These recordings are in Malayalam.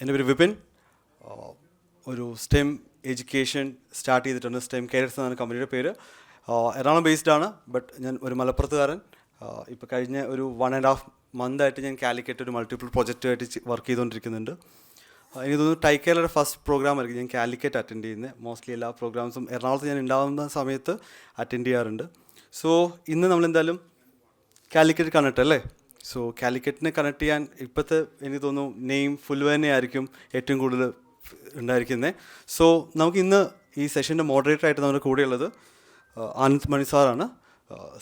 എൻ്റെ പേര് വിപിൻ. ഒരു സ്റ്റെം എഡ്യൂക്കേഷൻ സ്റ്റാർട്ട് ചെയ്തിട്ടുണ്ട്. സ്റ്റെം കെയർസ് എന്നാണ് കമ്പനിയുടെ പേര്. എറണാകുളം ബേസ്ഡാണ്. ബട്ട് ഞാൻ ഒരു മലപ്പുറത്തുകാരൻ. ഇപ്പോൾ കഴിഞ്ഞ ഒരു 1.5 മന്തായിട്ട് ഞാൻ കാലിക്കറ്റ് ഒരു മൾട്ടിപ്പിൾ പ്രൊജക്റ്റുമായിട്ട് വർക്ക് ചെയ്തുകൊണ്ടിരിക്കുന്നുണ്ട്. എനിക്ക് തോന്നുന്നു ടൈക്കേലയുടെ ഫസ്റ്റ് പ്രോഗ്രാം ആയിരിക്കും ഞാൻ കാലിക്കറ്റ് അറ്റൻഡ് ചെയ്യുന്നത്. മോസ്റ്റ്ലി എല്ലാ പ്രോഗ്രാംസും എറണാകുളത്ത് ഞാൻ ഉണ്ടാകുന്ന സമയത്ത് അറ്റൻഡ് ചെയ്യാറുണ്ട്. സോ ഇന്ന് നമ്മളെന്തായാലും കാലിക്കറ്റ് കണക്ട് അല്ലേ. സോ കാലിക്കറ്റിനെ കണക്ട് ചെയ്യാൻ ഇപ്പോഴത്തെ എനിക്ക് തോന്നുന്നു നെയിം ഫുൽവനെ ആയിരിക്കും ഏറ്റവും കൂടുതൽ ഉണ്ടായിരിക്കുന്നത്. സോ നമുക്ക് ഇന്ന് ഈ സെഷൻ്റെ മോഡറേറ്ററായിട്ട് നമ്മുടെ കൂടെയുള്ളത് ആനന്ദ് മണി സാറാണ്.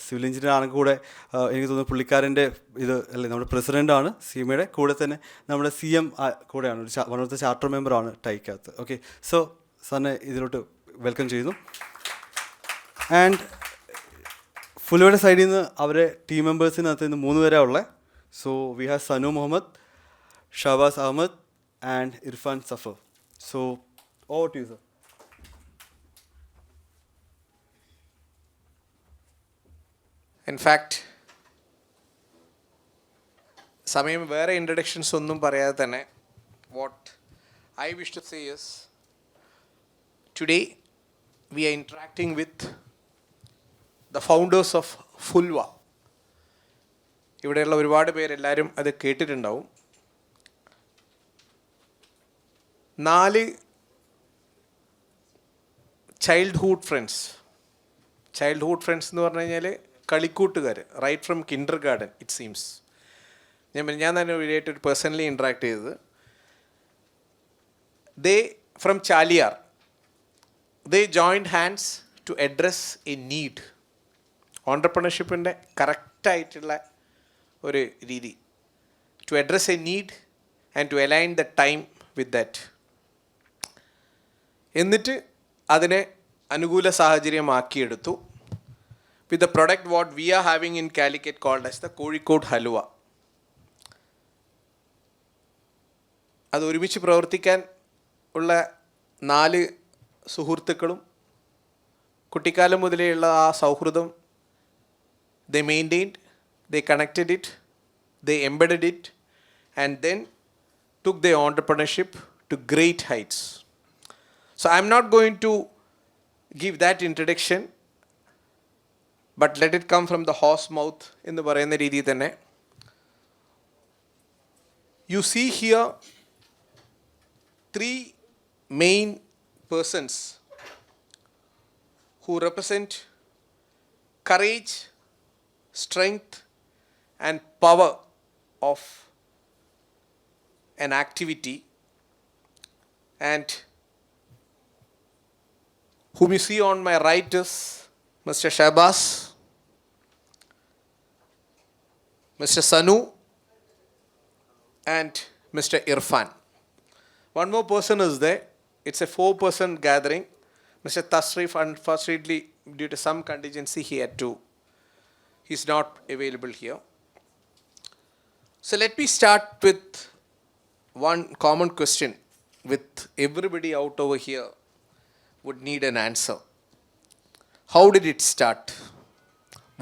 സിവിൽ എഞ്ചിനീയർ ആണെങ്കിൽ കൂടെ എനിക്ക് തോന്നുന്നു പുള്ളിക്കാരൻ്റെ ഇത് അല്ലേ നമ്മുടെ പ്രസിഡൻ്റാണ് സീമയുടെ കൂടെ തന്നെ നമ്മുടെ CM കൂടെയാണ്. ഒരു വൺ ഓഫ് ദ ചാർട്ടർ മെമ്പറാണ് ടൈക്കകത്ത്. ഓക്കെ, സോ സാറിനെ ഇതിലോട്ട് വെൽക്കം ചെയ്യുന്നു. ആൻഡ് ഫുൽവയുടെ സൈഡിൽ നിന്ന് അവരെ ടീം മെമ്പേഴ്സിനകത്ത് നിന്ന് 3 പേരാണ് ഉള്ളത്. So we have Sanu Muhammad, Shahbaz Ahmed and Irfan Safar. So over to you sir. In fact സമയം വേറെ ഇൻട്രഡക്ഷൻസ് ഒന്നും പറയാതെ തന്നെ what I wish to say is today we are interacting with the founders of Fulva. ഇവിടെയുള്ള ഒരുപാട് പേരെല്ലാവരും അത് കേട്ടിട്ടുണ്ടാവും. 4 ചൈൽഡ്ഹുഡ് ഫ്രണ്ട്സ് എന്ന് പറഞ്ഞു കഴിഞ്ഞാൽ കളിക്കൂട്ടുകാർ, right from kindergarten it seems. ഞാൻ തന്നെ ഒരു പേഴ്സണലി ഇൻട്രാക്ട് ചെയ്തത്. They from Chaliyar they joined hands to address a need. ഓൺടർപ്രണർഷിപ്പിൻ്റെ കറക്റ്റായിട്ടുള്ള ഒരു രീതി, to address a need and to align the time with that. എന്നിട്ട് അതിനെ അനുകൂല സാഹചര്യമാക്കിയെടുത്തു with the product what we are having in Calicut called as the Kozhikode Halwa. അത് ഒരുമിച്ച് പ്രവർത്തിക്കാൻ ഉള്ള 4 സുഹൃത്തുക്കളും കുട്ടിക്കാലം മുതലേയുള്ള ആ സൗഹൃദം they maintained, they connected it, they embedded it and then took their entrepreneurship to great heights. So I am not going to give that introduction, but let it come from the horse mouth എന്ന് പറയുന്ന രീതിയിൽ തന്നെ. You see here 3 main persons who represent courage, strength and power of an activity, and whom you see on my right is Mr. Shahbaz, Mr. Sanu and Mr. Irfan. One more person is there. It's a 4-person gathering. Mr. Tasrif, unfortunately, due to some contingency, he's not available here. So let me start with one common question with everybody out over here would need an answer. How did it start?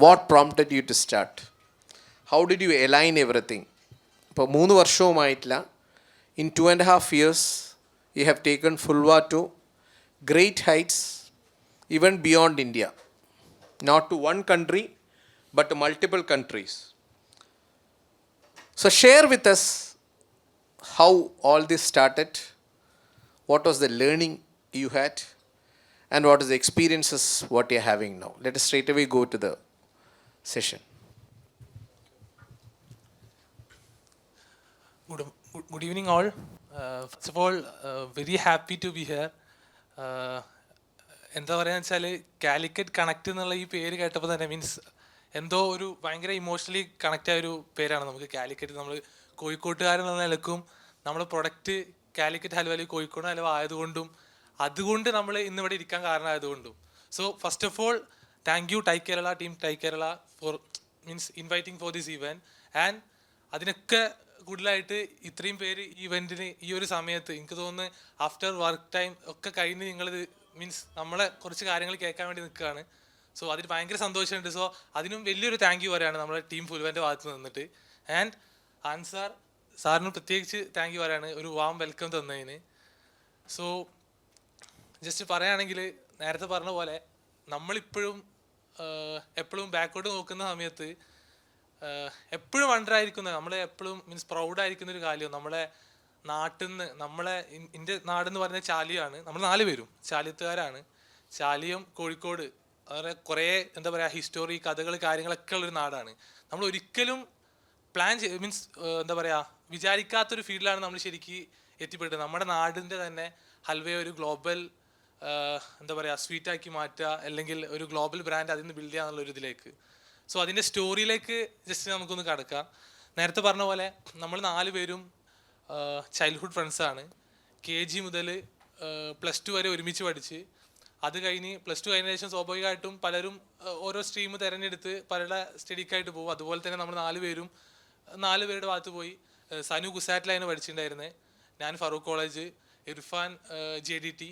What prompted you to start? How did you align everything? ഇപ്പോൾ 3 വർഷവുമായിട്ടില്ല, in 2.5 years you have taken Fulva to great heights, even beyond India. Not to one country, but to multiple countries. So share with us how all this started, what was the learning you had, and what is the experiences what you are having now. Let us straight away go to the session. Good evening all. First of all, very happy to be here. എന്താ പറയുക വെച്ചാൽ കാലിക്കറ്റ് കണക്ട് എന്നുള്ള ഈ പേര് കേട്ടപ്പോൾ തന്നെ മീൻസ് എന്തോ ഒരു ഭയങ്കര ഇമോഷണലി കണക്റ്റ് ആയ ഒരു പേരാണ് നമുക്ക് കാലിക്കറ്റ്. നമ്മൾ കോഴിക്കോട്ടുകാരെന്ന നിലക്കും നമ്മുടെ പ്രൊഡക്റ്റ് കാലിക്കറ്റ് ഹൽവയിൽ കോഴിക്കോട് ഹൽവ ആയതുകൊണ്ടും അതുകൊണ്ട് നമ്മൾ ഇന്നിവിടെ ഇരിക്കാൻ കാരണമായതുകൊണ്ടും. So first of all thank you team TiE Kerala for means inviting for this event. And അതിനൊക്കെ കൂടുതലായിട്ട് ഇത്രയും പേര് ഈ ഇവൻറ്റിന് ഈ ഒരു സമയത്ത് എനിക്ക് തോന്നുന്നു ആഫ്റ്റർ വർക്ക് ടൈം ഒക്കെ കഴിഞ്ഞ് നിങ്ങളിത് മീൻസ് നമ്മളെ കുറച്ച് കാര്യങ്ങൾ കേൾക്കാൻ വേണ്ടി നിൽക്കുകയാണ്. സോ അതിന് ഭയങ്കര സന്തോഷമുണ്ട്. സോ അതിനും വലിയൊരു താങ്ക് യു പറയാണ് നമ്മുടെ ടീം ഫുൽവൻ്റെ ഭാഗത്ത് നിന്നിട്ട്. ആൻഡ് ആൻസാർ സാറിന് പ്രത്യേകിച്ച് താങ്ക് യു പറയാണ് ഒരു വാം വെൽക്കം തന്നതിന്. സോ ജസ്റ്റ് പറയുകയാണെങ്കിൽ നേരത്തെ പറഞ്ഞ പോലെ നമ്മളിപ്പോഴും എപ്പോഴും ബാക്കോട്ട് നോക്കുന്ന സമയത്ത് എപ്പോഴും വണ്ടറായിരിക്കുന്നത് നമ്മളെ എപ്പോഴും മീൻസ് പ്രൗഡായിരിക്കുന്ന ഒരു കാര്യം നമ്മളെ നാട്ടിൽ നിന്ന് നമ്മളെ എൻ്റെ നാടെന്ന് പറയുന്നത് ചാലിയാണ്. നമ്മൾ 4 പേരും ചാലിയത്തുകാരാണ്. ചാലിയം കോഴിക്കോട് അങ്ങനെ കുറേ എന്താ പറയുക ഹിസ്റ്റോറി കഥകൾ കാര്യങ്ങളൊക്കെ ഉള്ളൊരു നാടാണ്. നമ്മൾ ഒരിക്കലും പ്ലാൻ മീൻസ് എന്താ പറയുക വിചാരിക്കാത്തൊരു ഫീൽഡിലാണ് നമ്മൾ ശരിക്കും എത്തിപ്പെട്ടത്. നമ്മുടെ നാടിൻ്റെ തന്നെ ഹൽവയെ ഒരു ഗ്ലോബൽ എന്താ പറയുക സ്വീറ്റാക്കി മാറ്റുക അല്ലെങ്കിൽ ഒരു ഗ്ലോബൽ ബ്രാൻഡ് അതിൽ നിന്ന് ബിൽഡ് ചെയ്യുക എന്നുള്ളൊരു ഇതിലേക്ക്. സോ അതിൻ്റെ സ്റ്റോറിയിലേക്ക് ജസ്റ്റ് നമുക്കൊന്ന് കടക്കാം. നേരത്തെ പറഞ്ഞ പോലെ നമ്മൾ 4 പേരും ചൈൽഡ്ഹുഡ് ഫ്രണ്ട്സാണ്. KG മുതൽ +2 വരെ ഒരുമിച്ച് പഠിച്ച് അത് കഴിഞ്ഞ് +2 കഴിഞ്ഞ ശേഷം സ്വാഭാവികമായിട്ടും പലരും ഓരോ സ്ട്രീം തിരഞ്ഞെടുത്ത് പലരുടെ സ്റ്റഡിക്കായിട്ട് പോകും. അതുപോലെ തന്നെ നമ്മൾ 4 പേരും 4 പേരുടെ ഭാഗത്ത് പോയി. സനു ഗുസാറ്റിലാണ് പഠിച്ചിട്ടുണ്ടായിരുന്നത്, ഞാൻ ഫറൂഖ് കോളേജ്, ഇർഫാൻ JDT,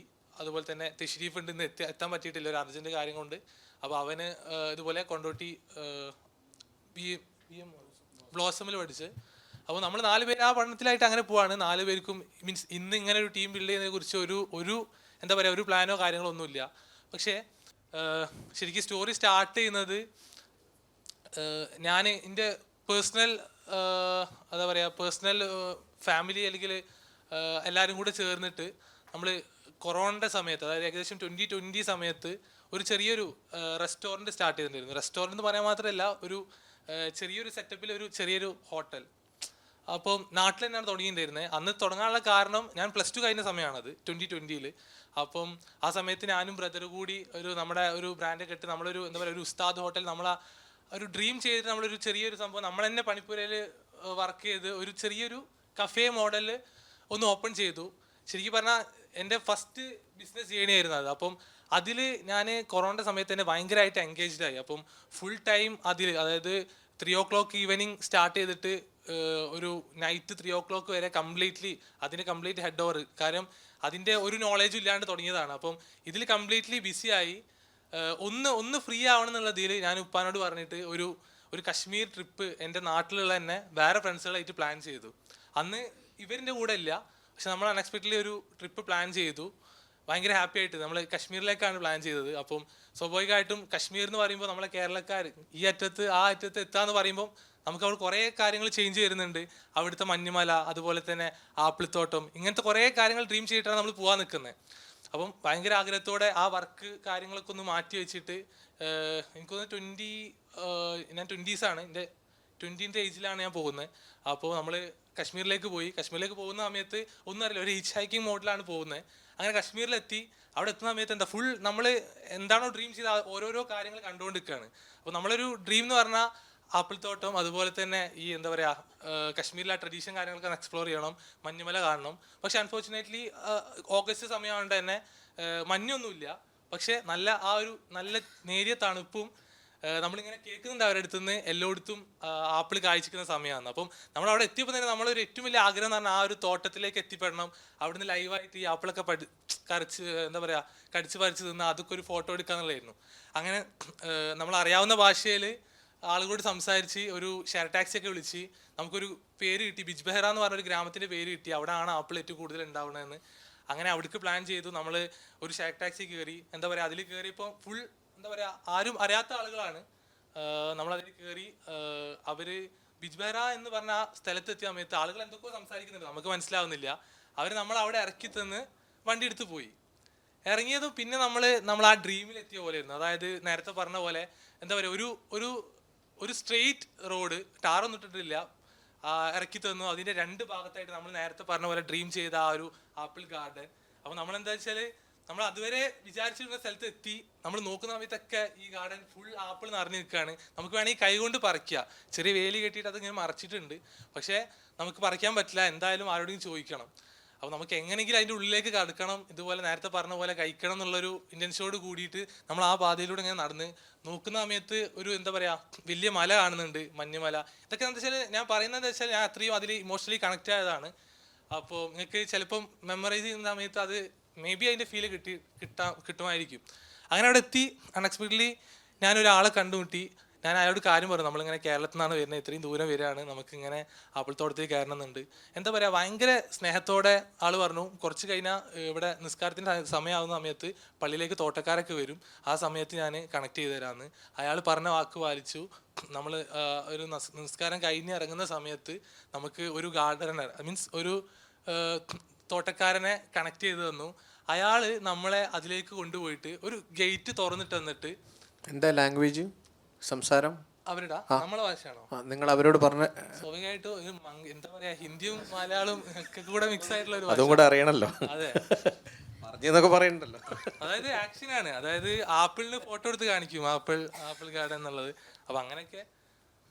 അതുപോലെ തന്നെ തെഷ്രീഫ് ഉണ്ട്. ഇന്ന് എത്താൻ പറ്റിയിട്ടില്ല ഒരു അർജൻറ്റ് കാര്യം കൊണ്ട്. അപ്പോൾ അവന് ഇതുപോലെ കൊണ്ടോട്ടി ബ്ലോസമിൽ പഠിച്ച്. അപ്പോൾ നമ്മൾ 4 പേര് ആ പഠനത്തിലായിട്ട് അങ്ങനെ പോവാണ്. 4 പേർക്കും മീൻസ് ഇന്ന് ഇങ്ങനെ ഒരു ടീം ബിൽഡ് ചെയ്യുന്നതിനെ കുറിച്ച് ഒരു എന്താ പറയുക ഒരു പ്ലാനോ കാര്യങ്ങളോ ഒന്നുമില്ല. പക്ഷേ ശരിക്കും സ്റ്റോറി സ്റ്റാർട്ട് ചെയ്യുന്നത് ഞാൻ എൻ്റെ പേഴ്സണൽ എന്താ പറയുക പേഴ്സണൽ ഫാമിലി അല്ലെങ്കിൽ എല്ലാവരും കൂടെ ചേർന്നിട്ട് നമ്മൾ കൊറോണയുടെ സമയത്ത് അതായത് ഏകദേശം 2020 സമയത്ത് ഒരു ചെറിയൊരു റെസ്റ്റോറൻറ്റ് സ്റ്റാർട്ട് ചെയ്തിട്ടുണ്ടായിരുന്നു. റെസ്റ്റോറൻറ്റ് എന്ന് പറയാൻ മാത്രമല്ല ഒരു ചെറിയൊരു സെറ്റപ്പിൽ ഒരു ചെറിയൊരു ഹോട്ടൽ. അപ്പം നാട്ടിൽ തന്നെയാണ് തുടങ്ങിയിട്ടുണ്ടായിരുന്നത്. അന്ന് തുടങ്ങാനുള്ള കാരണം ഞാൻ +2 കഴിഞ്ഞ സമയമാണത് 2020. അപ്പം ആ സമയത്ത് ഞാനും ബ്രദർ കൂടി നമ്മുടെ ഒരു ബ്രാൻഡൊക്കെ ഇട്ട് നമ്മളൊരു എന്താ പറയുക ഒരു ഉസ്താദ് ഹോട്ടൽ നമ്മളാ ഒരു ഡ്രീം ചെയ്തിട്ട് നമ്മളൊരു ചെറിയൊരു സംഭവം നമ്മൾ തന്നെ പണിപ്പുരയിൽ വർക്ക് ചെയ്ത് ഒരു ചെറിയൊരു കഫേ മോഡലിൽ ഒന്ന് ഓപ്പൺ ചെയ്തു. ശരിക്കും പറഞ്ഞാൽ എൻ്റെ ഫസ്റ്റ് ബിസിനസ് ജേണി ആയിരുന്നു അത്. അപ്പം അതിൽ ഞാൻ കൊറോണയുടെ സമയത്ത് തന്നെ ഭയങ്കരമായിട്ട് എൻഗേജ്ഡ് ആയി. അപ്പം ഫുൾ ടൈം അതിൽ അതായത് 3 o'clock ഈവനിങ് സ്റ്റാർട്ട് ചെയ്തിട്ട് ഒരു നൈറ്റ് 3 o'clock വരെ കംപ്ലീറ്റ് ഹെഡ് ഓവർ. കാരണം അതിൻ്റെ ഒരു നോളേജും ഇല്ലാണ്ട് തുടങ്ങിയതാണ്. അപ്പം ഇതിൽ കംപ്ലീറ്റ്ലി ബിസിയായി. ഒന്ന് ഫ്രീ ആവണം എന്നുള്ളതിൽ ഞാൻ ഉപ്പാനോട് പറഞ്ഞിട്ട് ഒരു കശ്മീർ ട്രിപ്പ് എൻ്റെ നാട്ടിലുള്ള തന്നെ വേറെ ഫ്രണ്ട്സുകളായിട്ട് പ്ലാൻ ചെയ്തു. അന്ന് ഇവരിൻ്റെ കൂടെ ഇല്ല, പക്ഷെ നമ്മൾ അൺഎക്സ്പെക്റ്റഡ്ലി ഒരു ട്രിപ്പ് പ്ലാൻ ചെയ്തു. ഭയങ്കര ഹാപ്പി ആയിട്ട് നമ്മൾ കശ്മീരിലേക്കാണ് പ്ലാൻ ചെയ്തത്. അപ്പം സ്വാഭാവികമായിട്ടും കശ്മീർ എന്ന് പറയുമ്പോൾ നമ്മളെ കേരളക്കാർ ഈ അറ്റത്ത് ആ അറ്റത്ത് എത്താന്ന് പറയുമ്പോൾ നമുക്ക് അവിടെ കുറേ കാര്യങ്ങൾ ചേഞ്ച് വരുന്നുണ്ട്. അവിടുത്തെ മഞ്ഞുമല, അതുപോലെ തന്നെ ആപ്പിൾത്തോട്ടം, ഇങ്ങനത്തെ കുറേ കാര്യങ്ങൾ ഡ്രീം ചെയ്തിട്ടാണ് നമ്മൾ പോകാൻ നിൽക്കുന്നത്. അപ്പം ഭയങ്കര ആഗ്രഹത്തോടെ ആ വർക്ക് കാര്യങ്ങളൊക്കെ ഒന്ന് മാറ്റി വെച്ചിട്ട് എനിക്കൊന്ന് ഞാൻ 20s ആണ്, എൻ്റെ 20th ഏജിലാണ് ഞാൻ പോകുന്നത്. അപ്പോൾ നമ്മൾ കശ്മീരിലേക്ക് പോകുന്ന സമയത്ത് ഒന്നും അറിയില്ല, ഒരു ഹിച്ച് ഹൈക്കിംഗ് മോഡിലാണ് പോകുന്നത്. അങ്ങനെ കശ്മീരിലെത്തി. അവിടെ എത്തുന്ന സമയത്ത് നമ്മൾ എന്താണോ ഡ്രീം ചെയ്ത ഓരോരോ കാര്യങ്ങൾ കണ്ടുകൊണ്ടിരിക്കുകയാണ്. അപ്പോൾ നമ്മളൊരു ഡ്രീം എന്ന് പറഞ്ഞാൽ ആപ്പിൾത്തോട്ടം, അതുപോലെ തന്നെ ഈ എന്താ പറയുക കശ്മീരിലെ ട്രഡീഷൻ കാര്യങ്ങളൊക്കെ എക്സ്പ്ലോർ ചെയ്യണം, മഞ്ഞുമല കാണണം. പക്ഷെ അൺഫോർച്ചുനേറ്റ്ലി ഓഗസ്റ്റ് സമയമായതുകൊണ്ട് തന്നെ മഞ്ഞൊന്നുമില്ല. പക്ഷേ നല്ല നേരിയ തണുപ്പും നമ്മളിങ്ങനെ കേൾക്കുന്നുണ്ട് അവരുടെ അടുത്ത് നിന്ന് എല്ലായിടത്തും ആപ്പിൾ കായ്ച്ചിക്കുന്ന സമയമാണ്. അപ്പം നമ്മളവിടെ എത്തിയപ്പോൾ തന്നെ നമ്മളൊരു ഏറ്റവും വലിയ ആഗ്രഹം എന്ന് പറഞ്ഞാൽ ആ ഒരു തോട്ടത്തിലേക്ക് എത്തിപ്പെടണം. അവിടുന്ന് ലൈവായിട്ട് ഈ ആപ്പിളൊക്കെ കടിച്ച് പറിച്ച് തിന്ന് അതൊക്കെ ഒരു ഫോട്ടോ എടുക്കുക എന്നുള്ളതായിരുന്നു. അങ്ങനെ നമ്മൾ അറിയാവുന്ന ഭാഷയിൽ ആളുകളോട് സംസാരിച്ച് ഒരു ഷെയർ ടാക്സി ഒക്കെ വിളിച്ച് നമുക്കൊരു പേര് കിട്ടി, ബിജ്ബെഹ്റ എന്ന് പറഞ്ഞൊരു ഗ്രാമത്തിൻ്റെ പേര് കിട്ടി. അവിടെയാണ് ആപ്പിൾ ഏറ്റവും കൂടുതൽ ഉണ്ടാവുന്നതെന്ന്. അങ്ങനെ അവിടേക്ക് പ്ലാൻ ചെയ്തു. നമ്മൾ ഒരു ഷെയർ ടാക്സി കയറി. എന്താ പറയുക അതിൽ കയറിയപ്പോൾ ഫുൾ എന്താ പറയുക ആരും അറിയാത്ത ആളുകളാണ്. നമ്മളതിൽ കയറി. അവർ ബിജ്ബെഹ്റ എന്ന് പറഞ്ഞ സ്ഥലത്തെത്തിയ സമയത്ത് ആളുകൾ എന്തൊക്കെയോ സംസാരിക്കുന്നുണ്ട്, നമുക്ക് മനസ്സിലാവുന്നില്ല. അവർ നമ്മളവിടെ ഇറക്കി തന്ന് വണ്ടി എടുത്ത് പോയി. ഇറങ്ങിയതും പിന്നെ നമ്മൾ ആ ഡ്രീമിലെത്തിയ പോലെയായിരുന്നു. അതായത് നേരത്തെ പറഞ്ഞ പോലെ എന്താ പറയുക ഒരു സ്ട്രെയിറ്റ് റോഡ്, ടാറൊന്നും ഇട്ടിട്ടില്ല, ഇറക്കി തന്നു. അതിൻ്റെ 2 ഭാഗത്തായിട്ട് നമ്മൾ നേരത്തെ പറഞ്ഞ പോലെ ഡ്രീം ചെയ്ത ആ ഒരു ആപ്പിൾ ഗാർഡൻ. അപ്പോൾ നമ്മളെന്താ വെച്ചാൽ നമ്മൾ അതുവരെ വിചാരിച്ചിരുന്ന സ്ഥലത്ത് എത്തി. നമ്മൾ നോക്കുന്ന സമയത്തൊക്കെ ഈ ഗാർഡൻ ഫുൾ ആപ്പിൾ നിറഞ്ഞു നിൽക്കുകയാണ്. നമുക്ക് വേണമെങ്കിൽ കൈകൊണ്ട് പറിക്കുക, ചെറിയ വേലി കെട്ടിയിട്ട് അതിങ്ങനെ മറച്ചിട്ടുണ്ട്. പക്ഷേ നമുക്ക് പറിക്കാൻ പറ്റില്ല, എന്തായാലും ആരോടെങ്കിലും ചോദിക്കണം. അപ്പോൾ നമുക്ക് എങ്ങനെയെങ്കിലും അതിൻ്റെ ഉള്ളിലേക്ക് കടക്കണം, ഇതുപോലെ നേരത്തെ പറഞ്ഞ പോലെ കഴിക്കണം എന്നുള്ളൊരു ഇൻറ്റൻഷനോട് കൂടിയിട്ട് നമ്മൾ ആ പാതയിലൂടെ ഇങ്ങനെ നടന്ന് നോക്കുന്ന സമയത്ത് ഒരു എന്താ പറയുക വലിയ മല കാണുന്നുണ്ട്, മഞ്ഞുമല. ഇതൊക്കെ എന്താ വെച്ചാൽ ഞാൻ പറയുന്നത് എന്താ വെച്ചാൽ ഞാൻ അത്രയും അതിൽ ഇമോഷണലി കണക്റ്റ് ആയതാണ്. അപ്പോൾ നിങ്ങൾക്ക് ചിലപ്പം മെമ്മറൈസ് ചെയ്യുന്ന സമയത്ത് അത് മേ ബി അതിൻ്റെ ഫീല് കിട്ടുമായിരിക്കും. അങ്ങനെ അവിടെ എത്തി. അൺഎക്സ്പെക്റ്റഡ്ലി ഞാനൊരാളെ കണ്ടുമുട്ടി. ഞാൻ അയാളോട് കാര്യം പറഞ്ഞു, നമ്മളിങ്ങനെ കേരളത്തിൽ നിന്നാണ് വരുന്നത്, ഇത്രയും ദൂരം വരികയാണ്, നമുക്കിങ്ങനെ ആപ്പിൾ തോട്ടത്തിൽ കയറണമെന്നുണ്ട്. എന്താ പറയുക, ഭയങ്കര സ്നേഹത്തോടെ ആൾ പറഞ്ഞു കുറച്ച് കഴിഞ്ഞാൽ ഇവിടെ നിസ്കാരത്തിൻ്റെ സമയമാകുന്ന സമയത്ത് പള്ളിയിലേക്ക് തോട്ടക്കാരൊക്കെ വരും, ആ സമയത്ത് ഞാൻ കണക്ട് ചെയ്ത് തരാമെന്ന്. അയാൾ പറഞ്ഞ വാക്ക് പാലിച്ചു. നമ്മൾ ഒരു നിസ്കാരം കഴിഞ്ഞ് ഇറങ്ങുന്ന സമയത്ത് നമുക്ക് ഒരു ഗാർഡനർ മീൻസ് ഒരു തോട്ടക്കാരനെ കണക്ട് ചെയ്ത് തന്നു. അയാൾ നമ്മളെ അതിലേക്ക് കൊണ്ടുപോയിട്ട് ഒരു ഗേറ്റ് തുറന്നിട്ട് തന്നിട്ട്. എന്താ ലാംഗ്വേജ്, സംസാരം അവരുടെ നമ്മളെ ഭാഷയാണോ? നിങ്ങൾ അവരോട് പറഞ്ഞ സ്വാഭാവികമായിട്ട് ഒരു എന്താ പറയാ, ഹിന്ദിയും മലയാളവും ഒക്കെ കൂടെ മിക്സ് ആയിട്ടുള്ള ഒരു അതും കൂടെ അറിയണല്ലോ. അതെ, പറഞ്ഞെന്നൊക്കെ പറയണ്ടല്ലോ. അതായത് ആക്ഷനാണ്, അതായത് ആപ്പിളിന് ഫോട്ടോ എടുത്ത് കാണിക്കും, ആപ്പിൾ ഗാർഡൻ എന്നുള്ളത്. അപ്പൊ അങ്ങനെയൊക്കെ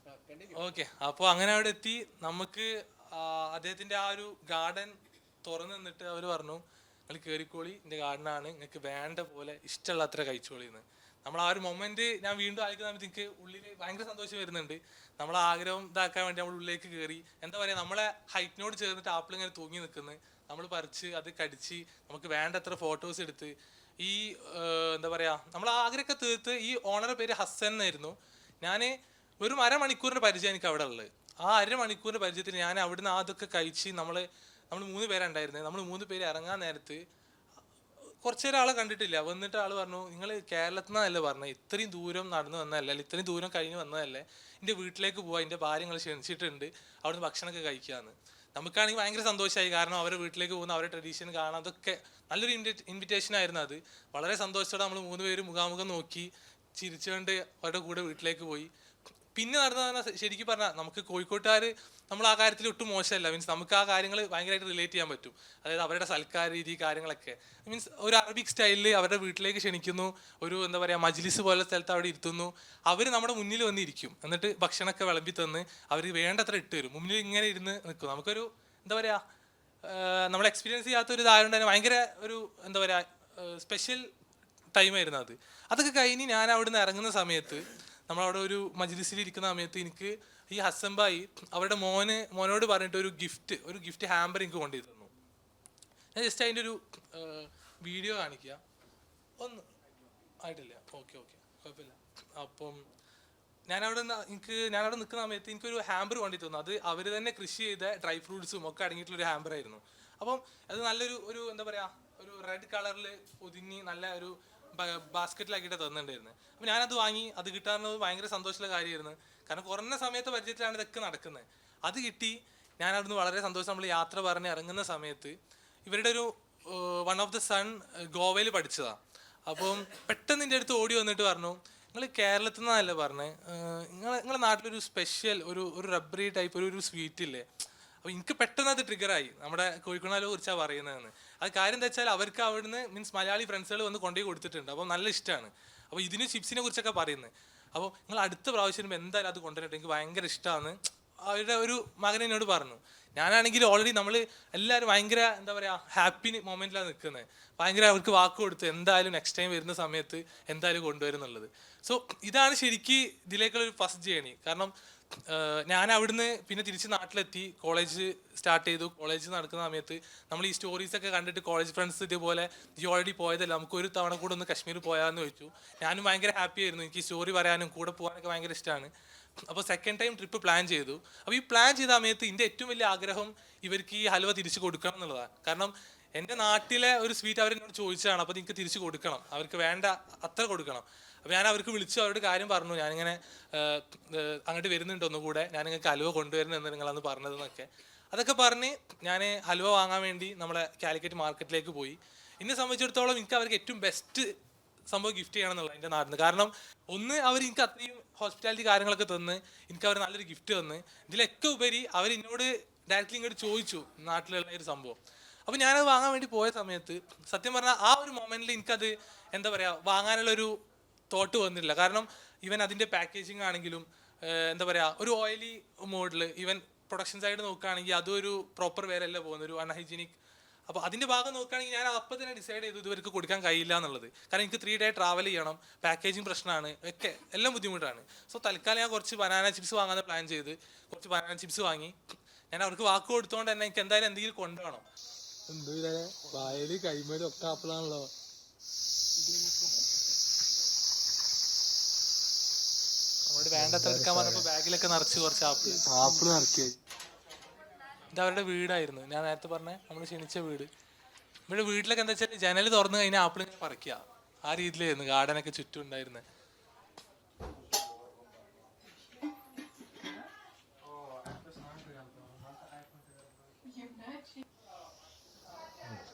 ഓക്കെ. അപ്പോൾ അങ്ങനെ അവിടെ എത്തി. നമുക്ക് അദ്ദേഹത്തിന്റെ ആ ഒരു ഗാർഡൻ തുറന്നു നിന്നിട്ട് അവർ പറഞ്ഞു, നിങ്ങൾ കയറിക്കോളി, എൻ്റെ ഗാർഡനാണ്, നിങ്ങൾക്ക് വേണ്ട പോലെ ഇഷ്ടമുള്ള അത്ര കഴിച്ചോളിന്ന്. നമ്മൾ ആ ഒരു മൊമെന്റ് ഞാൻ വീണ്ടും ആയിരിക്കുന്ന സമയത്ത് എനിക്ക് ഉള്ളിൽ ഭയങ്കര സന്തോഷം വരുന്നുണ്ട്. നമ്മളെ ആഗ്രഹം ഇതാക്കാൻ വേണ്ടി നമ്മൾ ഉള്ളിലേക്ക് കയറി. എന്താ പറയുക, നമ്മളെ ഹൈറ്റിനോട് ചേർന്നിട്ട് ആപ്പിൾ ഇങ്ങനെ തൂങ്ങി നിൽക്കുന്നത്, നമ്മൾ പറിച്ച് അത് കടിച്ച് നമുക്ക് വേണ്ടത്ര ഫോട്ടോസ് എടുത്ത് ഈ എന്താ പറയുക നമ്മൾ ആഗ്രഹമൊക്കെ തീർത്ത്. ഈ ഓണറുടെ പേര് ഹസൻ എന്നായിരുന്നു. ഞാൻ ഒരു അരമണിക്കൂറിൻ്റെ പരിചയം എനിക്ക് അവിടെ ഉള്ളത്. ആ അരമണിക്കൂറിൻ്റെ പരിചയത്തിൽ ഞാൻ അവിടുന്ന് അതൊക്കെ കഴിച്ച് നമ്മൾ 3 പേരുണ്ടായിരുന്നത്. നമ്മൾ 3 പേര് ഇറങ്ങാൻ നേരത്ത് കുറച്ച് നേരം ആളെ കണ്ടിട്ടില്ല. വന്നിട്ട് ആൾ പറഞ്ഞു, നിങ്ങൾ കേരളത്തിൽ നിന്നല്ലേ പറഞ്ഞത്, ഇത്രയും ദൂരം നടന്നു വന്നതല്ലേ, ഇത്രയും ദൂരം കഴിഞ്ഞ് വന്നതല്ലേ, എൻ്റെ വീട്ടിലേക്ക് പോവാം, എൻ്റെ ഭാര്യ നിങ്ങൾ ക്ഷണിച്ചിട്ടുണ്ട്, അവിടുന്ന് ഭക്ഷണമൊക്കെ കഴിക്കാമെന്ന്. നമുക്കാണെങ്കിൽ ഭയങ്കര സന്തോഷമായി, കാരണം അവരുടെ വീട്ടിലേക്ക് പോകുന്ന അവരുടെ ട്രഡീഷൻ കാണാം, അതൊക്കെ നല്ലൊരു ഇൻവിറ്റേഷൻ ആയിരുന്നു. അത് വളരെ സന്തോഷത്തോടെ നമ്മൾ 3 പേര് മുഖാമുഖം നോക്കി ചിരിച്ചുകൊണ്ട് അവരുടെ കൂടെ വീട്ടിലേക്ക് പോയി. പിന്നെ നടന്നതാണ് ശരിക്കും പറഞ്ഞാൽ നമുക്ക് കോഴിക്കോട്ടുകാർ നമ്മൾ ആ കാര്യത്തിൽ ഒട്ടും മോശമല്ല. മീൻസ് നമുക്ക് ആ കാര്യങ്ങൾ ഭയങ്കരമായിട്ട് റിലേറ്റ് ചെയ്യാൻ പറ്റും. അതായത് അവരുടെ സൽക്കാര രീതി കാര്യങ്ങളൊക്കെ മീൻസ് ഒരു അറബിക് സ്റ്റൈലിൽ അവരുടെ വീട്ടിലേക്ക് ക്ഷണിക്കുന്നു, ഒരു എന്താ പറയുക മജ്ലിസ് പോലെ സ്ഥലത്ത് അവിടെ ഇരുത്തുന്നു. അവർ നമ്മുടെ മുന്നിൽ വന്നിരിക്കും, എന്നിട്ട് ഭക്ഷണമൊക്കെ വിളമ്പി തന്ന് അവർ വേണ്ടത്ര ഇട്ട് തരും, മുന്നിൽ ഇങ്ങനെ ഇരുന്ന് നിൽക്കും. നമുക്കൊരു എന്താ പറയുക നമ്മൾ എക്സ്പീരിയൻസ് ചെയ്യാത്തൊരു ഇതായതുകൊണ്ട് തന്നെ ഭയങ്കര ഒരു എന്താ പറയുക സ്പെഷ്യൽ ടൈമായിരുന്നു അത്. അതൊക്കെ കഴിഞ്ഞ് ഞാൻ അവിടുന്ന് ഇറങ്ങുന്ന സമയത്ത് നമ്മളവിടെ ഒരു മജ്ലിസിൽ ഇരിക്കുന്ന സമയത്ത് എനിക്ക് ഈ ഹസൻ ഭായി അവരുടെ മോനോട് പറഞ്ഞിട്ട് ഒരു ഗിഫ്റ്റ് ഹാമ്പർ എനിക്ക് കൊണ്ടുപോയി തന്നു. ഞാൻ ജസ്റ്റ് അതിൻ്റെ ഒരു വീഡിയോ കാണിക്കുക. ഒന്ന് ആയിട്ടില്ല, ഓക്കെ കുഴപ്പമില്ല. അപ്പം ഞാനവിടെ നിൽക്കുന്ന സമയത്ത് എനിക്കൊരു ഹാമ്പർ കൊണ്ടുപോയി തന്നു. അത് അവർ തന്നെ കൃഷി ചെയ്ത ഡ്രൈ ഫ്രൂട്ട്സും ഒക്കെ അടങ്ങിയിട്ടുള്ളൊരു ഹാമ്പറായിരുന്നു. അപ്പം അത് നല്ലൊരു എന്താ പറയുക ഒരു റെഡ് കളറിൽ പൊതിഞ്ഞ് നല്ല ഒരു ബാസ്ക്കറ്റിലാക്കിയിട്ട് തന്നിട്ടുണ്ടായിരുന്നു. അപ്പോൾ ഞാനത് വാങ്ങി. അത് കിട്ടാറുള്ളത് ഭയങ്കര സന്തോഷമുള്ള കാര്യമായിരുന്നു, കാരണം കുറഞ്ഞ സമയത്ത് പരിചയത്തിലാണ് ഇതൊക്കെ നടക്കുന്നത്. അത് കിട്ടി. ഞാൻ അവിടുന്ന് വളരെ സന്തോഷം. നമ്മൾ യാത്ര പറഞ്ഞ് ഇറങ്ങുന്ന സമയത്ത് ഇവരുടെ ഒരു വൺ ഓഫ് ദ സൺ ഗോവയിൽ പഠിച്ചതാണ്. അപ്പം പെട്ടെന്ന് എൻ്റെ അടുത്ത് ഓടി വന്നിട്ട് പറഞ്ഞു, നിങ്ങൾ കേരളത്തിൽ നിന്നല്ലേ പറഞ്ഞത്, നിങ്ങളുടെ നാട്ടിലൊരു സ്പെഷ്യൽ ഒരു റബ്ബറി ടൈപ്പ് ഒരു സ്വീറ്റ് ഇല്ലേ? അപ്പോൾ എനിക്ക് പെട്ടെന്ന് അത് ട്രിഗറായി, നമ്മുടെ കോഴിക്കോടിനെ കുറിച്ചാണ് പറയുന്നതെന്ന്. അത് കാര്യം എന്താ വെച്ചാൽ അവർക്ക് അവിടുന്ന് മീൻസ് മലയാളി ഫ്രണ്ട്സുകൾ വന്ന് കൊണ്ടുപോയി കൊടുത്തിട്ടുണ്ട്. അപ്പോൾ നല്ല ഇഷ്ടമാണ്. അപ്പോൾ ഇതിന് ചിപ്സിനെ കുറിച്ചൊക്കെ പറയുന്നത്. അപ്പോൾ നിങ്ങൾ അടുത്ത പ്രാവശ്യം വരുമ്പോൾ എന്തായാലും അത് കൊണ്ടുവരട്ടെ, എനിക്ക് ഭയങ്കര ഇഷ്ടമാണ് അവരുടെ ഒരു മകൻ എന്നോട് പറഞ്ഞു. ഞാനാണെങ്കിൽ ഓൾറെഡി നമ്മൾ എല്ലാവരും ഭയങ്കര എന്താ പറയുക ഹാപ്പി മൊമെൻറ്റിലാണ് നിൽക്കുന്നത്. ഭയങ്കര അവർക്ക് വാക്ക് കൊടുത്ത് എന്തായാലും നെക്സ്റ്റ് ടൈം വരുന്ന സമയത്ത് എന്തായാലും കൊണ്ടുവരും എന്നുള്ളത്. സോ ഇതാണ് ശരിക്കും ഇതിലേക്കുള്ളൊരു ഫസ്റ്റ് ജേണി. കാരണം ഞാൻ അവിടുന്ന് പിന്നെ തിരിച്ച് നാട്ടിലെത്തി, കോളേജ് സ്റ്റാർട്ട് ചെയ്തു. കോളേജ് നടക്കുന്ന സമയത്ത് നമ്മൾ ഈ സ്റ്റോറീസൊക്കെ കണ്ടിട്ട് കോളേജ് ഫ്രണ്ട്സ് ഇതേപോലെ ഈ ഓൾറെഡി പോയതല്ല, നമുക്കൊരു തവണ കൂടെ ഒന്ന് കശ്മീർ പോയാന്ന് ചോദിച്ചു. ഞാനും ഭയങ്കര ഹാപ്പി ആയിരുന്നു, എനിക്ക് സ്റ്റോറി പറയാനും കൂടെ പോകാനൊക്കെ ഭയങ്കര ഇഷ്ടമാണ്. അപ്പോൾ സെക്കൻഡ് ടൈം ട്രിപ്പ് പ്ലാൻ ചെയ്തു. അപ്പോൾ ഈ പ്ലാൻ ചെയ്ത സമയത്ത് എൻ്റെ ഏറ്റവും വലിയ ആഗ്രഹം ഇവർക്ക് ഈ ഹൽവ തിരിച്ച് കൊടുക്കണം എന്നുള്ളതാണ്. കാരണം എൻ്റെ നാട്ടിലെ ഒരു സ്വീറ്റ് അവരെന്നോട് ചോദിച്ചതാണ്, അപ്പോൾ എനിക്ക് തിരിച്ച് കൊടുക്കണം, അവർക്ക് വേണ്ട അത്ര കൊടുക്കണം. അപ്പോൾ ഞാൻ അവർക്ക് വിളിച്ചു അവരുടെ കാര്യം പറഞ്ഞു, ഞാനിങ്ങനെ അങ്ങോട്ട് വരുന്നുണ്ട് ഒന്നുകൂടെ, ഞാൻ നിങ്ങൾക്ക് ഹൽവ കൊണ്ടുവരുന്നെന്ന് നിങ്ങളന്ന് പറഞ്ഞതെന്നൊക്കെ. അതൊക്കെ പറഞ്ഞ് ഞാൻ ഹൽവ വാങ്ങാൻ വേണ്ടി നമ്മളെ കാലിക്കറ്റ് മാർക്കറ്റിലേക്ക് പോയി. എന്നെ സംബന്ധിച്ചിടത്തോളം എനിക്ക് അവർക്ക് ഏറ്റവും ബെസ്റ്റ് സംഭവം ഗിഫ്റ്റ് ചെയ്യണം എന്നുള്ളത് എൻ്റെ നാട്ടിൽ നിന്ന്. കാരണം ഒന്ന് അവർ എനിക്ക് അത്രയും ഹോസ്പിറ്റാലിറ്റി കാര്യങ്ങളൊക്കെ തന്ന് എനിക്ക് അവർ നല്ലൊരു ഗിഫ്റ്റ് തന്ന്, ഇതിലൊക്കെ ഉപരി അവർ എന്നോട് ഡയറക്റ്റ്ലി ഇങ്ങോട്ട് ചോദിച്ചു നാട്ടിലുള്ള ഒരു സംഭവം. അപ്പോൾ ഞാനത് വാങ്ങാൻ വേണ്ടി പോയ സമയത്ത് സത്യം പറഞ്ഞാൽ ആ ഒരു മൊമെൻറ്റിൽ എനിക്കത് എന്താ പറയുക വാങ്ങാനുള്ളൊരു തോട്ട് വന്നിട്ടില്ല. കാരണം ഈവൻ അതിൻ്റെ പാക്കേജിങ് ആണെങ്കിലും എന്താ പറയുക ഒരു ഓയിലി മോഡിൽ, ഈവൻ പ്രൊഡക്ഷൻ സൈഡ് നോക്കുകയാണെങ്കിൽ അതും ഒരു പ്രോപ്പർ വേരല്ല പോകുന്നത്, ഒരു അൺഹൈജീനിക്. അപ്പോൾ അതിൻ്റെ ഭാഗം നോക്കുകയാണെങ്കിൽ ഞാൻ അപ്പം തന്നെ ഡിസൈഡ് ചെയ്തു ഇതുവർക്ക് കൊടുക്കാൻ കഴിയില്ല എന്നുള്ളത്. കാരണം എനിക്ക് 3 ഡേ ട്രാവൽ ചെയ്യണം, പാക്കേജിങ് പ്രശ്നമാണ്, ഒക്കെ എല്ലാം ബുദ്ധിമുട്ടാണ്. സോ തൽക്കാലം ഞാൻ കുറച്ച് ബനാന ചിപ്സ് വാങ്ങാൻ പ്ലാൻ ചെയ്ത് കുറച്ച് ബനാന ചിപ്സ് വാങ്ങി. ഞാൻ അവർക്ക് വാക്ക് കൊടുത്തോണ്ട് തന്നെ എനിക്ക് എന്തായാലും എന്തെങ്കിലും കൊണ്ടുപോകണം. എന്തോ ഇതേ വായല് കൈമേലും ഒക്കെ ആപ്പിളാണല്ലോ. നമ്മളോട് വേണ്ടത്ര എടുക്കാൻ പറഞ്ഞപ്പോൾ ബാഗിലൊക്കെ നിറച്ച് കുറച്ച് ആപ്പിൾ. ആപ്പിള് ഇറക്കിയായി. ഇത് അവരുടെ വീടായിരുന്നു, ഞാൻ നേരത്തെ പറഞ്ഞ നമ്മൾ ക്ഷണിച്ച വീട്. ഇവിടെ വീട്ടിലൊക്കെ എന്താ വെച്ചാൽ ജനൽ തുറന്നു കഴിഞ്ഞാൽ ആപ്പിൾ ഇങ്ങനെ പറിക്കുക, ആ രീതിയിലായിരുന്നു ഗാർഡനൊക്കെ ചുറ്റും ഉണ്ടായിരുന്നത്.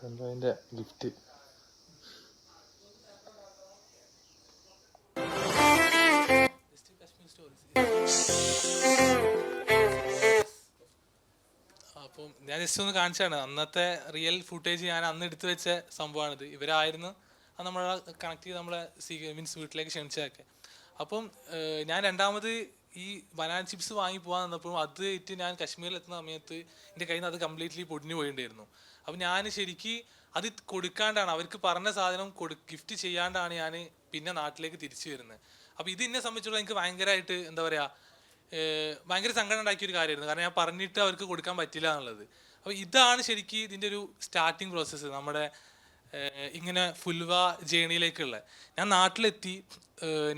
അതിന്റെ ഗിഫ്റ്റ്. അപ്പം ഞാൻ ജസ്റ്റ് ഒന്ന് കാണിച്ചാണ് അന്നത്തെ റിയൽ ഫുട്ടേജ്. ഞാൻ അന്ന് എടുത്തു വെച്ച സംഭവമാണിത്. ഇവരായിരുന്നു അത് നമ്മളെ കണക്ട് ചെയ്ത് നമ്മളെ മീൻസ് വീട്ടിലേക്ക് ക്ഷണിച്ചതൊക്കെ. അപ്പം ഞാൻ രണ്ടാമത് ഈ ബനാന ചിപ്സ് വാങ്ങി പോകാൻ നിന്നപ്പോഴും അത് ഇട്ട് ഞാൻ കശ്മീരിൽ എത്തുന്ന സമയത്ത് എൻ്റെ കയ്യിൽ നിന്ന് അത് കംപ്ലീറ്റ്ലി പൊടിഞ്ഞു പോയിട്ടുണ്ടായിരുന്നു. അപ്പം ഞാൻ ശരിക്ക് അത് കൊടുക്കാണ്ടാണ്, അവർക്ക് പറഞ്ഞ സാധനം ഗിഫ്റ്റ് ചെയ്യാണ്ടാണ് ഞാൻ പിന്നെ നാട്ടിലേക്ക് തിരിച്ചു വരുന്നത്. അപ്പോൾ ഇത് എന്നെ സംബന്ധിച്ചിടത്തോളം എനിക്ക് ഭയങ്കരമായിട്ട് എന്താ പറയുക, ഭയങ്കര സങ്കടം ഉണ്ടാക്കിയ ഒരു കാര്യമായിരുന്നു. കാരണം ഞാൻ പറഞ്ഞിട്ട് അവർക്ക് കൊടുക്കാൻ പറ്റില്ല എന്നുള്ളത്. അപ്പോൾ ഇതാണ് ശരിക്കും ഇതിൻ്റെ ഒരു സ്റ്റാർട്ടിങ് പ്രോസസ്സ് നമ്മുടെ ഇങ്ങനെ ഫുൽവ ജേണിയിലേക്കുള്ള. ഞാൻ നാട്ടിലെത്തി,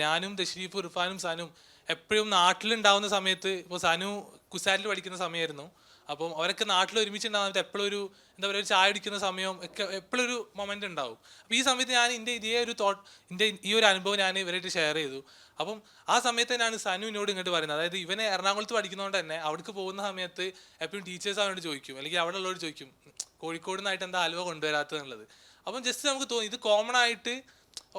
ഞാനും തശ്രീഫ്, ഇർഫാനും സനും എപ്പോഴും നാട്ടിലുണ്ടാവുന്ന സമയത്ത്, ഇപ്പോൾ സനു കുസാറ്റിൽ പഠിക്കുന്ന സമയമായിരുന്നു. അപ്പം അവരൊക്കെ നാട്ടിൽ ഒരുമിച്ചുണ്ടാകുന്ന സമയത്ത് എപ്പോഴും ഒരു എന്താ പറയുക, ഒരു ചായ അടിക്കുന്ന സമയം ഒക്കെ എപ്പോഴും ഒരു മൊമെൻ്റ് ഉണ്ടാവും. അപ്പോൾ ഈ സമയത്ത് ഞാൻ ഇതേ ഒരു ഈ ഒരു അനുഭവം ഞാൻ ഇവരായിട്ട് ഷെയർ ചെയ്തു. അപ്പം ആ സമയത്ത് തന്നെയാണ് സനുവിനോട് ഇങ്ങോട്ട് പറയുന്നത്. അതായത് ഇവനെ എറണാകുളത്ത് പഠിക്കുന്നതുകൊണ്ട് തന്നെ അവിടേക്ക് പോകുന്ന സമയത്ത് എപ്പോഴും ടീച്ചേഴ്സ് അവനോട് ചോദിക്കും, അല്ലെങ്കിൽ അവിടെ ഉള്ളവർ ചോദിക്കും കോഴിക്കോട് നിന്നായിട്ട് എന്താ ഹൽവ കൊണ്ടുവരാത്തതെന്നുള്ളത്. അപ്പം ജസ്റ്റ് നമുക്ക് തോന്നി ഇത് കോമൺ ആയിട്ട്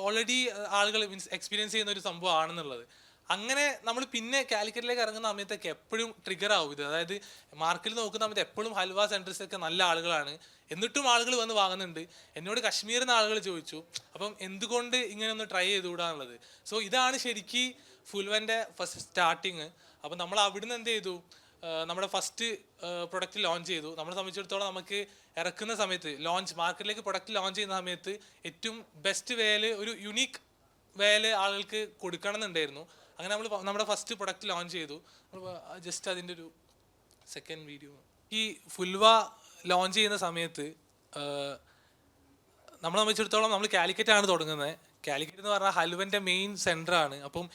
ഓൾറെഡി ആളുകൾ മീൻസ് എക്സ്പീരിയൻസ് ചെയ്യുന്ന ഒരു സംഭവം ആണെന്നുള്ളത്. അങ്ങനെ നമ്മൾ പിന്നെ കാലിക്കറ്റിലേക്ക് ഇറങ്ങുന്ന സമയത്തൊക്കെ എപ്പോഴും ട്രിഗർ ആവും ഇത്. അതായത് മാർക്കറ്റിൽ നോക്കുന്ന സമയത്ത് എപ്പോഴും ഹൽവ സെൻറ്റേഴ്സൊക്കെ നല്ല ആളുകളാണ്, എന്നിട്ടും ആളുകൾ വന്ന് വാങ്ങുന്നുണ്ട്. എന്നോട് കശ്മീരിൽ നിന്ന് ആളുകൾ ചോദിച്ചു അപ്പം എന്തുകൊണ്ട് ഇങ്ങനെ ഒന്ന് ട്രൈ ചെയ്തുകൂടാന്നുള്ളത്. സോ ഇതാണ് ശരിക്കും ഫുൽവൻ്റെ ഫസ്റ്റ് സ്റ്റാർട്ടിങ്. അപ്പം നമ്മൾ അവിടുന്ന് എന്ത് ചെയ്തു, നമ്മുടെ ഫസ്റ്റ് പ്രൊഡക്റ്റ് ലോഞ്ച് ചെയ്തു. നമ്മളെ സംബന്ധിച്ചിടത്തോളം നമുക്ക് ഇറക്കുന്ന സമയത്ത് മാർക്കറ്റിലേക്ക് പ്രൊഡക്റ്റ് ലോഞ്ച് ചെയ്യുന്ന സമയത്ത് ഏറ്റവും ബെസ്റ്റ് വേല്, ഒരു യുണീക്ക് വേല് ആളുകൾക്ക് കൊടുക്കണം എന്നുണ്ടായിരുന്നു. അങ്ങനെ നമ്മൾ നമ്മുടെ ഫസ്റ്റ് പ്രൊഡക്റ്റ് ലോഞ്ച് ചെയ്തു. ജസ്റ്റ് അതിൻ്റെ ഒരു സെക്കൻഡ് വീഡിയോ. ഈ ഫുൽവ ലോഞ്ച് ചെയ്യുന്ന സമയത്ത് നമ്മളെ സംബന്ധിച്ചിടത്തോളം നമ്മൾ കാലിക്കറ്റാണ് തുടങ്ങുന്നത്. കാലിക്കറ്റ് എന്ന് പറഞ്ഞാൽ ഹൽവൻ്റെ മെയിൻ സെൻറ്ററാണ്. അപ്പം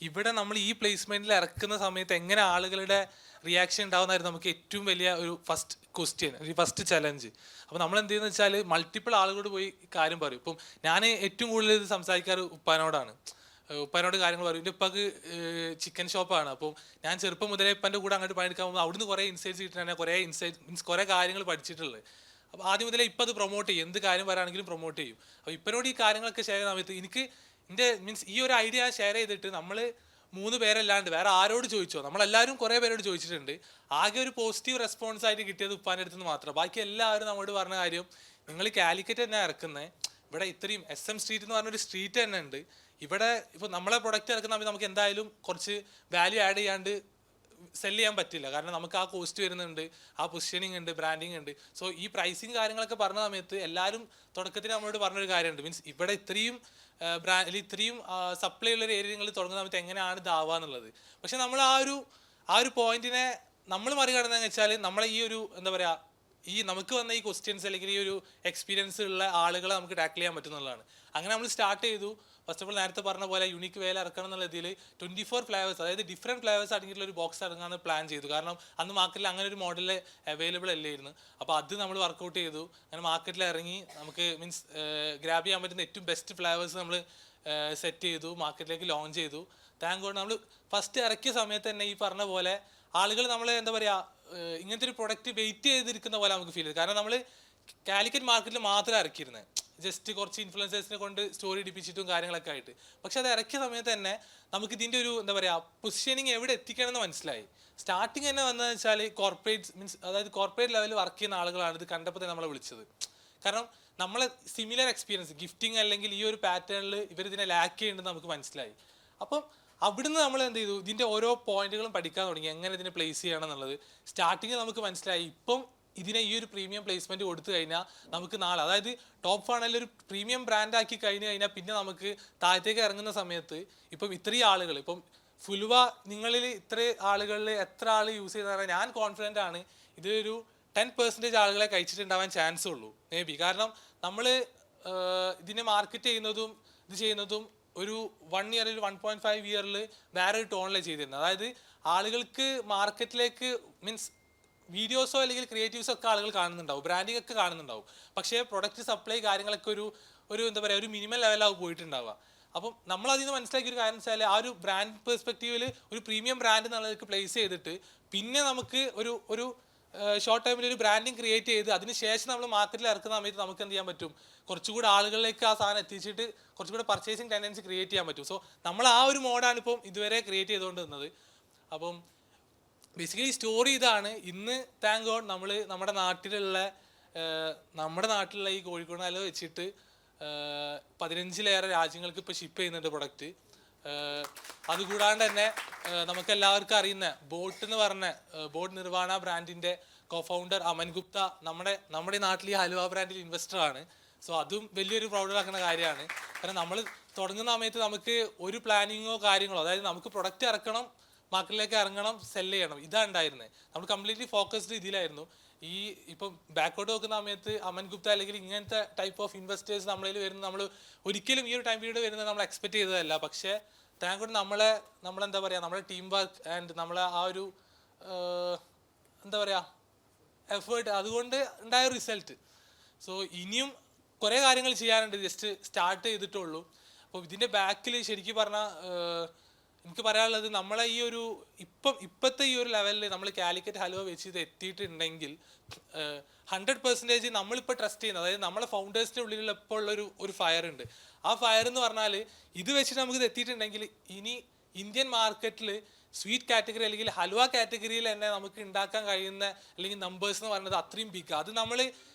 ഇവിടെ നമ്മൾ ഈ പ്ലേസ്മെൻറ്റിൽ ഇറക്കുന്ന സമയത്ത് എങ്ങനെ ആളുകളുടെ റിയാക്ഷൻ ഉണ്ടാകുന്നതായിരുന്നു നമുക്ക് ഏറ്റവും വലിയ ഒരു ഫസ്റ്റ് ക്വസ്റ്റ്യൻ, ഒരു ഫസ്റ്റ് ചലഞ്ച്. അപ്പോൾ നമ്മൾ എന്ത് ചെയ്യുന്നത് വെച്ചാൽ മൾട്ടിപ്പിൾ ആളുകളോട് പോയി കാര്യം പറയും. ഇപ്പം ഞാൻ ഏറ്റവും കൂടുതൽ ഇത് സംസാരിക്കാറ് ഉപ്പാനോടാണ്. ഉപ്പാനോട് കാര്യങ്ങൾ പറയും. എൻ്റെ ഉപ്പാക്ക് ചിക്കൻ ഷോപ്പാണ്. അപ്പം ഞാൻ ചെറുപ്പം മുതലേ ഉപ്പാൻ്റെ കൂടെ അങ്ങോട്ട് പണിയെടുക്കാൻ പോകുമ്പോൾ അവിടുന്ന് കുറേ ഇൻസൈറ്റ്സ് കിട്ടാൻ കുറേ കാര്യങ്ങൾ പഠിച്ചിട്ടുള്ളത്. അപ്പോൾ ആദ്യം മുതലേ ഇപ്പം അത് പ്രൊമോട്ട് ചെയ്യും, എന്ത് കാര്യം പറയുകയാണെങ്കിലും പ്രൊമോട്ട് ചെയ്യും. അപ്പോൾ ഇപ്പനോട് ഈ കാര്യങ്ങളൊക്കെ ഷെയർ ചെയ്യുന്ന സമയത്ത് എനിക്ക് ഈ ഒരു ഐഡിയ ഷെയർ ചെയ്തിട്ട് നമ്മൾ 3 പേരല്ലാണ്ട് വേറെ ആരോട് ചോദിച്ചോ, നമ്മളെല്ലാവരും കുറേ പേരോട് ചോദിച്ചിട്ടുണ്ട്. ആകെ ഒരു പോസിറ്റീവ് റെസ്പോൺസ് ആയിട്ട് കിട്ടിയത് ഉപ്പാൻ്റെ അടുത്ത് നിന്ന് മാത്രം. ബാക്കി എല്ലാവരും നമ്മോട് പറഞ്ഞ കാര്യം, നിങ്ങൾ കാലിക്കറ്റ് തന്നെ ഇറക്കുന്നത്, ഇവിടെ ഇത്രയും SM സ്ട്രീറ്റ് എന്ന് പറഞ്ഞൊരു സ്ട്രീറ്റ് തന്നെ ഉണ്ട്. ഇവിടെ ഇപ്പോൾ നമ്മളെ പ്രൊഡക്റ്റ് ഇറക്കുന്ന സമയത്ത് നമുക്ക് എന്തായാലും കുറച്ച് വാല്യൂ ആഡ് ചെയ്യാണ്ട് സെല് ചെയ്യാൻ പറ്റില്ല. കാരണം നമുക്ക് ആ കോസ്റ്റ് വരുന്നുണ്ട്, ആ പൊസിഷനിങ് ഉണ്ട്, ബ്രാൻഡിങ് ഉണ്ട്. സോ ഈ പ്രൈസിങ് കാര്യങ്ങളൊക്കെ പറഞ്ഞ സമയത്ത് എല്ലാവരും തുടക്കത്തിൽ നമ്മളോട് പറഞ്ഞൊരു കാര്യമുണ്ട്, മീൻസ് ഇവിടെ ഇത്രയും ഇത്രയും സപ്ലൈ ഉള്ളൊരു ഏരിയകളിൽ തുടങ്ങുന്ന സമയത്ത് എങ്ങനെയാണ് ഇതാവുക എന്നുള്ളത്. പക്ഷെ നമ്മൾ ആ ഒരു പോയിന്റിനെ നമ്മൾ മറികടന്നതെന്ന് വെച്ചാൽ നമ്മളെ ഈ ഒരു എന്താ പറയുക, ഈ നമുക്ക് വന്ന ഈ ക്വസ്റ്റ്യൻസ് അല്ലെങ്കിൽ ഈ ഒരു എക്സ്പീരിയൻസ് ഉള്ള ആളുകളെ നമുക്ക് ടാക്കിൾ ചെയ്യാൻ പറ്റുന്നതാണ്. അങ്ങനെ നമ്മൾ സ്റ്റാർട്ട് ചെയ്തു. ഫസ്റ്റ് ഓഫ് ഓൾ നേരത്തെ പറഞ്ഞ പോലെ യുണീക്ക് വേല ഇറക്കണം എന്നുള്ള രീതിയിൽ 24 ഫ്ലേവേഴ്സ്, അതായത് ഡിഫറെൻറ്റ് ഫ്ലേവേഴ്സ് അടങ്ങിയിട്ടുള്ള ഒരു ബോക്സ് ഇറങ്ങാമെന്ന് പ്ലാൻ ചെയ്തു. കാരണം അന്ന് മാർക്കറ്റിൽ അങ്ങനെ ഒരു മോഡൽ അവൈലബിൾ അല്ലായിരുന്നു. അപ്പോൾ അത് നമ്മൾ വർക്കൗട്ട് ചെയ്തു. അങ്ങനെ മാർക്കറ്റിൽ ഇറങ്ങി നമുക്ക് മീൻസ് ഗ്രാബ് ചെയ്യാൻ പറ്റുന്ന ഏറ്റവും ബെസ്റ്റ് ഫ്ലേവേഴ്സ് നമ്മൾ സെറ്റ് ചെയ്തു, മാർക്കറ്റിലേക്ക് ലോഞ്ച് ചെയ്തു. താങ്ക് ഗോഡ് നമ്മൾ ഫസ്റ്റ് ഇറക്കിയ സമയത്ത് തന്നെ ഈ പറഞ്ഞ പോലെ ആളുകൾ നമ്മൾ എന്താ പറയുക, ഇങ്ങനത്തെ ഒരു പ്രൊഡക്റ്റ് വെയിറ്റ് ചെയ്തിരിക്കുന്ന പോലെ നമുക്ക് ഫീൽ ചെയ്തു. കാരണം നമ്മൾ കാലിക്കറ്റ് മാർക്കറ്റിൽ മാത്രം ഇറക്കിയിരുന്നത്, ജസ്റ്റ് കുറച്ച് ഇൻഫ്ലുവൻസേഴ്സിനെ കൊണ്ട് സ്റ്റോറി ഇടിപ്പിച്ചിട്ടും കാര്യങ്ങളൊക്കെ ആയിട്ട്. പക്ഷെ അത് ഇറക്കിയ സമയത്ത് തന്നെ നമുക്ക് ഇതിൻ്റെ ഒരു എന്താ പറയുക പൊസിഷനിങ് എവിടെ എത്തിക്കണമെന്ന് മനസ്സിലായി. സ്റ്റാർട്ടിങ് തന്നെ വന്നതെന്ന് വെച്ചാൽ കോർപ്പറേറ്റ് മീൻസ് അതായത് കോർപ്പറേറ്റ് ലെവലിൽ വർക്ക് ചെയ്യുന്ന ആളുകളാണ് ഇത് കണ്ടപ്പോൾ തന്നെ നമ്മളെ വിളിച്ചത്. കാരണം നമ്മളെ സിമിലർ എക്സ്പീരിയൻസ് ഗിഫ്റ്റിംഗ് അല്ലെങ്കിൽ ഈ ഒരു പാറ്റേണിൽ ഇവരിതിനെ ലാക്ക് ചെയ്യുന്നുണ്ടെന്ന് നമുക്ക് മനസ്സിലായി. അപ്പം അവിടുന്ന് നമ്മൾ എന്ത് ചെയ്തു, ഇതിൻ്റെ ഓരോ പോയിന്റുകളും പഠിക്കാൻ തുടങ്ങി, എങ്ങനെ ഇതിനെ പ്ലേസ് ചെയ്യണം എന്നുള്ളത്. സ്റ്റാർട്ടിങ്ങിൽ നമുക്ക് മനസ്സിലായി ഇപ്പം ഇതിനെ ഈ ഒരു പ്രീമിയം പ്ലേസ്മെൻറ്റ് കൊടുത്തു കഴിഞ്ഞാൽ നമുക്ക് നാളെ, അതായത് ടോപ്പ് ഫാണലിൽ ഒരു പ്രീമിയം ബ്രാൻഡാക്കി കഴിഞ്ഞ് കഴിഞ്ഞാൽ പിന്നെ നമുക്ക് താഴത്തേക്ക് ഇറങ്ങുന്ന സമയത്ത് ഇപ്പം ഇത്രയും ആളുകൾ, ഇപ്പം ഫുൽവ നിങ്ങളിൽ ഇത്ര ആളുകളിൽ എത്ര ആൾ യൂസ് ചെയ്താൽ ഞാൻ കോൺഫിഡൻ്റ് ആണ് ഇതൊരു 10% ആളുകളെ കഴിച്ചിട്ടുണ്ടാവാൻ ചാൻസ് ഉള്ളൂ മേ ബി. കാരണം നമ്മൾ ഇതിനെ മാർക്കറ്റ് ചെയ്യുന്നതും ഇത് ചെയ്യുന്നതും ഒരു 1 ഇയർ 1.5 ഇയറിൽ വേറൊരു ടോണിലാണ് ചെയ്തിരുന്നത്. അതായത് ആളുകൾക്ക് മാർക്കറ്റിലേക്ക് മീൻസ് വീഡിയോസോ അല്ലെങ്കിൽ ക്രിയേറ്റീവ്സോ ഒക്കെ ആളുകൾ കാണുന്നുണ്ടാവും, ബ്രാൻഡിങ് ഒക്കെ കാണുന്നുണ്ടാവും. പക്ഷേ പ്രൊഡക്റ്റ് സപ്ലൈ കാര്യങ്ങളൊക്കെ ഒരു എന്താ പറയുക ഒരു മിനിമം ലെവലാവും പോയിട്ടുണ്ടാവുക. അപ്പം നമ്മൾ അതിൽ നിന്ന് മനസ്സിലാക്കിയ ഒരു കാര്യം വെച്ചാൽ ആ ഒരു ബ്രാൻഡ് പെർസ്പെക്റ്റീവിൽ ഒരു പ്രീമിയം ബ്രാൻഡ് എന്നുള്ളതൊക്കെ പ്ലേസ് ചെയ്തിട്ട് പിന്നെ നമുക്ക് ഒരു ഷോർട്ട് ടൈമിൽ ഒരു ബ്രാൻഡിങ് ക്രിയേറ്റ് ചെയ്ത് അതിന് ശേഷം നമ്മൾ മാർക്കറ്റിൽ ഇറക്കുന്ന സമയത്ത് നമുക്ക് എന്ത് ചെയ്യാൻ പറ്റും, കുറച്ചുകൂടി ആളുകളിലേക്ക് ആ സാധനം എത്തിച്ചിട്ട് കുറച്ചുകൂടി പർച്ചേസിങ് ടെൻഡൻസി ക്രിയേറ്റ് ചെയ്യാൻ പറ്റും. സോ നമ്മൾ ആ ഒരു മോഡാണ് ഇപ്പം ഇതുവരെ ക്രിയേറ്റ് ചെയ്തുകൊണ്ട് നിന്നത്. അപ്പം ബേസിക്കലി സ്റ്റോറി ഇതാണ്. ഇന്ന് താങ്ക് ഗോഡ് നമ്മൾ നമ്മുടെ നാട്ടിലുള്ള ഈ കോഴിക്കോട് നില വെച്ചിട്ട് 15-ലേറെ രാജ്യങ്ങൾക്ക് ഇപ്പോൾ ഷിപ്പ് ചെയ്യുന്നുണ്ട് പ്രൊഡക്റ്റ്. അതുകൂടാണ്ട് തന്നെ നമുക്ക് എല്ലാവർക്കും അറിയുന്ന ബോട്ട് എന്ന് പറഞ്ഞ ബോട്ട് നിർവാണ ബ്രാൻഡിൻ്റെ കോഫൗണ്ടർ അമൻ ഗുപ്ത നമ്മുടെ നാട്ടിൽ ഈ ഹലുവ ബ്രാൻഡിൽ ഇൻവെസ്റ്ററാണ്. സോ അതും വലിയൊരു പ്രൗഡാക്കുന്ന കാര്യമാണ്. കാരണം നമ്മൾ തുടങ്ങുന്ന സമയത്ത് നമുക്ക് ഒരു പ്ലാനിങ്ങോ കാര്യങ്ങളോ, അതായത് നമുക്ക് പ്രൊഡക്റ്റ് ഇറക്കണം, മാർക്കറ്റിലേക്ക് ഇറങ്ങണം, സെല് ചെയ്യണം, ഇതാണ് ഉണ്ടായിരുന്നത്. നമ്മൾ കംപ്ലീറ്റ്ലി ഫോക്കസ്ഡ് ഇതിലായിരുന്നു. ഇപ്പം ബാക്കോട്ട് നോക്കുന്ന സമയത്ത് അമൻ ഗുപ്ത അല്ലെങ്കിൽ ഇങ്ങനത്തെ ടൈപ്പ് ഓഫ് ഇൻവെസ്റ്റേഴ്സ് നമ്മളിൽ വരുന്നത് നമ്മൾ ഒരിക്കലും ഈ ഒരു ടൈം പീരീഡ് വരുന്നത് നമ്മൾ എക്സ്പെക്ട് ചെയ്തതല്ല. പക്ഷേ താങ്ക് ഗോഡ് നമ്മളെന്താ പറയുക, നമ്മുടെ ടീം വർക്ക് ആൻഡ് നമ്മളെ ആ ഒരു എന്താ പറയുക എഫേർട്ട്, അതുകൊണ്ട് ഉണ്ടായ റിസൾട്ട്. സോ ഇനിയും കുറേ കാര്യങ്ങൾ ചെയ്യാനുണ്ട്, ജസ്റ്റ് സ്റ്റാർട്ട് ചെയ്തിട്ടുള്ളൂ. അപ്പോൾ ഇതിൻ്റെ ബാക്കിൽ ശരിക്കും പറഞ്ഞാൽ എനിക്ക് പറയാനുള്ളത്, നമ്മളെ ഈ ഒരു ഇപ്പോഴത്തെ ഈ ഒരു ലെവലിൽ നമ്മൾ കാലിക്കറ്റ് ഹലുവ വെച്ച് ഇത് എത്തിയിട്ടുണ്ടെങ്കിൽ 100% നമ്മളിപ്പോൾ ട്രസ്റ്റ് ചെയ്യുന്നത്, അതായത് നമ്മളെ ഫൗണ്ടേഴ്സിൻ്റെ ഉള്ളിലുള്ള ഇപ്പോൾ ഉള്ള ഒരു ഫയർ ഉണ്ട്. ആ ഫയർ എന്ന് പറഞ്ഞാൽ ഇത് വെച്ചിട്ട് നമുക്കിത് എത്തിയിട്ടുണ്ടെങ്കിൽ ഇനി ഇന്ത്യൻ മാർക്കറ്റിൽ സ്വീറ്റ് കാറ്റഗറി അല്ലെങ്കിൽ ഹലുവ കാറ്റഗറിയിൽ തന്നെ നമുക്ക് ഉണ്ടാക്കാൻ കഴിയുന്ന അല്ലെങ്കിൽ നമ്പേഴ്സ് എന്ന് പറയുന്നത് അത്രയും ബിഗ്. അത് നമ്മൾ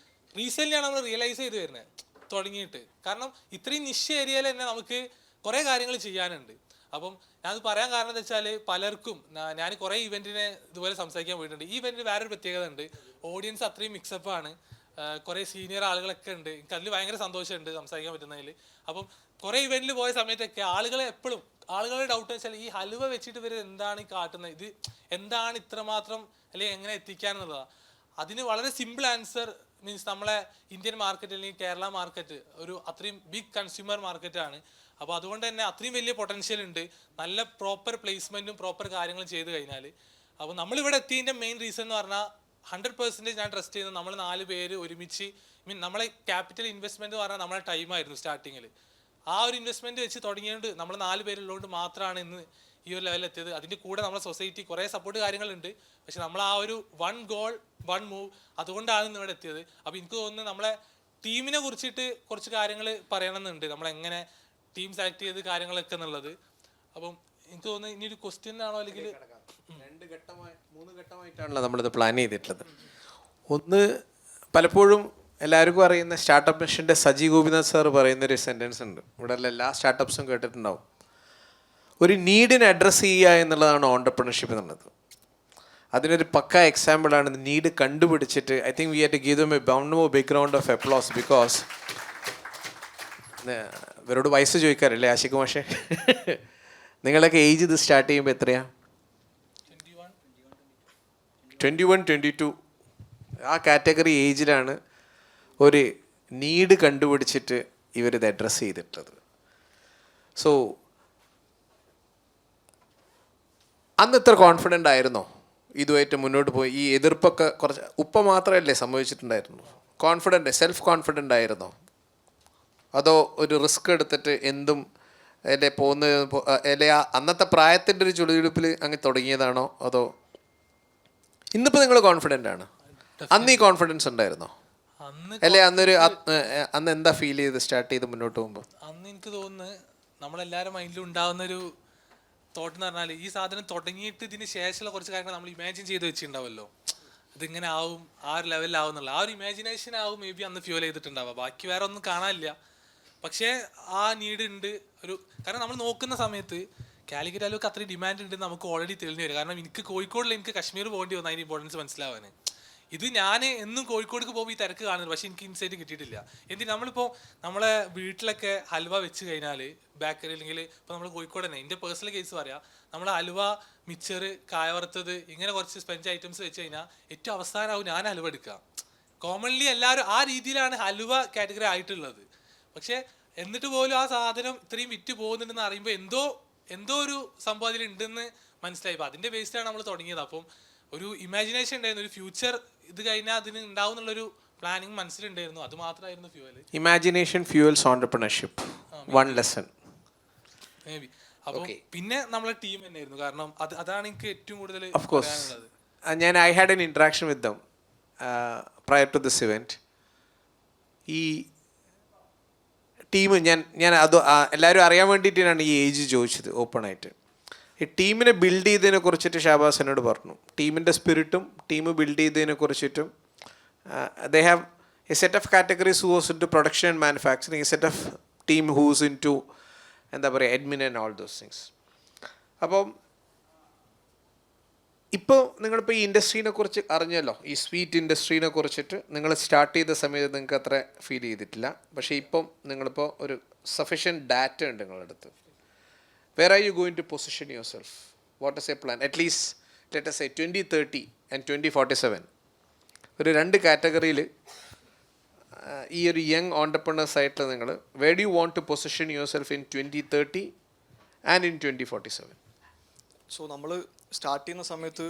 റീസെൻ്റ്ലിയാണ് നമ്മൾ റിയലൈസ് ചെയ്ത് വരുന്നത് തുടങ്ങിയിട്ട്. കാരണം ഇത്രയും നിശ്ച ഏരിയയിൽ തന്നെ നമുക്ക് കുറേ കാര്യങ്ങൾ ചെയ്യാനുണ്ട്. അപ്പം ഞാനത് പറയാൻ കാരണം എന്താ വെച്ചാൽ പലർക്കും ഞാൻ കുറേ ഇവൻറ്റിനെ ഇതുപോലെ സംസാരിക്കാൻ പോയിട്ടുണ്ട്. ഈ ഇവൻറ്റിന് വേറൊരു പ്രത്യേകത ഉണ്ട്, ഓഡിയൻസ് അത്രയും മിക്സപ്പാണ്, കുറേ സീനിയർ ആളുകളൊക്കെ ഉണ്ട്. എനിക്ക് അതിൽ ഭയങ്കര സന്തോഷമുണ്ട് സംസാരിക്കാൻ പറ്റുന്നതിൽ. അപ്പം കുറേ ഇവൻറ്റിൽ പോയ സമയത്തൊക്കെ ആളുകളുടെ ഡൗട്ട് വെച്ചാൽ ഈ ഹലുവ വെച്ചിട്ട് ഇവർ എന്താണ് ഈ കാട്ടുന്നത്, ഇത് എന്താണ് ഇത്രമാത്രം അല്ലെങ്കിൽ എങ്ങനെ എത്തിക്കാന്നുള്ളതാണ്. അതിന് വളരെ സിമ്പിൾ ആൻസർ മീൻസ് നമ്മളെ ഇന്ത്യൻ മാർക്കറ്റ് അല്ലെങ്കിൽ കേരള മാർക്കറ്റ് ഒരു അത്രയും ബിഗ് കൺസ്യൂമർ മാർക്കറ്റാണ്. അപ്പോൾ അതുകൊണ്ട് തന്നെ അത്രയും വലിയ പൊട്ടൻഷ്യൽ ഉണ്ട്, നല്ല പ്രോപ്പർ പ്ലേസ്മെൻറ്റും പ്രോപ്പർ കാര്യങ്ങളും ചെയ്ത് കഴിഞ്ഞാൽ. അപ്പോൾ നമ്മളിവിടെ എത്തിയതിൻ്റെ മെയിൻ റീസൺ എന്ന് പറഞ്ഞാൽ 100% ഞാൻ ട്രസ്റ്റ് ചെയ്യുന്നത് നമ്മൾ 4 പേര് ഒരുമിച്ച് നമ്മളെ ക്യാപിറ്റൽ ഇൻവെസ്റ്റ്മെൻറ്റ് എന്ന് പറഞ്ഞാൽ നമ്മളെ ടൈമായിരുന്നു സ്റ്റാർട്ടിങ്ങിൽ. ആ ഒരു ഇൻവെസ്റ്റ്മെൻറ്റ് വെച്ച് തുടങ്ങിയത് നമ്മൾ 4 പേരുള്ളതുകൊണ്ട് മാത്രമാണ് ഇന്ന് ഈ ഒരു ലെവലിൽ എത്തിയത്. അതിൻ്റെ കൂടെ നമ്മളെ സൊസൈറ്റി കുറേ സപ്പോർട്ട് കാര്യങ്ങളുണ്ട്. പക്ഷെ നമ്മൾ ആ ഒരു 1 ഗോൾ 1 മൂവ് അതുകൊണ്ടാണ് ഇന്ന് ഇവിടെ എത്തിയത്. അപ്പോൾ എനിക്ക് തോന്നുന്നു നമ്മളെ ടീമിനെ കുറിച്ചിട്ട് കുറച്ച് കാര്യങ്ങൾ പറയണമെന്നുണ്ട്, നമ്മളെങ്ങനെ ടീം സെലക്ട് ചെയ്ത് കാര്യങ്ങളൊക്കെ എന്നുള്ളത്. അപ്പം എനിക്ക് തോന്നുന്നു ഇനി ഒരു ക്വസ്റ്റ്യൻ ആണോ അല്ലെങ്കിൽ 3 ഘട്ടമായിട്ടാണല്ലോ നമ്മളിത് പ്ലാൻ ചെയ്തിട്ടുള്ളത്. ഒന്ന്, പലപ്പോഴും എല്ലാവർക്കും അറിയുന്ന സ്റ്റാർട്ടപ്പ് മിഷൻ്റെ സജി ഗോപിനാഥ് സാർ പറയുന്നൊരു സെൻറ്റൻസ് ഉണ്ട്, ഇവിടെ എല്ലാ സ്റ്റാർട്ടപ്സും കേട്ടിട്ടുണ്ടാവും. ഒരു നീഡിനെ അഡ്രസ്സ് ചെയ്യുക എന്നുള്ളതാണ് ഓൺടർപ്രണർഷിപ്പ് എന്നുള്ളത്. അതിനൊരു പക്ക എക്സാമ്പിളാണ് നീഡ് കണ്ടുപിടിച്ചിട്ട്. I think we have to give them a background of applause because ഇവരോട് വയസ്സ് ചോദിക്കാറില്ലേ ആശിക് മാഷെ? നിങ്ങളൊക്കെ ഏജ് ഇത് സ്റ്റാർട്ട് ചെയ്യുമ്പോൾ എത്രയാണ്? 21-22 ആ കാറ്റഗറി ഏജിലാണ് ഒരു നീഡ് കണ്ടുപിടിച്ചിട്ട് ഇവരിത് അഡ്രസ്സ് ചെയ്തിട്ടത്. സോ അന്ന് ഇത്ര കോൺഫിഡൻ്റ് ആയിരുന്നോ ഇതുമായിട്ട് മുന്നോട്ട് പോയി? ഈ എതിർപ്പൊക്കെ കുറച്ച് മാത്രമല്ലേ സംഭവിച്ചിട്ടുണ്ടായിരുന്നു? സെൽഫ് കോൺഫിഡൻ്റ് ആയിരുന്നോ? അതോ ഒരു റിസ്ക് എടുത്തിട്ട് എന്തും അന്നത്തെ പ്രായത്തിൻ്റെ ഒരു ചുളിയെടുപ്പിൽ അങ്ങ് തുടങ്ങിയതാണോ? അതോ ഇന്നിപ്പോൾ നിങ്ങൾ കോൺഫിഡൻ്റ് ആണ്? അന്ന് ഈ കോൺഫിഡൻസ് ഉണ്ടായിരുന്നോ? അല്ലേ അന്ന് എന്താ ഫീൽ ചെയ്ത് സ്റ്റാർട്ട് ചെയ്ത് മുന്നോട്ട് പോകുമ്പോൾ? അന്ന് എനിക്ക് തോന്നുന്നു നമ്മളെല്ലാവരും മൈൻഡിലും ഉണ്ടാകുന്നൊരു തോട്ട് എന്ന് പറഞ്ഞാൽ ഈ സാധനം തുടങ്ങിയിട്ട് ഇതിന് ശേഷമുള്ള കുറച്ച് കാര്യങ്ങൾ നമ്മൾ ഇമാജിൻ ചെയ്ത് വെച്ചിട്ടുണ്ടാവുമല്ലോ, ഇതിങ്ങനെ ആവും, ആ ഒരു ലെവലിലാവും എന്നുള്ള ആ ഒരു ഇമാജിനേഷൻ ആവും മേ ബി അന്ന് ഫ്യൂൽ ചെയ്തിട്ടുണ്ടാവുക. ബാക്കി വേറെ ഒന്നും കാണാനില്ല. പക്ഷേ ആ നീഡ് ഉണ്ട് കാരണം നമ്മൾ നോക്കുന്ന സമയത്ത് കാലിക്കറ്റ് ഹലുവക്ക് അത്രയും ഡിമാൻഡ് ഉണ്ടെന്ന് നമുക്ക് ഓൾറെഡി തെളിഞ്ഞു വരും. കാരണം എനിക്ക് കോഴിക്കോടിൽ എനിക്ക് കശ്മീർ പോകേണ്ടി വന്നു അതിന് ഇമ്പോർട്ടൻസ് മനസ്സിലാവാൻ. ഇത് ഞാൻ എന്നും കോഴിക്കോടേക്ക് പോകുമ്പോൾ ഈ തിരക്ക് കാണുന്നത്, പക്ഷേ എനിക്ക് ഇൻസൈറ്റ് കിട്ടിയിട്ടില്ല. നമ്മളിപ്പോൾ നമ്മളെ വീട്ടിലൊക്കെ ഹൽവ വെച്ച് കഴിഞ്ഞാൽ ബേക്കറി അല്ലെങ്കിൽ ഇപ്പോൾ നമ്മൾ കോഴിക്കോട് തന്നെ എൻ്റെ പേഴ്സണൽ കേസ് പറയാം, നമ്മൾ ഹൽവ, മിച്ചർ, കായവറുത്തത് ഇങ്ങനെ കുറച്ച് സ്പെഞ്ച് ഐറ്റംസ് വെച്ച് കഴിഞ്ഞാൽ ഏറ്റവും അവസാനമാവും ഞാൻ ഹൽവ എടുക്കുക. കോമൺലി എല്ലാവരും ആ രീതിയിലാണ് ഹൽവ കാറ്റഗറി ആയിട്ടുള്ളത്. പക്ഷേ എന്നിട്ട് പോലും ആ സാധനം ഇത്രയും വിറ്റ് പോകുന്നുണ്ടെന്ന് അറിയുമ്പോൾ എന്തോ ഒരു സംഭവം അതിലുണ്ടെന്ന് മനസ്സിലായി. അപ്പോൾ അതിൻ്റെ ബേസിലാണ് നമ്മൾ തുടങ്ങിയത്. അപ്പം ഒരു ഇമാജിനേഷൻ ഉണ്ടായിരുന്നു, ഒരു ഫ്യൂച്ചർ ഇത് കഴിഞ്ഞാൽ അതിന് ഉണ്ടാവും എന്നുള്ളൊരു പ്ലാനിങ് മനസ്സിലുണ്ടായിരുന്നു. അത് മാത്രമായിരുന്നു fuel. Imagination fuels entrepreneurship, one lesson. May be. അപ്പോൾ പിന്നെ നമ്മളെ ടീം തന്നെയായിരുന്നു. കാരണം അതാണ് എനിക്ക് ഏറ്റവും കൂടുതൽ Of course. പറയാനുള്ളത്. I had an interaction with them prior to this event. ഈ ടീം ഞാൻ അത് എല്ലാവരും അറിയാൻ വേണ്ടിയിട്ടാണ് ഈ ഏജ് ചോദിച്ചത് ഓപ്പണായിട്ട്. ഈ ടീമിനെ ബിൽഡ് ചെയ്തതിനെ കുറിച്ചിട്ട് ഷാബാസ് എന്നോട് പറഞ്ഞു. ടീമിൻ്റെ സ്പിരിറ്റും ടീം ബിൽഡ് ചെയ്തതിനെ കുറിച്ചിട്ടും they have a set of categories who was into production and manufacturing, a set of team who's into എന്താ പറയുക admin and all those things. അപ്പം ഇപ്പോൾ നിങ്ങളിപ്പോൾ ഈ ഇൻഡസ്ട്രീനെ കുറിച്ച് അറിഞ്ഞല്ലോ, ഈ സ്വീറ്റ് ഇൻഡസ്ട്രീനെ കുറിച്ചിട്ട് നിങ്ങൾ സ്റ്റാർട്ട് ചെയ്ത സമയത്ത് നിങ്ങൾക്ക് അത്ര ഫീൽ ചെയ്തിട്ടില്ല. പക്ഷേ ഇപ്പം നിങ്ങളിപ്പോൾ ഒരു സഫിഷ്യൻറ്റ് ഡാറ്റ ഉണ്ട് നിങ്ങളുടെ അടുത്ത്. Where are you going to position your self? What is a plan? At least let us say 2030 and 2047 ഒരു 2 കാറ്റഗറിയിൽ ഈ ഒരു യങ് ഓണ്ടർപ്രണേഴ്സ് ആയിട്ടുള്ള നിങ്ങൾ where do you want to position your self in 2030 and in 2047? So നമ്മൾ സ്റ്റാർട്ട് ചെയ്യുന്ന സമയത്ത്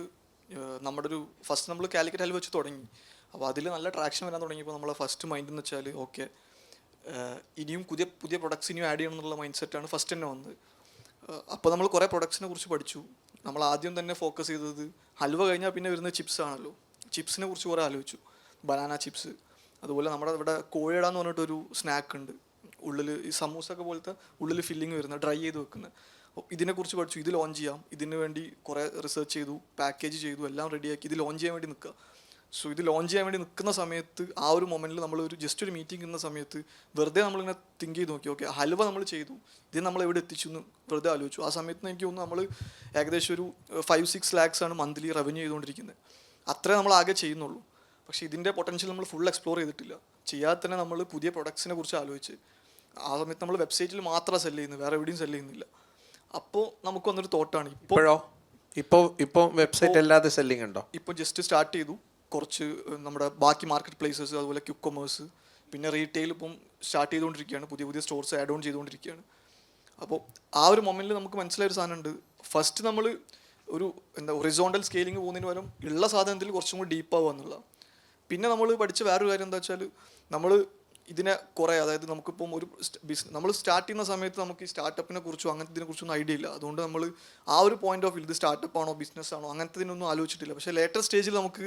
നമ്മുടെ ഒരു ഫസ്റ്റ് നമ്മൾ കാലിക്കറ്റ് ഹൽവ വെച്ച് തുടങ്ങി. അപ്പോൾ അതിൽ നല്ല ട്രാക്ഷൻ വരാൻ തുടങ്ങിയപ്പോൾ നമ്മളെ ഫസ്റ്റ് മൈൻഡ് എന്ന് വെച്ചാൽ ഓക്കെ ഇനിയും പുതിയ പ്രൊഡക്ട്സ് ഇനിയും ആഡ് ചെയ്യണം എന്നുള്ള മൈൻഡ് സെറ്റാണ് ഫസ്റ്റ് തന്നെ വന്നത്. അപ്പോൾ നമ്മൾ കുറേ പ്രൊഡക്ട്സിനെ കുറിച്ച് പഠിച്ചു. നമ്മൾ ആദ്യം തന്നെ ഫോക്കസ് ചെയ്തത് ഹൽവ കഴിഞ്ഞാൽ പിന്നെ വരുന്നത് ചിപ്സ് ആണല്ലോ. ചിപ്സിനെ കുറിച്ച് കുറേ ആലോചിച്ചു. ബനാന ചിപ്സ്, അതുപോലെ നമ്മുടെ ഇവിടെ കോഴിയട എന്ന് പറഞ്ഞിട്ടൊരു സ്നാക്ക് ഉണ്ട്, ഉള്ളിൽ ഈ സമൂസൊക്കെ പോലത്തെ ഉള്ളിൽ ഫില്ലിങ് വരുന്നത്, ഡ്രൈ ചെയ്ത് വെക്കുന്നത്. ഇതിനെക്കുറിച്ച് പഠിച്ചു. ഇത് ലോഞ്ച് ചെയ്യാം, ഇതിന് വേണ്ടി കുറേ റിസർച്ച് ചെയ്തു, പാക്കേജ് ചെയ്തു, എല്ലാം റെഡിയാക്കി ഇത് ലോഞ്ച് ചെയ്യാൻ വേണ്ടി നിൽക്കുക. സോ ഇത് ലോഞ്ച് ചെയ്യാൻ വേണ്ടി നിൽക്കുന്ന സമയത്ത് ആ ഒരു മൊമെൻറ്റിൽ നമ്മൾ ജസ്റ്റ് ഒരു മീറ്റിംഗ് ഇരുന്ന സമയത്ത് വെറുതെ നമ്മളിങ്ങനെ തിങ്ക് ചെയ്ത് നോക്കി, ഓക്കെ ഹൽവ നമ്മൾ ചെയ്തു, ഇത് നമ്മൾ എവിടെ എത്തിച്ചു എന്ന് വെറുതെ ആലോചിച്ചു. ആ സമയത്ത് എനിക്ക് തോന്നുന്നു നമ്മൾ ഏകദേശം ഒരു 5-6 lakhs ആണ് മന്ത്ലി റവന്യൂ ചെയ്തുകൊണ്ടിരിക്കുന്നത്. അത്രേ നമ്മൾ ആകെ ചെയ്യുന്നുള്ളൂ. പക്ഷേ ഇതിൻ്റെ പൊട്ടൻഷ്യൽ നമ്മൾ ഫുൾ എക്സ്പ്ലോർ ചെയ്തിട്ടില്ല. ചെയ്യാതെ തന്നെ നമ്മൾ പുതിയ പ്രൊഡക്ട്സിനെ കുറിച്ച് ആലോചിച്ച് ആ സമയത്ത് നമ്മൾ വെബ്സൈറ്റിൽ മാത്രമാണ് സെല് ചെയ്യുന്നത്, വേറെ എവിടെയും സെല് ചെയ്യുന്നില്ല. അപ്പോൾ നമുക്ക് വന്നൊരു തോട്ടാണ് ഇപ്പോൾ വെബ്സൈറ്റ് അല്ലാതെ സെല്ലിംഗ് ഉണ്ടോ? ഇപ്പോൾ ജസ്റ്റ് സ്റ്റാർട്ട് ചെയ്തു. കുറച്ച് നമ്മുടെ ബാക്കി മാർക്കറ്റ് പ്ലേസസ്, അതുപോലെ ക്വിക്ക് കൊമേഴ്സ്, പിന്നെ റീറ്റെയിൽ ഇപ്പം സ്റ്റാർട്ട് ചെയ്തുകൊണ്ടിരിക്കുകയാണ്. പുതിയ സ്റ്റോർസ് ആഡ് ഓൺ ചെയ്തുകൊണ്ടിരിക്കുകയാണ്. അപ്പോൾ ആ ഒരു മൊമെൻറ്റിൽ നമുക്ക് മനസ്സിലായൊരു സാധനമുണ്ട്. ഫസ്റ്റ് നമ്മൾ ഒരു ഹൊറിസോണ്ടൽ സ്കെയിലിംഗ് പോകുന്നതിന് പകരം ഉള്ള സാധനത്തിൽ കുറച്ചും കൂടി ഡീപ്പാവുക എന്നുള്ള. പിന്നെ നമ്മൾ പഠിച്ച വേറൊരു കാര്യം എന്താ വെച്ചാൽ നമ്മൾ ഇതിനെ കുറേ, അതായത് നമുക്കിപ്പം ഒരു നമ്മൾ സ്റ്റാർട്ട് ചെയ്യുന്ന സമയത്ത് നമുക്ക് ഈ സ്റ്റാർട്ടപ്പിനെ കുറിച്ചോ അങ്ങനത്തെ ഇതിനെക്കുറിച്ചൊന്നും ഐഡിയ ഇല്ല. അതുകൊണ്ട് നമ്മൾ ആ ഒരു പോയിന്റ് ഓഫ് വ്യൂ ഇത് സ്റ്റാർട്ടപ്പ് ആണോ ബിസിനസ് ആണോ അങ്ങനത്തെ ഇതിനൊന്നും ആലോചിച്ചിട്ടില്ല. പക്ഷേ ലേറ്റർ സ്റ്റേജിൽ നമുക്ക്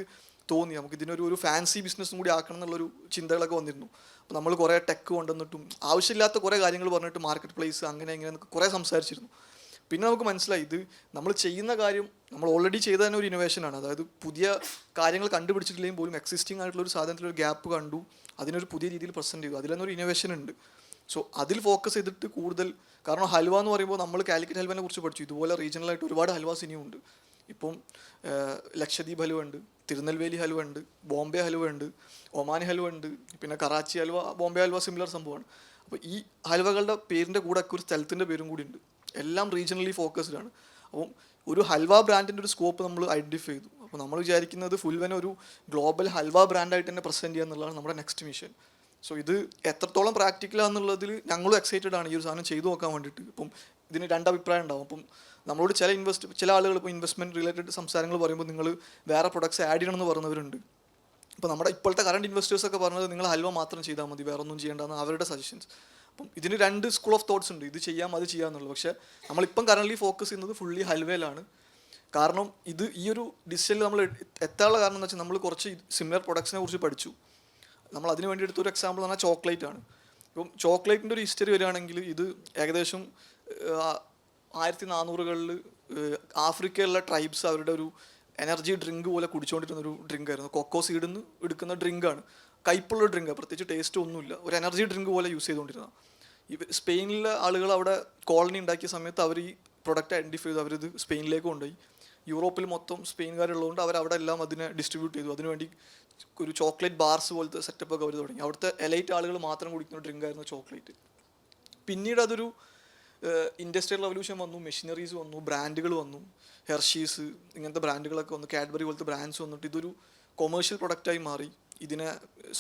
തോന്നി നമുക്ക് ഇതിനൊരു ഫാൻസി ബിസിനസ്സും കൂടി ആക്കണം എന്നുള്ളൊരു ചിന്തകളൊക്കെ വന്നിരുന്നു. അപ്പോൾ നമ്മൾ കുറേ ടെക്ക് കൊണ്ടുവന്നിട്ടും ആവശ്യമില്ലാത്ത കുറേ കാര്യങ്ങൾ പറഞ്ഞിട്ട് മാർക്കറ്റ് പ്ലേസ് അങ്ങനെ എന്നൊക്കെ കുറേ സംസാരിച്ചിരുന്നു. പിന്നെ നമുക്ക് മനസ്സിലായി ഇത് നമ്മൾ ചെയ്യുന്ന കാര്യം നമ്മൾ ഓൾറെഡി ചെയ്ത തന്നെ ഒരു ഇന്നോവേഷനാണ്. അതായത് പുതിയ കാര്യങ്ങൾ കണ്ടുപിടിച്ചിട്ടില്ലെങ്കിൽ പോലും എക്സിസ്റ്റിംഗ് ആയിട്ടുള്ള ഒരു സാധനത്തിലൊരു ഗ്യാപ്പ് കണ്ടു, അതിനൊരു പുതിയ രീതിയിൽ പ്രസൻറ്റ് ചെയ്തു, അതിൽ തന്നെ ഒരു ഇന്നോവേഷൻ ഉണ്ട്. സോ അതിൽ ഫോക്കസ് ചെയ്തിട്ട് കൂടുതൽ, കാരണം ഹൽവ എന്ന് പറയുമ്പോൾ നമ്മൾ കാലിക്കറ്റ് ഹൽവനെ കുറിച്ച് പഠിച്ചു. ഇതുപോലെ റീജിയണലായിട്ട് ഒരുപാട് ഹൽവാസ് ഇനിയും ഉണ്ട്. ഇപ്പം ലക്ഷദ്വീപ് ഹൽവ ഉണ്ട്, തിരുനെൽവേലി ഹൽവ ഉണ്ട്, ബോംബെ ഹൽവ ഉണ്ട്, ഒമാനി ഹൽവ ഉണ്ട്, പിന്നെ കറാച്ചി ഹൽവ, ബോംബെ ഹൽവ സിമിലർ സംഭവമാണ്. അപ്പോൾ ഈ ഹൽവകളുടെ പേരിൻ്റെ കൂടെ ഒക്കെ ഒരു സ്ഥലത്തിൻ്റെ പേരും കൂടി ഉണ്ട്. എല്ലാം റീജിയണലി ഫോക്കസ്ഡ് ആണ്. അപ്പം ഒരു ഹൽവ ബ്രാൻഡിൻ്റെ ഒരു സ്കോപ്പ് നമ്മൾ ഐഡൻറ്റിഫൈ ചെയ്തു. അപ്പോൾ നമ്മൾ വിചാരിക്കുന്നത് ഫുൾവനെ ഒരു ഗ്ലോബൽ ഹൽവ ബ്രാൻഡായിട്ട് തന്നെ പ്രസൻറ്റ് ചെയ്യുക എന്നുള്ളതാണ് നമ്മുടെ നെക്സ്റ്റ് മിഷൻ. സോ ഇത് എത്രത്തോളം പ്രാക്ടിക്കലാണെന്നുള്ളതിൽ ഞങ്ങളും എക്സൈറ്റഡ് ആണ് ഈ ഒരു സാധനം ചെയ്തു നോക്കാൻ വേണ്ടിയിട്ട്. ഇപ്പം ഇതിന് 2 അഭിപ്രായം ഉണ്ടാവും. അപ്പം നമ്മളോട് ചില ആളുകൾ ഇപ്പോൾ ഇൻവെസ്റ്റ്മെൻറ്റ് റിലേറ്റഡ് സംസാരങ്ങൾ പറയുമ്പോൾ നിങ്ങൾ വേറെ പ്രൊഡക്ട്സ് ആഡ് ചെയ്യണമെന്ന് പറയുന്നവരുണ്ട്. ഇപ്പോൾ നമ്മുടെ ഇപ്പോഴത്തെ കറണ്ട് ഇൻവെസ്റ്റേഴ്സൊക്കെ പറഞ്ഞത് നിങ്ങൾ ഹൽവ മാത്രം ചെയ്താൽ മതി, വേറെ ഒന്നും ചെയ്യേണ്ടെന്ന് അവരുടെ സജഷൻസ്. അപ്പം ഇതിന് 2 സ്കൂൾ ഓഫ് തോട്ട്സ് ഉണ്ട്, ഇത് ചെയ്യാം അത് ചെയ്യാമെന്നുള്ളത്. പക്ഷേ നമ്മളിപ്പം കറൻ്റ്ലി ഫോക്കസ് ചെയ്യുന്നത് ഫുള്ളി ഹൽവയിലാണ്. കാരണം ഇത് ഈ ഒരു ഡിസിഷനിൽ നമ്മൾ എത്താനുള്ള കാരണം എന്ന് വെച്ചാൽ നമ്മൾ കുറച്ച് സിമിലർ പ്രൊഡക്ട്സിനെ കുറിച്ച് പഠിച്ചു. നമ്മൾ അതിന് വേണ്ടി എടുത്തൊരു എക്സാമ്പിൾ എന്ന് പറഞ്ഞാൽ ചോക്ലേറ്റ് ആണ്. ഇപ്പം ചോക്ലേറ്റിൻ്റെ ഒരു ഹിസ്റ്ററി വരികയാണെങ്കിൽ ഇത് ഏകദേശം 1400-കളിൽ ആഫ്രിക്കയിലുള്ള ട്രൈബ്സ് അവരുടെ ഒരു എനർജി ഡ്രിങ്ക് പോലെ കുടിച്ചുകൊണ്ടിരുന്നൊരു ഡ്രിങ്കായിരുന്നു. കൊക്കോ സീഡിൽ നിന്ന് എടുക്കുന്ന ഡ്രിങ്കാണ്, കയ്പുള്ള ഡ്രിങ്കാണ്, പ്രത്യേകിച്ച് ടേസ്റ്റ് ഒന്നുമില്ല, ഒരു എനർജി ഡ്രിങ്ക് പോലെ യൂസ് ചെയ്തുകൊണ്ടിരുന്നത്. സ്പെയിനിലെ ആളുകൾ അവിടെ കോളനി ഉണ്ടാക്കിയ സമയത്ത് അവർ ഈ പ്രൊഡക്റ്റ് ഐഡൻറ്റിഫൈ ചെയ്തു, അവരിത് സ്പെയിനിലേക്ക് കൊണ്ടുപോയി. യൂറോപ്പിൽ മൊത്തം സ്പെയിൻകാരുള്ളതുകൊണ്ട് അവരവിടെ എല്ലാം അതിനെ ഡിസ്ട്രിബ്യൂട്ട് ചെയ്തു. അതിനുവേണ്ടി ഒരു ചോക്ലേറ്റ് ബാർസ് പോലത്തെ സെറ്റപ്പൊക്കെ അവർ തുടങ്ങി. അവിടുത്തെ എലൈറ്റ് ആളുകൾ മാത്രം കുടിക്കുന്ന ഡ്രിങ്കായിരുന്നു ചോക്ലേറ്റ്. പിന്നീട് അതൊരു ഇൻഡസ്ട്രിയൽ റവല്യൂഷൻ വന്നു, മെഷീനറീസ് വന്നു, ബ്രാൻഡുകൾ വന്നു, ഹെർഷീസ് ഇങ്ങനത്തെ ബ്രാൻഡുകളൊക്കെ വന്നു, കാഡ്ബറി പോലത്തെ ബ്രാൻഡ്സ് വന്നിട്ട് ഇതൊരു കൊമേഴ്ഷ്യൽ പ്രൊഡക്റ്റായി മാറി. ഇതിനെ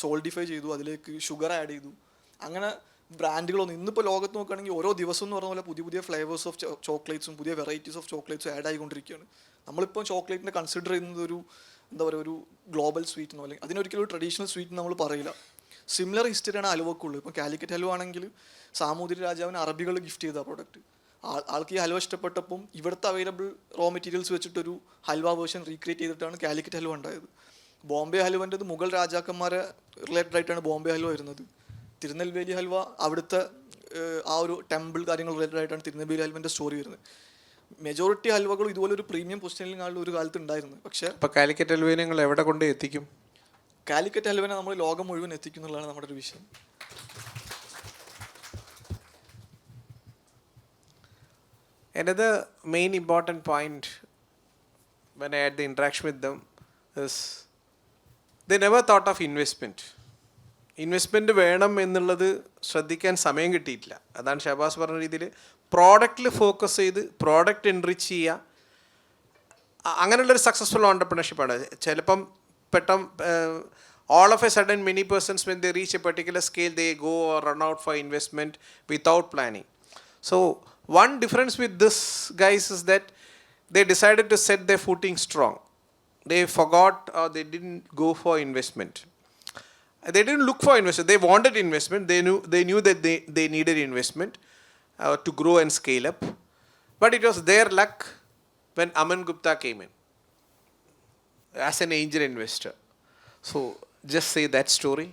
സോൾഡിഫൈ ചെയ്തു, അതിലേക്ക് ഷുഗർ ആഡ് ചെയ്തു. അങ്ങനെ ബ്രാൻഡുകളൊന്നും ഇന്നിപ്പോൾ ലോകത്ത് നോക്കുകയാണെങ്കിൽ ഓരോ ദിവസം എന്ന് പറഞ്ഞ പോലെ പുതിയ പുതിയ ഫ്ലേവേഴ്സ് ഓഫ് ചോക്ലേറ്റ്സും പുതിയ വെറൈറ്റീസ് ഓഫ് ചോക്ലേറ്റ്സും ആഡ് ആയിക്കൊണ്ടിരിക്കുകയാണ്. നമ്മളിപ്പോൾ ചോക്ലേറ്റിനെ കൺസിഡർ ചെയ്യുന്നത് ഒരു എന്താ പറയുക ഒരു ഗ്ലോബൽ സ്വീറ്റ് എന്നോ അല്ലെങ്കിൽ അതിനൊരിക്കലും ഒരു ട്രഡീഷണൽ സ്വീറ്റ് നമ്മൾ പറയില്ല. സിമിലർ ഹിസ്റ്ററിയാണ് ഹലുവക്കുള്ളത്. ഇപ്പോൾ കാലിക്കറ്റ് ഹലുവ ആണെങ്കിൽ സാമൂതിരി രാജാവിന് അറബികൾ ഗിഫ്റ്റ് ചെയ്ത പ്രോഡക്റ്റ്. ആൾക്ക് ഈ ഹൽവ ഇഷ്ടപ്പെട്ടപ്പം ഇവിടുത്തെ അവൈലബിൾ റോ മെറ്റീരിയൽസ് വെച്ചിട്ടൊരു ഹൽവ വേർഷൻ റീക്രിയേറ്റ് ചെയ്തിട്ടാണ് കാലിക്കറ്റ് ഹൽവ ഉണ്ടായത്. ബോംബെ ഹലുവൻ്റെത് മുഗൾ രാജാക്കന്മാരെ റിലേറ്റഡ് ആയിട്ടാണ് ബോംബെ ഹൽവ വരുന്നത്. തിരുനെൽവേലി ഹൽവ അവിടുത്തെ ആ ഒരു ടെമ്പിൾ കാര്യങ്ങൾ റിലേറ്റഡ് ആയിട്ടാണ് തിരുനെൽവേലി ഹൽവൻ്റെ സ്റ്റോറി വരുന്നത്. മെജോറിറ്റി ഹൽവകളും ഇതുപോലെ ഒരു പ്രീമിയം പൊസിഷനിൽ ഒരു കാലത്ത് ഉണ്ടായിരുന്നു. പക്ഷേ അപ്പോൾ കാലിക്കറ്റ് ഹൽവയെ നിങ്ങൾ എവിടെ കൊണ്ട് എത്തിക്കും? കാലിക്കറ്റ് ഹൽവനെ നമ്മൾ ലോകം മുഴുവൻ എത്തിക്കും എന്നുള്ളതാണ് നമ്മുടെ ഒരു വിഷയം. Another main important point when I had the interaction with them is they never thought of investment. Investment വേണം എന്നുള്ളത് ശ്രദ്ധിക്കാൻ സമയം കിട്ടിയിട്ടില്ല. അതാണ് ഷഹബാസ് പറഞ്ഞ രീതിയിൽ പ്രോഡക്റ്റിൽ ഫോക്കസ് ചെയ്ത് പ്രോഡക്റ്റ് എൻറിച്ച് ചെയ്യുക, അങ്ങനെയുള്ളൊരു സക്സസ്ഫുൾ ഓണ്ടർപ്രണർഷിപ്പാണ്. ചിലപ്പം all of a sudden many persons when they reach a particular scale they go or run out for investment without planning. So one difference with this guys is that they decided to set their footing strong. They forgot or they didn't go for investment. They didn't look for investment. They wanted investment. They knew that they needed investment to grow and scale up. But it was their luck when Aman Gupta came in as an angel investor. So just say that story.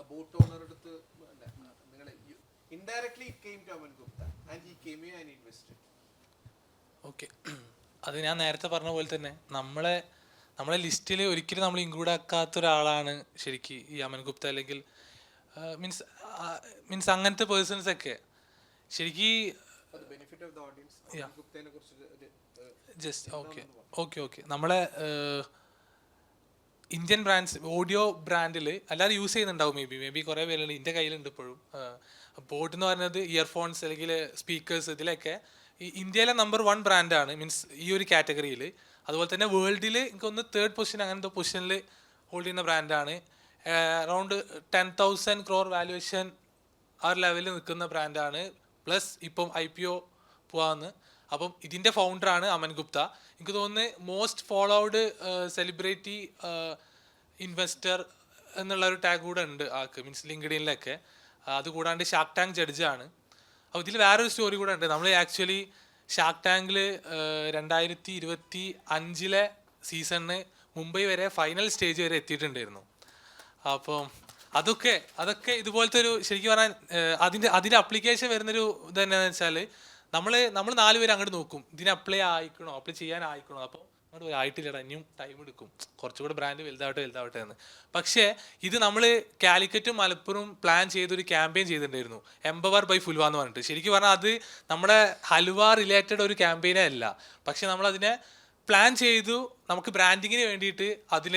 A boat owner indirectly came to Aman Gupta and he came here and invested. Okay, അത് ഞാൻ നേരത്തെ പറഞ്ഞ പോലെ തന്നെ നമ്മളെ ലിസ്റ്റിൽ ഒരിക്കലും നമ്മൾ ഇൻക്ലൂഡ് ആക്കാത്ത ഒരാളാണ് ശരിക്കും ഈ അമൻ ഗുപ്ത, അല്ലെങ്കിൽ മീൻസ് അങ്ങനത്തെ പേഴ്സൺസ് ഒക്കെ ശരിക്കും ജസ്റ്റ് ഓക്കെ നമ്മളെ ഇന്ത്യൻ ബ്രാൻഡ്സ് ഓഡിയോ ബ്രാൻഡിൽ എല്ലാവരും യൂസ് ചെയ്യുന്നുണ്ടാവും. മേ ബി കുറേ പേരുണ്ട്, എൻ്റെ കയ്യിലുണ്ട് ഇപ്പോഴും. ബോട്ട് എന്ന് പറയുന്നത് ഇയർഫോൺസ് അല്ലെങ്കിൽ സ്പീക്കേഴ്സ്, ഇതിലൊക്കെ ഈ ഇന്ത്യയിലെ നമ്പർ 1 ബ്രാൻഡാണ് മീൻസ് ഈ ഒരു കാറ്റഗറിയിൽ. അതുപോലെ തന്നെ വേൾഡിൽ എനിക്കൊന്ന് 3rd പൊസിഷൻ അങ്ങനത്തെ പൊസിഷനിൽ ഹോൾഡ് ചെയ്യുന്ന ബ്രാൻഡാണ്. അറൗണ്ട് 10,000 crore വാല്യുവേഷൻ ആ ഒരു ലെവലിൽ നിൽക്കുന്ന ബ്രാൻഡാണ്. പ്ലസ് ഇപ്പം IPO പോവാന്ന്. അപ്പം ഇതിൻ്റെ ഫൗണ്ടറാണ് അമൻ ഗുപ്ത. എനിക്ക് തോന്നുന്നു മോസ്റ്റ് ഫോളോഡ് സെലിബ്രിറ്റി ഇൻവെസ്റ്റർ എന്നുള്ളൊരു ടാഗ് കൂടെ ഉണ്ട് ആൾക്ക്, മീൻസ് ലിങ്ക്ഡിനിലൊക്കെ. അതുകൂടാണ്ട് ഷാർക്ക് ടാങ്ക് ജഡ്ജാണ്. അപ്പോൾ ഇതിൽ വേറൊരു സ്റ്റോറി കൂടെ ഉണ്ട്. നമ്മൾ ആക്ച്വലി ഷാർക്ക് ടാങ്കിൽ 2025 സീസണിന് മുംബൈ വരെ ഫൈനൽ സ്റ്റേജ് വരെ എത്തിയിട്ടുണ്ടായിരുന്നു. അപ്പം അതൊക്കെ ഇതുപോലത്തെ ഒരു ശരിക്കും പറഞ്ഞാൽ അതിൻ്റെ അപ്ലിക്കേഷൻ വരുന്നൊരു ഇത് തന്നെയാണെന്ന് വെച്ചാൽ നമ്മൾ 4 പേര് അങ്ങോട്ട് നോക്കും, ഇതിന് അപ്ലൈ ചെയ്യാൻ ആയിക്കണോ, അപ്പോൾ അങ്ങോട്ട് ആയിട്ടില്ലടാ, ഇനിയും ടൈം എടുക്കും, കുറച്ചുകൂടെ ബ്രാൻഡ് വലുതാവട്ടെ എന്ന്. പക്ഷേ ഇത് നമ്മൾ കാലിക്കറ്റും മലപ്പുറം പ്ലാൻ ചെയ്തൊരു ക്യാമ്പയിൻ ചെയ്തിട്ടുണ്ടായിരുന്നു, എംപവർ ബൈ ഫുൽവ എന്ന് പറഞ്ഞിട്ട്. ശരിക്കും പറഞ്ഞാൽ അത് നമ്മുടെ ഹലുവ റിലേറ്റഡ് ഒരു ക്യാമ്പയിനേ അല്ല, പക്ഷെ നമ്മളതിനെ പ്ലാൻ ചെയ്തു. നമുക്ക് ബ്രാൻഡിങ്ങിന് വേണ്ടിയിട്ട് അതിൽ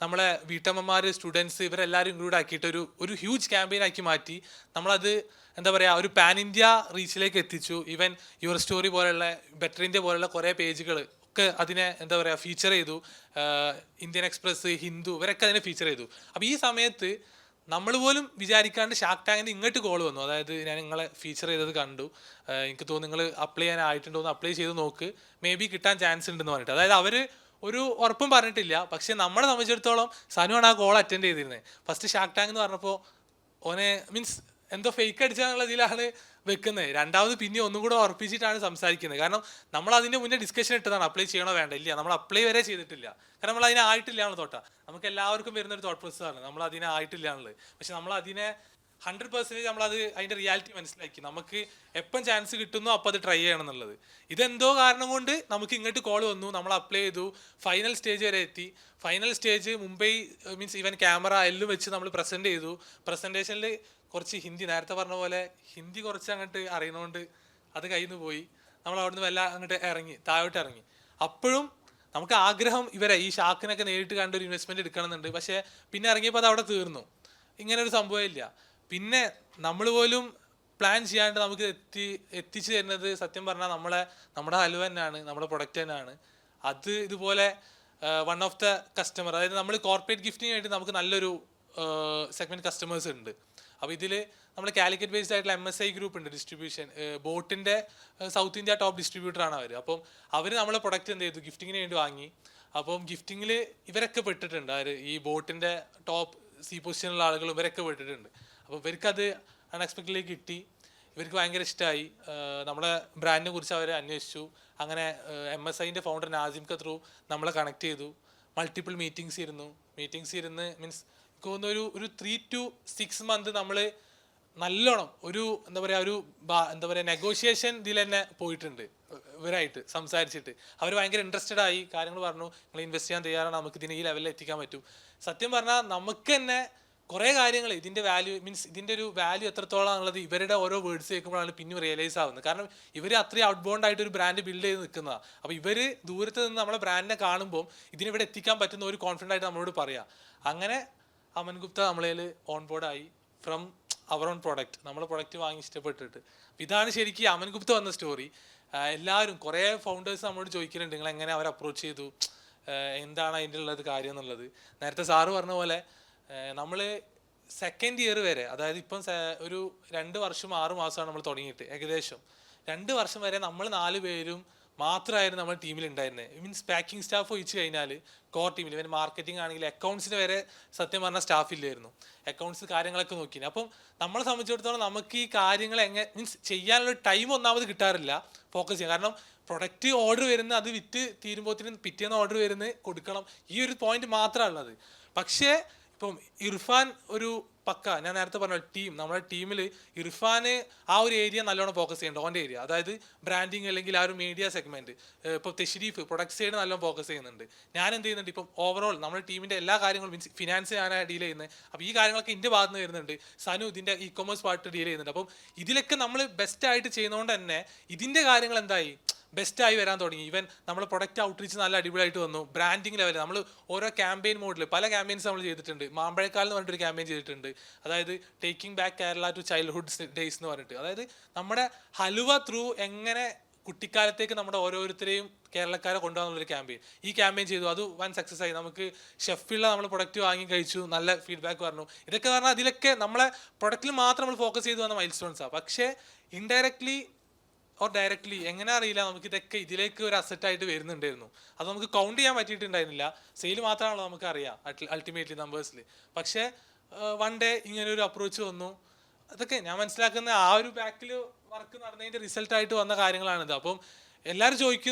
നമ്മളെ വീട്ടമ്മമാർ, സ്റ്റുഡൻസ് ഇവരെല്ലാവരും ഇൻക്ലൂഡ് ആക്കിയിട്ട് ഒരു ഹ്യൂജ് ക്യാമ്പയിൻ ആക്കി മാറ്റി. നമ്മളത് എന്താ പറയുക, ഒരു പാൻ ഇന്ത്യ റീച്ചിലേക്ക് എത്തിച്ചു. ഈവൻ യുവർ സ്റ്റോറി പോലുള്ള, ബെറ്റർ ഇന്ത്യ പോലുള്ള കുറേ പേജുകൾ ഒക്കെ അതിനെ എന്താ പറയുക ഫീച്ചർ ചെയ്തു. ഇന്ത്യൻ എക്സ്പ്രസ്, ഹിന്ദു ഇവരൊക്കെ അതിനെ ഫീച്ചർ ചെയ്തു. അപ്പോൾ ഈ സമയത്ത് നമ്മൾ പോലും വിചാരിക്കാണ്ട് ഷാർക്ക് ടാങ്കിന് ഇങ്ങോട്ട് കോൾ വന്നു. അതായത് ഞാൻ നിങ്ങളെ ഫീച്ചർ ചെയ്തത് കണ്ടു, എനിക്ക് തോന്നുന്നു നിങ്ങൾ അപ്ലൈ ചെയ്യാനായിട്ടുണ്ടോ എന്ന് അപ്ലൈ ചെയ്ത് നോക്ക്, മേ ബി കിട്ടാൻ ചാൻസ് ഉണ്ടെന്ന് പറഞ്ഞിട്ട്. അതായത് അവർ ഒരു ഉറപ്പും പറഞ്ഞിട്ടില്ല. പക്ഷെ നമ്മളെ സംബന്ധിച്ചിടത്തോളം സനുവാണ് ആ കോൾ അറ്റൻഡ് ചെയ്തിരുന്നത്. ഫസ്റ്റ് ഷാർക്ക് ടാങ്ക് എന്ന് പറഞ്ഞപ്പോൾ ഓനെ മീൻസ് എന്തോ ഫേക്ക് അടിച്ചാന്നുള്ള ഇതിലാണ് വെക്കുന്നത്. രണ്ടാമത് പിന്നെ ഒന്നും കൂടെ ഉറപ്പിച്ചിട്ടാണ് സംസാരിക്കുന്നത്. കാരണം നമ്മൾ അതിൻ്റെ മുന്നേ ഡിസ്കഷൻ ഇട്ടതാണ് അപ്ലൈ ചെയ്യണോ വേണ്ട. ഇല്ല, നമ്മൾ അപ്ലൈ വരെ ചെയ്തിട്ടില്ല. കാരണം നമ്മൾ അതിനെ ആയിട്ടില്ല എന്നുള്ള തോട്ടാ. നമുക്ക് എല്ലാവർക്കും വരുന്നൊരു തോട്ട് പ്രോസസ്സാണ് നമ്മൾ അതിനെ ആയിട്ടില്ല എന്നുള്ളത്. പക്ഷെ നമ്മൾ അതിനെ 100% നമ്മളത് അതിൻ്റെ റിയാലിറ്റി മനസ്സിലാക്കി. നമുക്ക് എപ്പം ചാൻസ് കിട്ടുന്നോ അപ്പോൾ അത് ട്രൈ ചെയ്യണം എന്നുള്ളത്. ഇതെന്തോ കാരണം കൊണ്ട് നമുക്ക് ഇങ്ങോട്ട് കോൾ വന്നു, നമ്മൾ അപ്ലൈ ചെയ്തു, ഫൈനൽ സ്റ്റേജ് വരെ എത്തി. Final stage Mumbai means even camera എല്ലാം വെച്ച് നമ്മൾ പ്രസൻറ്റ് ചെയ്തു. പ്രസൻറ്റേഷനിൽ കുറച്ച് ഹിന്ദി, നേരത്തെ പറഞ്ഞ പോലെ ഹിന്ദി കുറച്ച് അങ്ങോട്ട് അറിയുന്നതുകൊണ്ട് അത് കയ്യിൽ നിന്ന് പോയി. നമ്മൾ അവിടുന്ന് വല്ല അങ്ങോട്ട് താഴോട്ട് ഇറങ്ങി. അപ്പോഴും നമുക്ക് ആഗ്രഹം ഇവരെ ഈ ഷാക്കിനൊക്കെ നേരിട്ട് കണ്ട് ഒരു ഇൻവെസ്റ്റ്മെൻറ്റ് എടുക്കണമെന്നുണ്ട്. പക്ഷേ പിന്നെ ഇറങ്ങിയപ്പോൾ അത് അവിടെ തീർന്നു. ഇങ്ങനെ ഒരു സംഭവം ഇല്ല. പിന്നെ നമ്മൾ പോലും പ്ലാൻ ചെയ്യാണ്ട് നമുക്ക് എത്തിച്ചു തരുന്നത് സത്യം പറഞ്ഞാൽ നമ്മുടെ ഹലുവ തന്നെയാണ്, നമ്മുടെ പ്രൊഡക്റ്റ് തന്നെയാണ്. അത് ഇതുപോലെ വൺ ഓഫ് ദ കസ്റ്റമർ, അതായത് നമ്മൾ കോർപ്പറേറ്റ് ഗിഫ്റ്റിന് വേണ്ടി നമുക്ക് നല്ലൊരു സെഗ്മെൻറ്റ് കസ്റ്റമേഴ്സ് ഉണ്ട്. അപ്പോൾ ഇതിൽ നമ്മൾ കാലിക്കറ്റ് ബേസ്ഡ് ആയിട്ടുള്ള MSI ഗ്രൂപ്പ് ഉണ്ട്, ഡിസ്ട്രിബ്യൂഷൻ ബോട്ടിൻ്റെ സൗത്ത് ഇന്ത്യ ടോപ്പ് ഡിസ്ട്രിബ്യൂട്ടറാണ് അവർ. അപ്പം അവർ നമ്മളെ പ്രൊഡക്റ്റ് എന്ത് ചെയ്തു, ഗിഫ്റ്റിങ്ങിന് വേണ്ടി വാങ്ങി. അപ്പം ഗിഫ്റ്റിങ്ങിൽ ഇവരൊക്കെ പെട്ടിട്ടുണ്ട്, അവർ ഈ ബോട്ടിൻ്റെ ടോപ്പ് സി പൊസിഷനുള്ള ആളുകൾ ഇവരൊക്കെ പെട്ടിട്ടുണ്ട്. അപ്പോൾ ഇവർക്കത് അൺഎക്സ്പെക്റ്റഡ്ലി കിട്ടി, ഇവർക്ക് ഭയങ്കര ഇഷ്ടമായി. നമ്മളെ ബ്രാൻഡിനെ കുറിച്ച് അവർ അന്വേഷിച്ചു. അങ്ങനെ MSIൻ്റെ ഫൗണ്ടർ നാസിം ഖത്രൂ നമ്മളെ കണക്ട് ചെയ്തു. മൾട്ടിപ്പിൾ മീറ്റിംഗ്സ് ഇരുന്ന് മീൻസ് എനിക്ക് തോന്നുന്നു ഒരു 3 to 6 months നമ്മൾ നല്ലോണം എന്താ പറയുക നെഗോഷിയേഷൻ ഇതിൽ തന്നെ പോയിട്ടുണ്ട്. ഇവരായിട്ട് സംസാരിച്ചിട്ട് അവർ ഭയങ്കര ഇൻട്രസ്റ്റഡ് ആയി, കാര്യങ്ങൾ പറഞ്ഞു, നിങ്ങൾ ഇൻവെസ്റ്റ് ചെയ്യാൻ തയ്യാറാണ്, നമുക്ക് ഇതിനെ ഈ ലെവലിൽ എത്തിക്കാൻ പറ്റും. സത്യം പറഞ്ഞാൽ നമുക്ക് തന്നെ കുറേ കാര്യങ്ങൾ ഇതിൻ്റെ ഇതിൻ്റെ ഒരു വാല്യൂ എത്രത്തോളം എന്നുള്ളത് ഇവരുടെ ഓരോ വേർഡ്സ് കേൾക്കുമ്പോഴാണ് പിന്നെ റിയലൈസ് ആവുന്നത്. കാരണം ഇവർ അത്രയും ഔട്ട് ബൗണ്ട് ആയിട്ട് ഒരു ബ്രാൻഡ് ബിൽഡ് ചെയ്ത് നിൽക്കുന്നതാണ്. അപ്പോൾ ഇവർ ദൂരത്ത് നിന്ന് നമ്മളെ ബ്രാൻഡിനെ കാണുമ്പോൾ ഇതിനിവിടെ എത്തിക്കാൻ പറ്റുന്ന ഒരു കോൺഫിഡൻ്റ് ആയിട്ട് നമ്മളോട് പറയാം. അങ്ങനെ അമൻ ഗുപ്ത നമ്മളതിൽ ഓൺ ബോർഡായി ഫ്രം അവർ ഓൺ പ്രോഡക്റ്റ്. നമ്മളെ പ്രൊഡക്റ്റ് വാങ്ങി ഇഷ്ടപ്പെട്ടിട്ട്. ഇതാണ് ശരിക്കും അമൻ ഗുപ്ത വന്ന സ്റ്റോറി. എല്ലാവരും കുറേ ഫൗണ്ടേഴ്സ് നമ്മളോട് ചോദിക്കുന്നുണ്ട്, നിങ്ങൾ എങ്ങനെ അവർ അപ്രോച്ച് ചെയ്തു, എന്താണ് അതിൻ്റെ ഉള്ളത് കാര്യം എന്നുള്ളത്. നേരത്തെ സാറ് പറഞ്ഞ പോലെ നമ്മൾ സെക്കൻഡ് ഇയർ വരെ, അതായത് ഇപ്പം ഒരു 2 വർഷം 6 മാസമാണ് നമ്മൾ തുടങ്ങിയിട്ട്, ഏകദേശം 2 വർഷം വരെ നമ്മൾ 4 പേരും മാത്രമായിരുന്നു നമ്മുടെ ടീമിൽ ഉണ്ടായിരുന്നത്. മീൻസ് പാക്കിംഗ് സ്റ്റാഫ് ഒഴിച്ച് കഴിഞ്ഞാൽ കോർ ടീമിൽ ഇവൻ മാർക്കറ്റിംഗ് ആണെങ്കിൽ അക്കൗണ്ട്സിന് വരെ സത്യം പറഞ്ഞാൽ സ്റ്റാഫ് ഇല്ലായിരുന്നു. അക്കൗണ്ട്സ് കാര്യങ്ങളൊക്കെ നോക്കി. അപ്പം നമ്മളെ സംബന്ധിച്ചിടത്തോളം നമുക്ക് ഈ കാര്യങ്ങൾ മീൻസ് ചെയ്യാനുള്ള ടൈം ഒന്നാമത് കിട്ടാറില്ല ഫോക്കസ് ചെയ്യാൻ. കാരണം പ്രൊഡക്റ്റ് ഓർഡർ വരുന്ന അത് വിറ്റ് തീരുമ്പോഴത്തേനും പിറ്റേന്ന് ഓർഡർ വരുന്ന കൊടുക്കണം, ഈ ഒരു പോയിന്റ് മാത്രമാണ് ഉള്ളത്. പക്ഷേ ഇപ്പം ഇർഫാൻ ഒരു ഞാൻ നേരത്തെ പറഞ്ഞ നമ്മുടെ ടീമിൽ ഇർഫാന് ആ ഒരു ഏരിയ നല്ലോണം ഫോക്കസ് ചെയ്യുന്നുണ്ട്, ഓൻ്റെ ഏരിയ, അതായത് ബ്രാൻഡിങ് അല്ലെങ്കിൽ ആ ഒരു മീഡിയ സെഗ്മെൻറ്റ്. ഇപ്പോൾ തെഷ്രീഫ് പ്രൊഡക്റ്റ് സൈഡ് നല്ലോണം ഫോക്കസ് ചെയ്യുന്നുണ്ട്. ഞാൻ എന്ത് ചെയ്യുന്നുണ്ട്, ഇപ്പം ഓവറോൾ നമ്മുടെ ടീമിൻ്റെ എല്ലാ കാര്യങ്ങളും മീൻസ് ഫിനാൻസ് ഞാനാണ് ഡീൽ ചെയ്യുന്നത്. അപ്പോൾ ഈ കാര്യങ്ങളൊക്കെ എൻ്റെ ഭാഗത്ത് നിന്ന് വരുന്നുണ്ട്. സനു ഇതിൻ്റെ ഇ-കൊമേഴ്സ് പാർട്ട് ഡീൽ ചെയ്യുന്നുണ്ട്. അപ്പം ഇതിലൊക്കെ നമ്മൾ ബെസ്റ്റായിട്ട് ചെയ്യുന്നതുകൊണ്ട് തന്നെ ഇതിൻ്റെ കാര്യങ്ങൾ എന്തായി ബെസ്റ്റായി വരാൻ തുടങ്ങി. ഈവൻ നമ്മൾ പ്രൊഡക്റ്റ് ഔട്ട്റീച്ച് നല്ല അടിപൊളിയായിട്ട് വന്നു. ബ്രാൻഡിങ് ലെവലിൽ നമ്മൾ ഓരോ ക്യാമ്പയിൻ മോഡിൽ പല ക്യാമ്പയിൻസ് നമ്മൾ ചെയ്തിട്ടുണ്ട്. മാമ്പഴക്കാലം എന്ന് പറഞ്ഞിട്ടൊരു ക്യാമ്പയിൻ ചെയ്തിട്ടുണ്ട്, അതായത് taking back Kerala to childhood days എന്ന് പറഞ്ഞിട്ട്. അതായത് നമ്മുടെ ഹലുവ ത്രൂ എങ്ങനെ കുട്ടിക്കാലത്തേക്ക് നമ്മുടെ ഓരോരുത്തരെയും കേരളക്കാരെ കൊണ്ടുപോകാനുള്ളൊരു ക്യാമ്പയിൻ. ഈ ക്യാമ്പയിൻ ചെയ്തു, അത് വൻ സക്സസ് ആയി. നമുക്ക് ഷെഫിലുള്ള നമ്മൾ പ്രൊഡക്റ്റ് വാങ്ങി കഴിച്ചു, നല്ല ഫീഡ്ബാക്ക് പറഞ്ഞു. ഇതൊക്കെ പറഞ്ഞാൽ അതിലൊക്കെ നമ്മളെ പ്രൊഡക്റ്റിൽ മാത്രം നമ്മൾ ഫോക്കസ് ചെയ്തു വന്ന മൈൽ സ്റ്റോൺസാണ്. പക്ഷേ ഇൻഡയറക്ട്ലി ഓർ ഡയറക്ട്ലി എങ്ങനെ അറിയില്ല, നമുക്ക് ഇതൊക്കെ ഇതിലേക്ക് ഒരു അസറ്റായിട്ട് വരുന്നുണ്ടായിരുന്നു. അത് നമുക്ക് കൗണ്ട് ചെയ്യാൻ പറ്റിയിട്ടുണ്ടായിരുന്നില്ല. സെയിൽ മാത്രമാണല്ലോ നമുക്ക് അറിയാം അൾട്ടിമേറ്റ്ലി നമ്പേഴ്സിൽ. പക്ഷേ വൺ ഡേ ഇങ്ങനെ ഒരു അപ്രോച്ച് വന്നു. അതൊക്കെ ഞാൻ മനസ്സിലാക്കുന്ന ആ ഒരു ബാക്കിൽ വർക്ക് നടന്നതിൻ്റെ റിസൾട്ടായിട്ട് വന്ന കാര്യങ്ങളാണിത്. അപ്പം എല്ലാവരും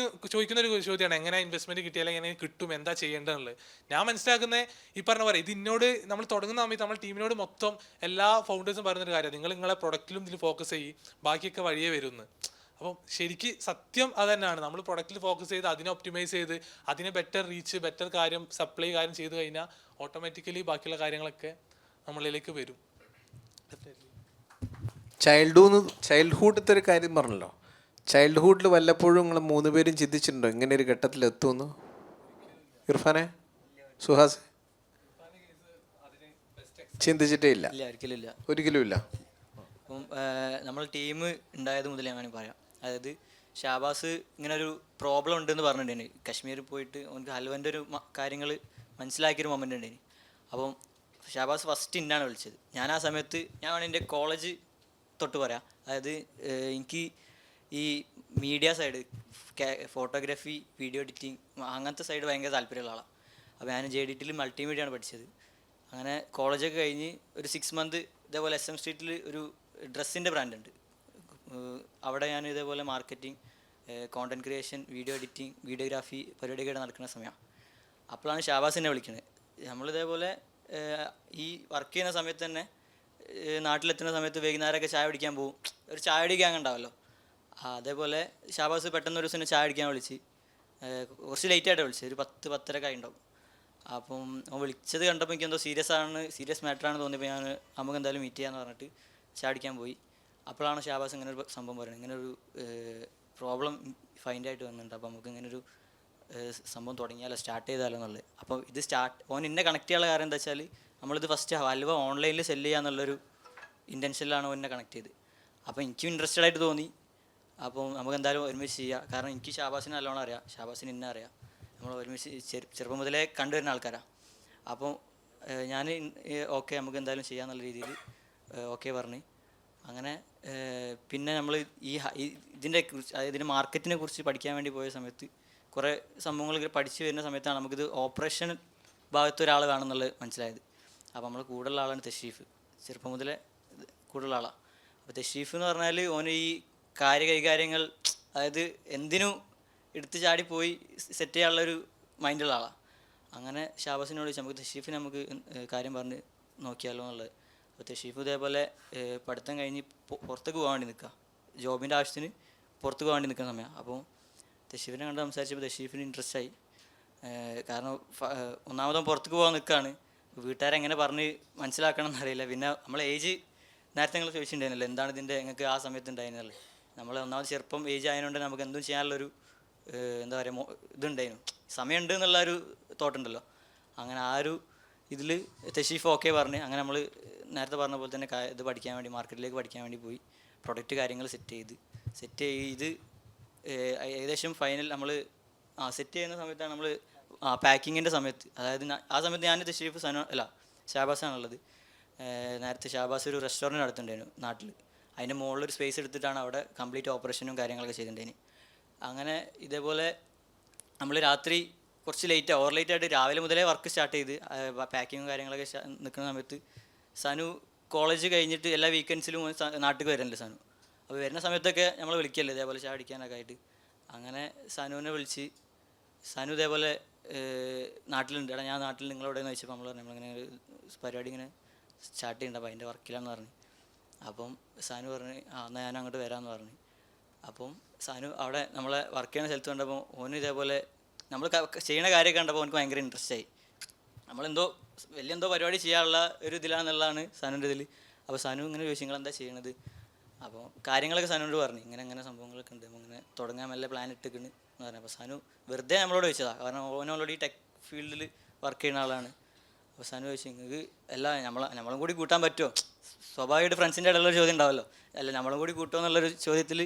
ചോദിക്കുന്ന ഒരു ചോദ്യമാണ്, എങ്ങനെ ഇൻവെസ്റ്റ്മെൻറ്റ് കിട്ടിയാൽ എങ്ങനെ കിട്ടും, എന്താ ചെയ്യേണ്ടതെന്നുള്ളത്. ഞാൻ മനസ്സിലാക്കുന്നത് ഈ പറഞ്ഞ പോലെ ഇതിനോട് നമ്മൾ തുടങ്ങുന്ന സമയത്ത് നമ്മൾ ടീമിനോട് മൊത്തം എല്ലാ ഫൗണ്ടേഴ്സും പറയുന്നൊരു കാര്യമാണ്, നിങ്ങളെ പ്രൊഡക്റ്റിലും ഇതിൽ ഫോക്കസ് ചെയ്യും, ബാക്കിയൊക്കെ വഴിയേ വരുമെന്ന്. അപ്പം ശരിക്ക് സത്യം അത് തന്നെയാണ്. നമ്മൾ പ്രൊഡക്റ്റിൽ ഫോക്കസ് ചെയ്ത് അതിനെ ഒപ്റ്റിമൈസ് ചെയ്ത് അതിനെ ബെറ്റർ റീച്ച് ബെറ്റർ കാര്യം സപ്ലൈ കാര്യം ചെയ്ത് കഴിഞ്ഞാൽ ഓട്ടോമാറ്റിക്കലി ബാക്കിയുള്ള കാര്യങ്ങളൊക്കെ നമ്മളിലേക്ക് വരും. ചൈൽഡ്ഹുഡത്തെ ഒരു കാര്യം പറഞ്ഞല്ലോ, ചൈൽഡ്ഹുഡിൽ വല്ലപ്പോഴും നിങ്ങൾ 3 പേരും ചിന്തിച്ചിട്ടുണ്ടോ ഇങ്ങനെ ഒരു ഘട്ടത്തിൽ എത്തുമെന്ന്? ഇർഫാനെ, സുഹാസ് ചിന്തിച്ചിട്ടേ ഇല്ല? ഒരിക്കലും ഇല്ല. അപ്പം നമ്മൾ ടീം ഉണ്ടായത് മുതൽ ഞാൻ പറയാം. അതായത് ഷാബാസ് ഇങ്ങനെ ഒരു പ്രോബ്ലം ഉണ്ടെന്ന് പറഞ്ഞിട്ടുണ്ടായി. കശ്മീരിൽ പോയിട്ട് അവർക്ക് ഹൽവൻ്റെ ഒരു കാര്യങ്ങൾ മനസ്സിലാക്കിയൊരു മൊമെൻ്റ് ഉണ്ടായി. അപ്പം ഷാബാസ് ഫസ്റ്റ് ഇന്നാണ് വിളിച്ചത്. ഞാൻ ആ സമയത്ത് എൻ്റെ കോളേജ് തൊട്ട് പറയാം. അതായത് എനിക്ക് ഈ media side, photography, video editing അങ്ങനത്തെ സൈഡ് ഭയങ്കര താല്പര്യമുള്ള ആളാണ്. അപ്പോൾ ഞാൻ JDTയിൽ മൾട്ടിമീഡിയ ആണ് പഠിച്ചത്. അങ്ങനെ കോളേജൊക്കെ കഴിഞ്ഞ് ഒരു 6 months ഇതേപോലെ SM സ്ട്രീറ്റിൽ ഒരു ഡ്രസ്സിൻ്റെ ബ്രാൻഡ് ഉണ്ട്. അവിടെ ഞാൻ ഇതേപോലെ marketing, content creation, video editing, videography പരിപാടിയൊക്കെ നടക്കുന്ന സമയമാണ്. അപ്പോഴാണ് ഷാബാസിനെ വിളിക്കുന്നത്. നമ്മളിതേപോലെ ഈ വർക്ക് ചെയ്യുന്ന സമയത്ത് തന്നെ നാട്ടിലെത്തുന്ന സമയത്ത് വൈകുന്നേരമൊക്കെ ചായ കുടിക്കാൻ പോകും. ഒരു ചായ കുടിക്കാൻ ഉണ്ടാവുമല്ലോ, അതേപോലെ ഷാബാസ് പെട്ടെന്ന് ഒരു ദിവസം ചായ കുടിക്കാൻ വിളിച്ച്. കുറച്ച് ലേറ്റായിട്ടാണ് വിളിച്ചത്, ഒരു 10-10:30 ആയി ഉണ്ടാവും. അപ്പം അവൻ വിളിച്ചത് കണ്ടപ്പോൾ എനിക്ക് എന്തോ സീരിയസ് മാറ്ററാണ് തോന്നിയപ്പോൾ ഞാൻ നമുക്ക് എന്തായാലും മീറ്റ് ചെയ്യാമെന്ന് പറഞ്ഞിട്ട് ചാടിക്കാൻ പോയി. അപ്പോഴാണ് ഷാബാസ് ഇങ്ങനെ ഒരു സംഭവം പറയുന്നത്, ഇങ്ങനൊരു പ്രോബ്ലം ഫൈൻഡ് ആയിട്ട് വന്നിട്ടുണ്ട്, അപ്പോൾ നമുക്ക് ഇങ്ങനൊരു സംഭവം തുടങ്ങിയാലോ, സ്റ്റാർട്ട് ചെയ്താലോ എന്നുള്ളത്. അപ്പോൾ ഇത് ഓൻ എന്നെ കണക്ട് ചെയ്യാനുള്ള കാര്യം എന്താ വെച്ചാൽ നമ്മളിത് ഫസ്റ്റ് ഹൽവ ഓൺലൈനിൽ സെല്ല് ചെയ്യാന്നുള്ളൊരു ഇൻറ്റൻഷനിലാണ് എന്നെ കണക്ട് ചെയ്ത്. അപ്പോൾ എനിക്കും ഇൻട്രസ്റ്റഡ് ആയിട്ട് തോന്നി. അപ്പോൾ നമുക്ക് എന്തായാലും ഒരുമിച്ച് ചെയ്യാം. കാരണം എനിക്ക് ഷാബാസിനെ നല്ലോണം അറിയാം, ഷാബാസിന് എന്നെ അറിയാം, നമ്മൾ ഒരുമിച്ച് ചെറുപ്പം മുതലേ കണ്ടുവരുന്ന ആൾക്കാരാണ്. അപ്പോൾ ഞാൻ ഓക്കെ നമുക്ക് എന്തായാലും ചെയ്യാന്നുള്ള രീതിയിൽ ഓക്കെ പറഞ്ഞ് അങ്ങനെ പിന്നെ നമ്മൾ ഇതിൻ്റെ കുറിച്ച് അതായത് ഇതിൻ്റെ മാർക്കറ്റിനെ കുറിച്ച് പഠിക്കാൻ വേണ്ടി പോയ സമയത്ത് കുറേ സംഭവങ്ങൾ പഠിച്ചു വരുന്ന സമയത്താണ് നമുക്കിത് ഓപ്പറേഷൻ ഭാഗത്ത് ഒരാൾ വേണമെന്നുള്ളത് മനസ്സിലായത്. അപ്പോൾ നമ്മൾ കൂടുതലുള്ള ആളാണ് തഷീഫ്, ചെറുപ്പം മുതലേ കൂടുതലുള്ള ആളാണ്. അപ്പോൾ തഷീഫ് എന്ന് പറഞ്ഞാൽ ഓന് ഈ കൈകാര്യങ്ങൾ അതായത് എന്തിനും എടുത്ത് ചാടിപ്പോയി സെറ്റ് ചെയ്യാനുള്ളൊരു മൈൻഡുള്ള ആളാണ്. അങ്ങനെ ഷാബാസിനോട് ചോദിച്ചാൽ നമുക്ക് തഷീഫിന് നമുക്ക് കാര്യം പറഞ്ഞ് നോക്കിയാലോ എന്നുള്ളത്. അപ്പോൾ തഷീഫ് ഇതേപോലെ പഠിത്തം കഴിഞ്ഞ് പുറത്തേക്ക് പോകാൻ വേണ്ടി നിൽക്കുക, ജോബിൻ്റെ ആവശ്യത്തിന് പുറത്ത് പോകാൻ വേണ്ടി നിൽക്കുന്ന സമയമാണ്. അപ്പോൾ തഷീഫിനെ കണ്ട് സംസാരിച്ചപ്പോൾ തഷീഫിന് ഇൻട്രസ്റ്റ് ആയി. കാരണം ഒന്നാമതും പുറത്തേക്ക് പോകാൻ നിൽക്കുകയാണ്, വീട്ടുകാരെങ്ങനെ പറഞ്ഞ് മനസ്സിലാക്കണം എന്നറിയില്ല. പിന്നെ നമ്മളെ ഏജ് നേരത്തെ നിങ്ങൾ ചോദിച്ചിട്ടുണ്ടായിരുന്നല്ലോ എന്താണ് ഇതിൻ്റെ നിങ്ങൾക്ക് ആ സമയത്ത് ഉണ്ടായിരുന്നല്ലോ. നമ്മൾ ഒന്നാമത് ചെറുപ്പം ഏജ് ആയതുകൊണ്ട് നമുക്ക് എന്തും ചെയ്യാനുള്ളൊരു എന്താ പറയുക ഇതുണ്ടായിരുന്നു, സമയമുണ്ട് എന്നുള്ളൊരു തോട്ടുണ്ടല്ലോ. അങ്ങനെ ആ ഒരു ഇതിൽ തഷീഫ് ഓക്കെ പറഞ്ഞ് അങ്ങനെ നമ്മൾ നേരത്തെ പറഞ്ഞ പോലെ തന്നെ ഇത് പഠിക്കാൻ വേണ്ടി മാർക്കറ്റിലേക്ക് പഠിക്കാൻ വേണ്ടി പോയി. പ്രൊഡക്റ്റ് കാര്യങ്ങൾ സെറ്റ് ചെയ്ത് ഏകദേശം ഫൈനൽ നമ്മൾ സെറ്റ് ചെയ്യുന്ന സമയത്താണ് നമ്മൾ പാക്കിങ്ങിൻ്റെ സമയത്ത്, അതായത് ആ സമയത്ത് ഞാൻ തഷീഫ് ഷാബാസാണുള്ളത്. നേരത്തെ ഷാബാസ് ഒരു റെസ്റ്റോറൻറ്റ് നടത്തുന്നുണ്ടായിരുന്നു നാട്ടിൽ, അതിൻ്റെ മുകളിലൊരു സ്പേസ് എടുത്തിട്ടാണ് അവിടെ കംപ്ലീറ്റ് ഓപ്പറേഷനും കാര്യങ്ങളൊക്കെ ചെയ്തിട്ടുണ്ടായിരുന്നു. അങ്ങനെ ഇതേപോലെ നമ്മൾ രാത്രി കുറച്ച് ഓവർ ലേറ്റ് ആയിട്ട് രാവിലെ മുതലേ വർക്ക് സ്റ്റാർട്ട് ചെയ്ത് പാക്കിങ്ങും കാര്യങ്ങളൊക്കെ നിൽക്കുന്ന സമയത്ത് സനു കോളേജ് കഴിഞ്ഞിട്ട് എല്ലാ വീക്കെൻഡ്സിലും നാട്ടിൽ വരുന്നുണ്ട് സനു. അപ്പോൾ വരുന്ന സമയത്തൊക്കെ നമ്മൾ വിളിക്കല്ലേ ഇതേപോലെ ചായ അടിക്കാനൊക്കെ ആയിട്ട്. അങ്ങനെ സനുവിനെ വിളിച്ച് സനു ഇതേപോലെ നാട്ടിലുണ്ട്, എടാ ഞാൻ നാട്ടിൽ നിങ്ങളോട് എന്ന് ചോദിച്ചപ്പോൾ നമ്മൾ പറഞ്ഞു നമ്മളിങ്ങനെ ഒരു പരിപാടി ഇങ്ങനെ സ്റ്റാർട്ട് ചെയ്യുന്നുണ്ട്, അപ്പോൾ അതിൻ്റെ വർക്കിലാണെന്ന് പറഞ്ഞു. അപ്പം സനു പറഞ്ഞ് എന്നാൽ ഞാൻ അങ്ങോട്ട് വരാമെന്ന് പറഞ്ഞു. അപ്പം സനു അവിടെ നമ്മളെ വർക്ക് ചെയ്യുന്ന സ്ഥലത്ത് കണ്ടപ്പോൾ ഓന് ഇതേപോലെ നമ്മൾ ചെയ്യുന്ന കാര്യമൊക്കെ കണ്ടപ്പോൾ എനിക്ക് ഭയങ്കര ഇൻട്രസ്റ്റ് ആയി. നമ്മളെന്തോ വലിയ പരിപാടി ചെയ്യാനുള്ള ഒരു ഇതിലാണെന്നുള്ളതാണ് സനുവിൻ്റെ ഇതിൽ. അപ്പോൾ സനു ഇങ്ങനെ ചോദിച്ചു നിങ്ങൾ എന്താ ചെയ്യണത്, അപ്പോൾ കാര്യങ്ങളൊക്കെ സനുവിനോട് പറഞ്ഞു ഇങ്ങനെ സംഭവങ്ങളൊക്കെ ഉണ്ട്, ഇങ്ങനെ തുടങ്ങാൻ വല്ല പ്ലാൻ ഇട്ടിരിക്കുന്നു എന്ന് പറഞ്ഞു. അപ്പോൾ സനു വെറുതെ നമ്മളോട് ചോദിച്ചതാണ്, കാരണം ഓൻ ഓൾറെഡി ടെക് ഫീൽഡിൽ വർക്ക് ചെയ്യുന്ന ആളാണ്. അപ്പോൾ സനു ചോദിച്ചു നിങ്ങൾക്ക് നമ്മളും കൂടി കൂട്ടാൻ പറ്റുമോ, സ്വാഭാവികമായിട്ട് ഫ്രണ്ട്സിൻ്റെ ഇടയിലൊരു ചോദ്യം ഉണ്ടാവുമല്ലോ, അല്ല നമ്മളും കൂടി കൂട്ടുമോ എന്നുള്ളൊരു ചോദ്യത്തിൽ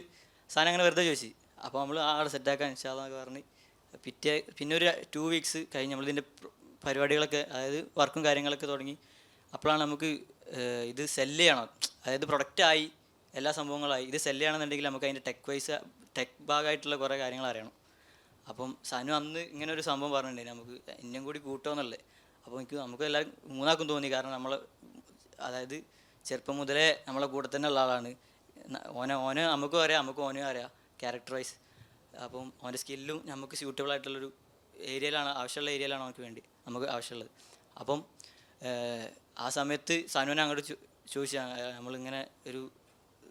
സാധനം അങ്ങനെ വെറുതെ ചോദിച്ചു. അപ്പോൾ നമ്മൾ ആടെ സെറ്റാക്കാൻ ഇൻഷാല്ലാഹ് പറഞ്ഞ് പിന്നെ ഒരു 2 വീക്സ് കഴിഞ്ഞ് നമ്മളിതിൻ്റെ പരിപാടികളൊക്കെ അതായത് വർക്കും കാര്യങ്ങളൊക്കെ തുടങ്ങി. അപ്പോഴാണ് നമുക്ക് ഇത് സെല്ല് ചെയ്യണം, അതായത് പ്രൊഡക്റ്റായി എല്ലാ സംഭവങ്ങളായി, ഇത് സെല്ല് ചെയ്യണമെന്നുണ്ടെങ്കിൽ നമുക്ക് അതിൻ്റെ ടെക് ഭാഗമായിട്ടുള്ള കുറേ കാര്യങ്ങൾ അറിയണം. അപ്പം സനു അന്ന് ഇങ്ങനെ ഒരു സംഭവം പറഞ്ഞിട്ടുണ്ടായി നമുക്ക് എന്നും കൂടി കൂട്ടുമെന്നുള്ളത്. അപ്പോൾ നമുക്ക് എല്ലാവരും മൂന്നാക്കും തോന്നി, കാരണം അതായത് ചെറുപ്പം മുതലേ നമ്മളെ കൂടെ തന്നെ ഉള്ള ആളാണ്. ഓനെ നമുക്കും അറിയാം, നമുക്ക് ഓനും അറിയാം ക്യാരക്ടർ വൈസ്. അപ്പം അവൻ്റെ സ്കില്ലും നമുക്ക് സ്യൂട്ടബിൾ ആയിട്ടുള്ളൊരു ആവശ്യമുള്ള ഏരിയയിലാണ് നമുക്ക് ആവശ്യമുള്ളത്. അപ്പം ആ സമയത്ത് സനുവിനെ അങ്ങോട്ട് ചോദിച്ചാൽ നമ്മളിങ്ങനെ ഒരു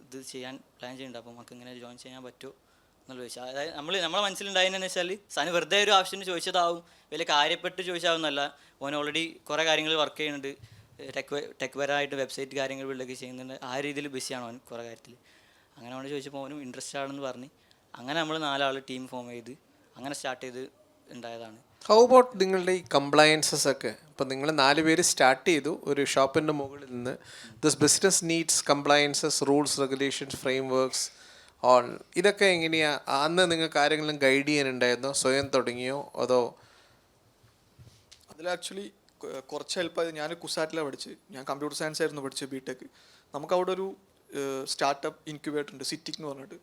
ഇത് ചെയ്യാൻ പ്ലാൻ ചെയ്യുന്നുണ്ട്, അപ്പോൾ നമുക്ക് ഇങ്ങനെ ജോയിൻ ചെയ്യാൻ പറ്റുമോ എന്നുള്ള ചോദിച്ചാൽ. അതായത് നമ്മളെ മനസ്സിലുണ്ടായതെന്ന് വെച്ചാൽ സനു വെറുതെ ഒരു ആവശ്യത്തിന് ചോദിച്ചതാവും, വലിയ കാര്യപ്പെട്ട് ചോദിച്ചാവുന്നല്ല. ഓൻ ഓൾറെഡി കുറേ കാര്യങ്ങൾ വർക്ക് ചെയ്യുന്നുണ്ട്, ടെക് പരമായിട്ട് വെബ്സൈറ്റ് കാര്യങ്ങൾ ബിൽഡൊക്കെ ചെയ്യുന്നുണ്ട്, ആ രീതിയിൽ ബിസിയാണ് ഓൻ കുറേ കാര്യത്തിൽ. അങ്ങനെ അവനോട് ചോദിച്ചപ്പോൾ ഓനും ഇൻട്രസ്റ്റ് ആണെന്ന് പറഞ്ഞ് അങ്ങനെ നമ്മൾ 4 ആൾ ടീം ഫോം ചെയ്ത് അങ്ങനെ സ്റ്റാർട്ട് ചെയ്ത് ഉണ്ടായതാണ്. ഹൗ അബൌട്ട് നിങ്ങളുടെ ഈ കംപ്ലയൻസസ് ഒക്കെ? ഇപ്പം നിങ്ങൾ 4 പേര് സ്റ്റാർട്ട് ചെയ്തു ഒരു ഷോപ്പിൻ്റെ മുകളിൽ നിന്ന്. This business needs compliances, rules, regulations, frame works all. ഇതൊക്കെ എങ്ങനെയാണ് അന്ന് നിങ്ങൾക്ക് ആരെങ്കിലും ഗൈഡ് ചെയ്യാനുണ്ടായിരുന്നോ, സ്വയം തുടങ്ങിയോ അതോ? അതിൽ ആക്ച്വലി കുറച്ച് ഹെൽപ്പായത് ഞാൻ കുസാറ്റിലാണ് പഠിച്ചത്, ഞാൻ കമ്പ്യൂട്ടർ സയൻസ് ആയിരുന്നു പഠിച്ചത് ബിടെക്. നമുക്കവിടെ ഒരു സ്റ്റാർട്ടപ്പ് ഇൻക്യുബേറ്റർ ഉണ്ട് സിറ്റിക് എന്ന് പറഞ്ഞിട്ട്.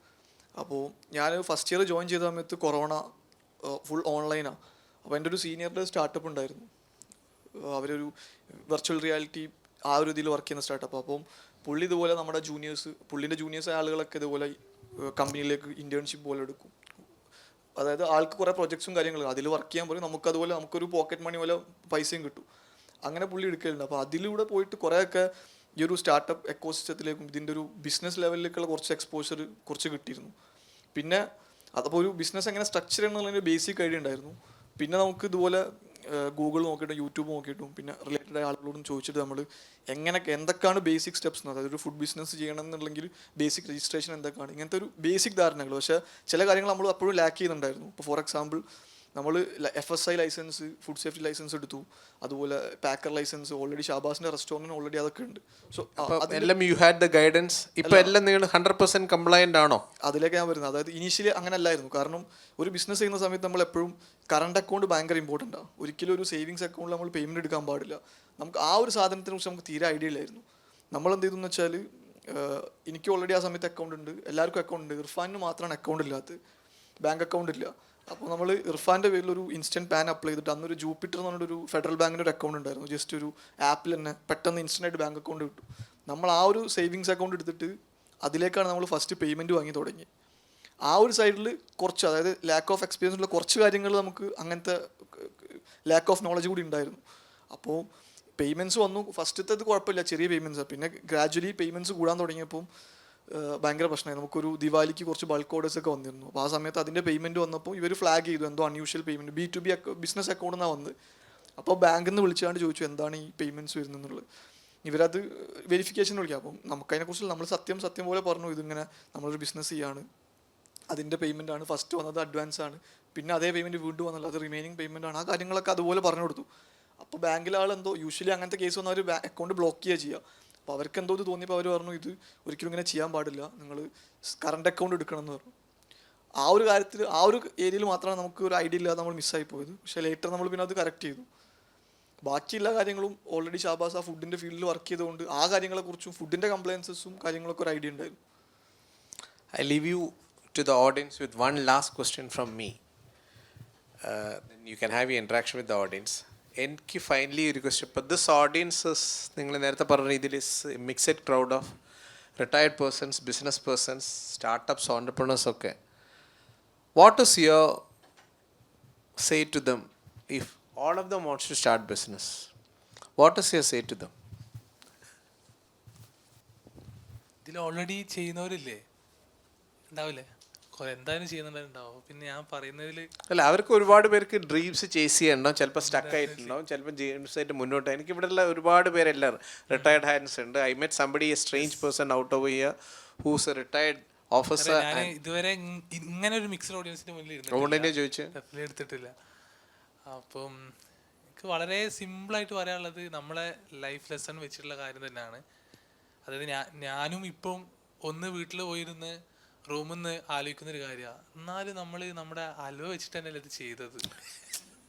അപ്പോൾ ഞാൻ ഫസ്റ്റ് ഇയർ ജോയിൻ ചെയ്ത സമയത്ത് കൊറോണ ഫുൾ ഓൺലൈനാണ്. അപ്പോൾ എൻ്റെ ഒരു സീനിയറുടെ സ്റ്റാർട്ടപ്പ് ഉണ്ടായിരുന്നു, അവരൊരു വെർച്വൽ റിയാലിറ്റി ആ ഒരു ഇതിൽ വർക്ക് ചെയ്യുന്ന സ്റ്റാർട്ടപ്പ്. അപ്പം പുള്ളി ഇതുപോലെ നമ്മുടെ പുള്ളിൻ്റെ ജൂനിയേഴ്സ് ആളുകളൊക്കെ ഇതുപോലെ കമ്പനിയിലേക്ക് ഇൻറ്റേൺഷിപ്പ് പോലെ എടുക്കും. അതായത് ആൾക്ക് കുറേ പ്രൊജക്ട്സും കാര്യങ്ങളും അതിൽ വർക്ക് ചെയ്യാൻ പറയും, നമുക്കതുപോലെ നമുക്കൊരു പോക്കറ്റ് മണി പോലെ പൈസയും കിട്ടും. അങ്ങനെ പുള്ളി എടുക്കലുണ്ട്. അപ്പോൾ അതിലൂടെ പോയിട്ട് കുറേയൊക്കെ ഈ ഒരു സ്റ്റാർട്ടപ്പ് എക്കോസിസ്റ്റത്തിലേക്കും ഇതിൻ്റെ ഒരു ബിസിനസ് ലെവലിലേക്കുള്ള കുറച്ച് എക്സ്പോഷർ കുറച്ച് കിട്ടിയിരുന്നു. പിന്നെ അതപ്പോൾ ഒരു ബിസിനസ് എങ്ങനെ സ്ട്രക്ചർ ചെയ്യണമെന്നുള്ളതിൻ്റെ ബേസിക് ഐഡിയ ഉണ്ടായിരുന്നു. പിന്നെ നമുക്ക് ഇതുപോലെ ഗൂഗിൾ നോക്കിയിട്ടും യൂട്യൂബ് നോക്കിയിട്ടും പിന്നെ റിലേറ്റഡ് ആയ ആളുകളോടും ചോദിച്ചിട്ട് നമ്മൾ എന്തൊക്കെയാണ് ബേസിക് സ്റ്റെപ്സ്, അതായത് ഒരു ഫുഡ് ബിസിനസ് ചെയ്യണം എന്നുണ്ടെങ്കിൽ ബേസിക് രജിസ്ട്രേഷൻ എന്തൊക്കെയാണ്, ഇങ്ങനത്തെ ഒരു ബേസിക് ധാരണകൾ. പക്ഷേ ചില കാര്യങ്ങൾ നമ്മൾ അപ്പോഴും ലാക്ക് ചെയ്യുന്നുണ്ടായിരുന്നു. ഇപ്പോൾ ഫോർ എക്സാമ്പിൾ നമ്മൾ FSI licence, food safety licence എടുത്തു, അതുപോലെ പാക്കർ ലൈസൻസ് ഓൾറെഡി ഷാബാസിൻ്റെ റെസ്റ്റോറൻറ്റിന് ഓൾറെഡി അതൊക്കെ ഉണ്ട്. സോ എല്ലാം യു ഹാഡ് ദ ഗൈഡൻസ്. ഇപ്പൊ എല്ലാം നിങ്ങൾ 100% കംപ്ലൈന്റ് ആണോ? അതിലേക്ക് ഞാൻ വരുന്നത്. അതായത് ഇനീഷ്യലി അങ്ങനെ അല്ലായിരുന്നു. കാരണം ഒരു ബിസിനസ് ചെയ്യുന്ന സമയത്ത് നമ്മൾ എപ്പോഴും കറണ്ട് അക്കൗണ്ട് ഭയങ്കര ഇമ്പോർട്ടൻ്റ് ആണ്. ഒരിക്കലും ഒരു സേവിങ്സ് അക്കൗണ്ടിൽ നമ്മൾ പേയ്മെൻറ്റ് എടുക്കാൻ പാടില്ല. നമുക്ക് ആ ഒരു സാധനത്തിനെ കുറിച്ച് നമുക്ക് തീരെ ഐഡിയ ഇല്ലായിരുന്നു. നമ്മൾ എന്ത് ചെയ്തു എന്ന് വെച്ചാൽ, എനിക്ക് ഓൾറെഡി ആ സമയത്ത് അക്കൗണ്ട് ഉണ്ട്, എല്ലാവർക്കും അക്കൗണ്ട് ഉണ്ട്, ഇർഫാനിന് മാത്രമാണ് അക്കൗണ്ട് ഇല്ലാത്തത്, ബാങ്ക് അക്കൗണ്ട് ഇല്ല. അപ്പോൾ നമ്മൾ ഇർഫാൻ്റെ പേരിൽ ഒരു ഇൻസ്റ്റൻറ്റ് പാൻ അപ്ലൈ ചെയ്തിട്ട് അന്നൊരു ജൂപ്പിറ്റർ എന്ന് പറഞ്ഞൊരു ഫെഡറൽ ബാങ്കിൻ്റെ ഒരു അക്കൗണ്ട് ഉണ്ടായിരുന്നു. ജസ്റ്റ് ഒരു ആപ്പിൽ തന്നെ പെട്ടെന്ന് ഇൻസ്റ്റൻ്റായിട്ട് ബാങ്ക് അക്കൗണ്ട് കിട്ടും. നമ്മൾ ആ ഒരു സേവിങ്സ് അക്കൗണ്ട് എടുത്തിട്ട് അതിലേക്കാണ് നമ്മൾ ഫസ്റ്റ് പേയ്മെൻറ്റ് വാങ്ങി തുടങ്ങി. ആ ഒരു സൈഡിൽ കുറച്ച്, അതായത് ലാക്ക് ഓഫ് എക്സ്പീരിയൻസ് ഉള്ള കുറച്ച് കാര്യങ്ങൾ നമുക്ക് അങ്ങനത്തെ ലാക്ക് ഓഫ് നോളജ് കൂടി ഉണ്ടായിരുന്നു. അപ്പോൾ പേയ്മെൻറ്റ്സ് വന്നു. ഫസ്റ്റത്തെ കുഴപ്പമില്ല, ചെറിയ പേയ്മെൻറ്റ്സാണ്. പിന്നെ ഗ്രാജ്വലി പേയ്മെൻറ്റ്സ് കൂടാൻ തുടങ്ങിയപ്പോൾ ഭയങ്കര പ്രശ്നമായി. നമുക്കൊരു ദിവാലിക്ക് കുറച്ച് ബൾക്ക് ഓർഡേഴ്സ് ഒക്കെ വന്നിരുന്നു. അപ്പോൾ ആ സമയത്ത് അതിൻ്റെ പേയ്മെൻറ്റ് വന്നപ്പോൾ ഇവർ ഫ്ലാഗ് ചെയ്തു എന്തോ unusual payment, B2B business account എന്നാണ് വന്നത്. അപ്പോൾ ബാങ്കിൽ നിന്ന് വിളിച്ചാണ്ട് ചോദിച്ചു എന്താണ് ഈ പേയ്മെൻറ്റ്സ് വരുന്നതെന്നുള്ളത്. ഇവരത് വെരിഫിക്കേഷൻ വിളിക്കാം. അപ്പം നമുക്കതിനെക്കുറിച്ച് നമ്മൾ സത്യം പോലെ പറഞ്ഞു, ഇതിങ്ങനെ നമ്മളൊരു ബിസിനസ് ചെയ്യാണ്, അതിൻ്റെ പേയ്മെൻ്റ് ആണ് ഫസ്റ്റ് വന്നത്, അഡ്വാൻസ് ആണ്, പിന്നെ അതേ പേയ്മെൻറ്റ് വീണ്ടും വന്നല്ലോ, അത് റിമൈനിങ് പേയ്മെൻ്റ് ആണ്. ആ കാര്യങ്ങളൊക്കെ അതുപോലെ പറഞ്ഞു കൊടുത്തു. അപ്പോൾ ബാങ്കിലെ ആളെന്തോ യൂഷ്വലി അങ്ങനത്തെ കേസ് വന്നാൽ അവർ അക്കൗണ്ട് ബ്ലോക്ക് ചെയ്യുക ചെയ്യുക. അപ്പോൾ അവർക്ക് എന്തോ ഇത് തോന്നിയപ്പോൾ അവർ പറഞ്ഞു ഇത് ഒരിക്കലും ഇങ്ങനെ ചെയ്യാൻ പാടില്ല, നിങ്ങൾ കറണ്ട് അക്കൗണ്ട് എടുക്കണം എന്ന് പറഞ്ഞു. ആ ഒരു കാര്യത്തിൽ, ആ ഒരു ഏരിയയിൽ മാത്രമാണ് നമുക്ക് ഒരു ഐഡിയ ഇല്ലാതെ നമ്മൾ മിസ്സായി പോയത്. പക്ഷേ ലേറ്റർ നമ്മൾ പിന്നെ അത് കറക്റ്റ് ചെയ്തു. ബാക്കി എല്ലാ കാര്യങ്ങളും ഓൾറെഡി ഷാബാസ് ആ ഫുഡിൻ്റെ ഫീൽഡിൽ വർക്ക് ചെയ്തുകൊണ്ട് ആ കാര്യങ്ങളെക്കുറിച്ചും ഫുഡിൻ്റെ കംപ്ലയൻസസും കാര്യങ്ങളൊക്കെ ഒരു ഐഡിയ ഉണ്ടായിരുന്നു. I leave you to the audience with one last question from me. Then you can have your interaction with the audience. എനിക്ക് ഫൈനലി ഒരു ക്വസ്റ്റ്യൻ. ഇപ്പോൾ ദിസ് ഓഡിയൻസസ് നിങ്ങൾ നേരത്തെ പറഞ്ഞ രീതിയിൽ is mixed crowd of retired persons, business persons, startups, entrepreneurs ഒക്കെ. What is your say to them if all of them wants to start business? What is your say to them? ഇതിൽ ഓൾറെഡി ചെയ്യുന്നവരില്ലേ, ഉണ്ടാവില്ലേ, എന്തായാലും ചെയ്യുന്നുണ്ടാവും. പിന്നെ ഞാൻ പറയുന്നതിൽ അല്ല, അവർക്ക് ഒരുപാട് പേർക്ക് ഡ്രീംസ് ചേസ് ചെയ്യണ്ടാവും, ചിലപ്പോൾ സ്റ്റക്ക് ആയിട്ടുണ്ടാവും, ചിലപ്പോൾ ഡ്രീംസ് ആയിട്ട് മുന്നോട്ട്. എനിക്ക് ഇവിടെയുള്ള ഒരുപാട് പേരെല്ലാം റിട്ടയർഡ് ഹാൻഡ്സ് ഉണ്ട്. I met somebody A strange person out of here whose A retired officer. ഞാൻ ഇതുവരെ ഇങ്ങനെ ഒരു മിക്സഡ് ഓഡിയൻസിന്റെ മുന്നിൽ അതുകൊണ്ട് തന്നെ ചോദിച്ചു, എടുത്തിട്ടില്ല. അപ്പം എനിക്ക് വളരെ സിമ്പിളായിട്ട് പറയാനുള്ളത് നമ്മളെ ലൈഫ് ലെസൺ വെച്ചിട്ടുള്ള കാര്യം തന്നെയാണ്. അതായത് ഞാനും ഇപ്പം ഒന്ന് വീട്ടിൽ പോയിരുന്ന് റൂമിൽ നിന്ന് ആലോചിക്കുന്നൊരു കാര്യമാണ്, എന്നാലും നമ്മൾ നമ്മുടെ അലുവ വെച്ചിട്ട് തന്നെയല്ലേ ഇത് ചെയ്തത്.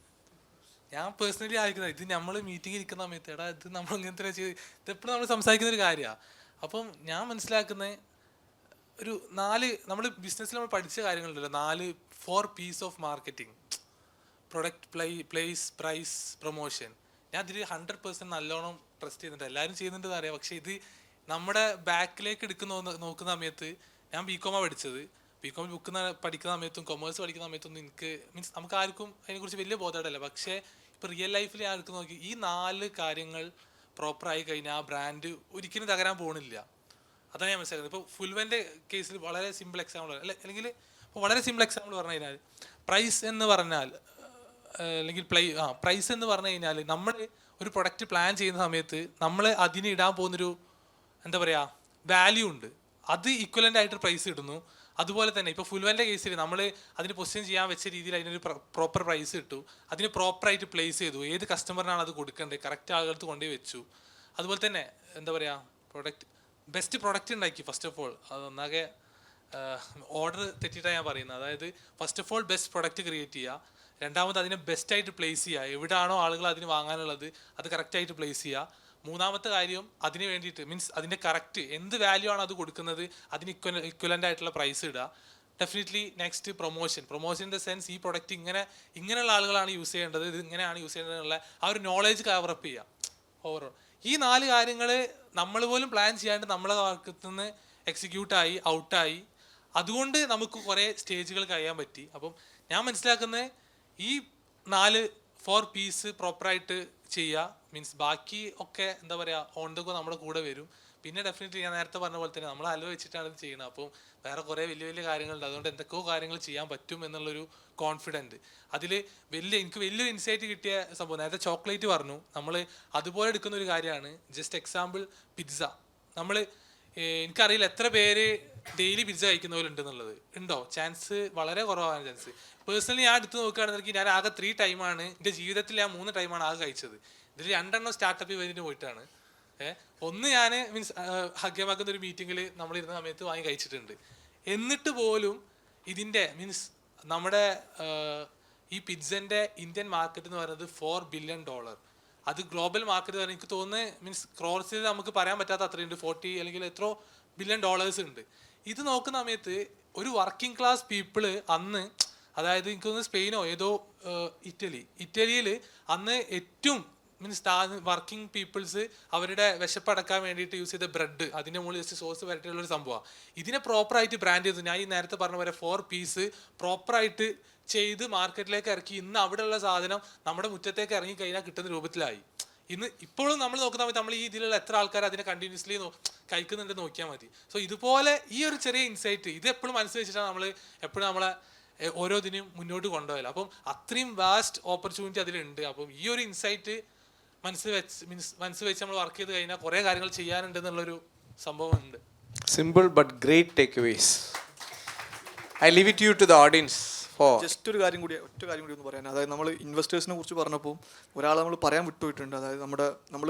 ഞാൻ പേഴ്സണലി ആലോചിക്കുന്നത്, ഇത് നമ്മൾ മീറ്റിംഗ് ഇരിക്കുന്ന സമയത്ത് എടാ ഇത് നമ്മൾ ഇങ്ങനത്തെ ചെയ്ത് ഇതെപ്പോഴും നമ്മൾ സംസാരിക്കുന്നൊരു കാര്യമാണ്. അപ്പം ഞാൻ മനസ്സിലാക്കുന്നത് ഒരു 4 നമ്മൾ ബിസിനസ്സിൽ നമ്മൾ പഠിച്ച കാര്യങ്ങളുണ്ടല്ലോ, 4 P's of marketing: product, place, price, promotion. ഞാൻ ഇതിൽ 100% നല്ലോണം ട്രസ്റ്റ് ചെയ്യുന്നുണ്ട്. എല്ലാവരും ചെയ്യുന്നുണ്ടെന്ന് അറിയാം. പക്ഷേ ഇത് നമ്മുടെ ബാക്കിലേക്ക് നോക്കുന്ന സമയത്ത്, ഞാൻ BCom പഠിച്ചത്, BCom പഠിക്കുന്ന സമയത്തും കൊമേഴ്സ് പഠിക്കുന്ന സമയത്തൊന്നും എനിക്ക് മീൻസ് നമുക്ക് ആർക്കും അതിനെക്കുറിച്ച് വലിയ ബോധമല്ല. പക്ഷേ ഇപ്പോൾ റിയൽ ലൈഫിൽ ഞാൻ എടുത്ത് നോക്കി ഈ 4 കാര്യങ്ങൾ പ്രോപ്പറായി കഴിഞ്ഞാൽ ആ ബ്രാൻഡ് ഒരിക്കലും തകരാൻ പോകുന്നില്ല. അതാണ് ഞാൻ മനസ്സിലാക്കുന്നത്. ഇപ്പോൾ ഫുൽവൻ്റെ കേസിൽ വളരെ സിമ്പിൾ എക്സാമ്പിൾ, അല്ലെങ്കിൽ ഇപ്പോൾ വളരെ സിമ്പിൾ എക്സാമ്പിൾ പറഞ്ഞു കഴിഞ്ഞാൽ പ്രൈസ് എന്ന് പറഞ്ഞാൽ, അല്ലെങ്കിൽ പ്രൈസ് എന്ന് പറഞ്ഞു കഴിഞ്ഞാൽ നമ്മൾ ഒരു പ്രൊഡക്റ്റ് പ്ലാൻ ചെയ്യുന്ന സമയത്ത് നമ്മൾ അതിന് ഇടാൻ പോകുന്നൊരു എന്താ പറയുക വാല്യൂ ഉണ്ട്, അത് ഈക്വലൻ്റ് ആയിട്ട് പ്രൈസ് ഇടുന്നു. അതുപോലെ തന്നെ ഇപ്പോൾ ഫുൽവൻ്റെ കേസിൽ നമ്മൾ അതിന് പൊസിഷൻ ചെയ്യാൻ വെച്ച രീതിയിൽ അതിനൊരു പ്രോപ്പർ പ്രൈസ് ഇട്ടു, അതിന് പ്രോപ്പറായിട്ട് പ്ലേസ് ചെയ്തു, ഏത് കസ്റ്റമറിനാണ് അത് കൊടുക്കേണ്ടത് കറക്റ്റ് ആളുകൾക്ക് കൊണ്ടുപോയി വെച്ചു. അതുപോലെ തന്നെ എന്താ പറയുക ബെസ്റ്റ് പ്രൊഡക്റ്റ് ഉണ്ടാക്കി. ഫസ്റ്റ് ഓഫ് ഓൾ അതൊന്നാകെ ഓർഡർ തെറ്റിയിട്ടാണ് ഞാൻ പറയുന്നത്. അതായത് first of all best product create ചെയ്യുക, രണ്ടാമത് അതിനെ ബെസ്റ്റായിട്ട് പ്ലേസ് ചെയ്യുക, എവിടെയാണോ ആളുകൾ അതിന് വാങ്ങാനുള്ളത് അത് കറക്റ്റായിട്ട് പ്ലേസ് ചെയ്യുക. മൂന്നാമത്തെ കാര്യം അതിന് വേണ്ടിയിട്ട് മീൻസ് അതിൻ്റെ കറക്റ്റ് എന്ത് വാല്യൂ ആണ് അത് കൊടുക്കുന്നത് അതിന് ഇക്വലൻ്റ് ആയിട്ടുള്ള പ്രൈസ് ഇടുക. Definitely next promotion in the sense ഈ പ്രൊഡക്റ്റ് ഇങ്ങനെയുള്ള ആളുകളാണ് യൂസ് ചെയ്യേണ്ടത്, ഇത് ഇങ്ങനെയാണ് യൂസ് ചെയ്യേണ്ടത് എന്നുള്ള ആ ഒരു നോളേജ് കവറപ്പ് ചെയ്യുക. ഓവറോൾ ഈ 4 കാര്യങ്ങൾ നമ്മൾ പോലും പ്ലാൻ ചെയ്യാണ്ട് നമ്മളെ ഭാഗത്തു നിന്ന് എക്സിക്യൂട്ടായി ഔട്ടായി, അതുകൊണ്ട് നമുക്ക് കുറേ സ്റ്റേജുകൾ കഴിയാൻ പറ്റി. അപ്പം ഞാൻ മനസ്സിലാക്കുന്നത് ഈ 4 P's പ്രോപ്പറായിട്ട് ചെയ്യുക, മീൻസ് ബാക്കി ഒക്കെ എന്താ പറയുക ഓൺ ദ ഗോ നമ്മുടെ കൂടെ വരും. പിന്നെ ഡെഫിനറ്റ്ലി ഞാൻ നേരത്തെ പറഞ്ഞ പോലെ തന്നെ നമ്മൾ അലുവ വെച്ചിട്ടാണ് ഇത് ചെയ്യുന്നത്. അപ്പം വേറെ കുറേ വലിയ വലിയ കാര്യങ്ങളുണ്ട്, അതുകൊണ്ട് എന്തൊക്കെയോ കാര്യങ്ങൾ ചെയ്യാൻ പറ്റും എന്നുള്ളൊരു കോൺഫിഡൻറ്റ്. അതിൽ എനിക്ക് വലിയൊരു ഇൻസൈറ്റ് കിട്ടിയ സംഭവം, നേരത്തെ ചോക്ലേറ്റ് പറഞ്ഞു, നമ്മൾ അതുപോലെ എടുക്കുന്ന ഒരു കാര്യമാണ്. Just example pizza. എനിക്കറിയില്ല എത്ര പേര് ഡെയിലി പിസ്സ കഴിക്കുന്നവരുണ്ടെന്നുള്ളത് ഉണ്ടോ? ചാൻസ് വളരെ കുറവാണ് ചാൻസ്. പേഴ്സണലി ഞാൻ എടുത്ത് നോക്കുകയാണെന്നുണ്ടെങ്കിൽ ഞാൻ ആകെ 3 ടൈമാണ് എൻ്റെ ജീവിതത്തിൽ ഞാൻ 3 ടൈമാണ് ആകെ കഴിച്ചത്. ഇതിൽ 2 സ്റ്റാർട്ടപ്പ് ഇവന്റിന് പോയിട്ടാണ്. ഒന്ന് ഞാൻ മീൻസ് ഹഗ്യമാക്കുന്ന ഒരു മീറ്റിങ്ങിൽ നമ്മളിരുന്ന സമയത്ത് വാങ്ങി കഴിച്ചിട്ടുണ്ട്. എന്നിട്ട് പോലും ഇതിൻ്റെ മീൻസ് നമ്മുടെ ഈ പിസ്സൻ്റെ ഇന്ത്യൻ മാർക്കറ്റ് എന്ന് പറയുന്നത് $4 ബില്യൺ. അത് ഗ്ലോബൽ മാർക്കറ്റ് പറഞ്ഞാൽ എനിക്ക് തോന്നുന്നത് മീൻസ് ക്രോർസിൽ നമുക്ക് പറയാൻ പറ്റാത്ത അത്രയുണ്ട്. 40 അല്ലെങ്കിൽ എത്രയോ $1 ബില്യൺ ഉണ്ട്. ഇത് നോക്കുന്ന സമയത്ത് ഒരു വർക്കിംഗ് ക്ലാസ് പീപ്പിള് അന്ന്, അതായത് എനിക്ക് തോന്നുന്നു സ്പെയിനോ ഏതോ ഇറ്റലിയിൽ അന്ന് ഏറ്റവും മീൻസ് വർക്കിംഗ് പീപ്പിൾസ് അവരുടെ വിശപ്പടക്കാൻ വേണ്ടിയിട്ട് യൂസ് ചെയ്ത ബ്രെഡ്, അതിൻ്റെ മുകളിൽ ജസ്റ്റ് സോസ് വരട്ടിയുള്ളൊരു സംഭവമാണ്. ഇതിനെ പ്രോപ്പറായിട്ട് ബ്രാൻഡ് ചെയ്തു. ഞാൻ ഈ നേരത്തെ പറഞ്ഞ പോലെ 4 പീസ് പ്രോപ്പറായിട്ട് ചെയ്ത് മാർക്കറ്റിലേക്ക് ഇറക്കി. ഇന്ന് അവിടെയുള്ള സാധനം നമ്മുടെ മുറ്റത്തേക്ക് ഇറങ്ങി കഴിഞ്ഞാൽ കിട്ടുന്ന രൂപത്തിലായി. ഇന്ന് ഇപ്പോഴും നമ്മൾ നോക്കുന്ന സമയത്ത് നമ്മൾ ഈ ഇതിലുള്ള എത്ര ആൾക്കാർ അതിനെ കണ്ടിന്യൂസ്ലി കഴിക്കുന്നുണ്ടെന്ന് നോക്കിയാൽ മതി. സോ ഇതുപോലെ ഈ ഒരു ചെറിയ ഇൻസൈറ്റ് ഇത് എപ്പോഴും മനസ്സിൽ വെച്ചിട്ടാണ് നമ്മൾ എപ്പോഴും നമ്മളെ ഓരോ ഇതിനും മുന്നോട്ട് കൊണ്ടുപോയാലും. അപ്പം അത്രയും വാസ്റ്റ് ഓപ്പർച്യൂണിറ്റി അതിലുണ്ട്. അപ്പം ഈ ഒരു ഇൻസൈറ്റ് മനസ്സിൽ വെച്ച് നമ്മൾ വർക്ക് ചെയ്ത് കഴിഞ്ഞാൽ കുറേ കാര്യങ്ങൾ ചെയ്യാനുണ്ട് എന്നുള്ളൊരു സംഭവം ഉണ്ട്. Simple but great takeaways. I leave it to you to the audience. Just ഒറ്റ കാര്യം കൂടി ഒന്ന് പറയാൻ. അതായത് നമ്മൾ ഇൻവെസ്റ്റേഴ്സിനെ കുറിച്ച് പറഞ്ഞപ്പോൾ ഒരാൾ നമ്മൾ പറയാൻ വിട്ടുപോയിട്ടുണ്ട്. അതായത് നമ്മൾ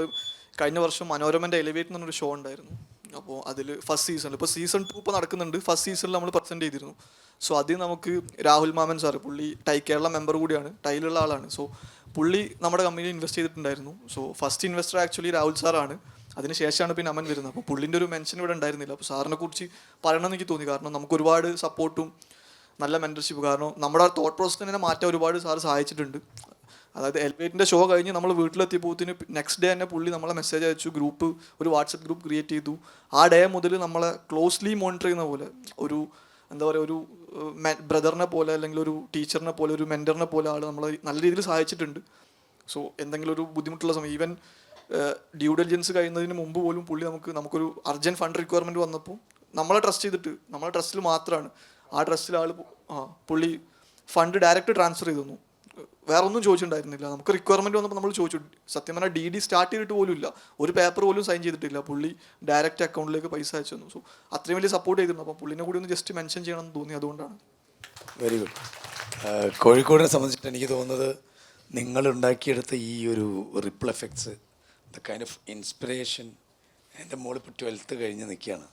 കഴിഞ്ഞ വർഷം മനോരമൻ്റെ എലിവേറ്റ് എന്നൊരു ഷോ ഉണ്ടായിരുന്നു. അപ്പോൾ അതിൽ ഫസ്റ്റ് സീസണിൽ ഇപ്പോൾ സീസൺ 2 ഇപ്പോൾ നടക്കുന്നുണ്ട്. ഫസ്റ്റ് സീസണിൽ നമ്മൾ പ്രസൻറ്റ് ചെയ്തിരുന്നു. സോ അതിൽ നമുക്ക് രാഹുൽ മാമൻ സാറ്, പുള്ളി കേരള മെമ്പർ കൂടിയാണ്, ടൈലുള്ള ആളാണ്. സോ പുള്ളി നമ്മുടെ കമ്പനിയിൽ ഇൻവെസ്റ്റ് ചെയ്തിട്ടുണ്ടായിരുന്നു. So first investor actually Rahul സാറാണ്. അതിനുശേഷമാണ് പിന്നെ അമൻ വരുന്നത്. അപ്പോൾ പുള്ളിൻ്റെ ഒരു മെൻഷൻ ഇവിടെ ഉണ്ടായിരുന്നില്ല. അപ്പോൾ സാറിനെ കുറിച്ച് പറയണമെന്ന് എനിക്ക് തോന്നി. കാരണം നമുക്ക് ഒരുപാട് സപ്പോർട്ടും നല്ല മെൻറ്റർഷിപ്പ്, കാരണം നമ്മുടെ തോട്ട് പ്രോസസ് തന്നെ മാറ്റാൻ ഒരുപാട് സാറ് സഹായിച്ചിട്ടുണ്ട്. അതായത് എലിവേറ്റിൻ്റെ ഷോ കഴിഞ്ഞ് നമ്മൾ വീട്ടിലെത്തിയപ്പോഴത്തേന് നെക്സ്റ്റ് ഡേ തന്നെ പുള്ളി നമ്മളെ മെസ്സേജ് അയച്ചു, ഒരു വാട്സപ്പ് ഗ്രൂപ്പ് ക്രിയേറ്റ് ചെയ്തു. ആ ഡേ മുതൽ നമ്മളെ ക്ലോസ്ലി മോണിറ്റർ ചെയ്യുന്ന പോലെ ഒരു എന്താ പറയുക, ഒരു ബ്രദറിനെ പോലെ അല്ലെങ്കിൽ ഒരു ടീച്ചറിനെ പോലെ ഒരു മെൻറ്ററിനെ പോലെ ആൾ നമ്മളെ നല്ല രീതിയിൽ സഹായിച്ചിട്ടുണ്ട്. സോ എന്തെങ്കിലും ഒരു ബുദ്ധിമുട്ടുള്ള സമയം, ഈവൻ ഡ്യൂ ഡെലിജൻസ് കഴിയുന്നതിന് മുമ്പ് പോലും പുള്ളി നമുക്കൊരു അർജൻറ്റ് ഫണ്ട് റിക്വയർമെൻറ്റ് വന്നപ്പോൾ നമ്മളെ ട്രസ്റ്റ് ചെയ്തിട്ട്, നമ്മളെ ട്രസ്റ്റിൽ മാത്രമാണ്, ആ ട്രസ്റ്റിൽ പുള്ളി ഫണ്ട് ഡയറക്റ്റ് ട്രാൻസ്ഫർ ചെയ്തു തന്നു. വേറെ ഒന്നും ചോദിച്ചിട്ടുണ്ടായിരുന്നില്ല. നമുക്ക് റിക്വയർമെൻറ്റ് വന്നപ്പോൾ നമ്മൾ ചോദിച്ചു. സത്യം പറഞ്ഞാൽ DD സ്റ്റാർട്ട് ചെയ്തിട്ട് പോലും ഇല്ല, ഒരു പേപ്പർ പോലും സൈൻ ചെയ്തിട്ടില്ല. പുള്ളി ഡയറക്റ്റ് അക്കൗണ്ടിലേക്ക് പൈസ അയച്ചു തന്നു. സോ അത്രയും വലിയ സപ്പോർട്ട് ചെയ്തിരുന്നു. അപ്പോൾ പുള്ളിനെ കൂടി ഒന്ന് ജസ്റ്റ് മെൻഷൻ ചെയ്യണമെന്ന് തോന്നി, അതുകൊണ്ടാണ്. Very good. കോഴിക്കോടിനെ സംബന്ധിച്ചിട്ട് എനിക്ക് തോന്നുന്നത് നിങ്ങളുണ്ടാക്കിയെടുത്ത ഈ ഒരു ripple effects, the kind of inspiration. എൻ്റെ മോൾ ഇപ്പോൾ 12th കഴിഞ്ഞ് നിൽക്കുകയാണ്.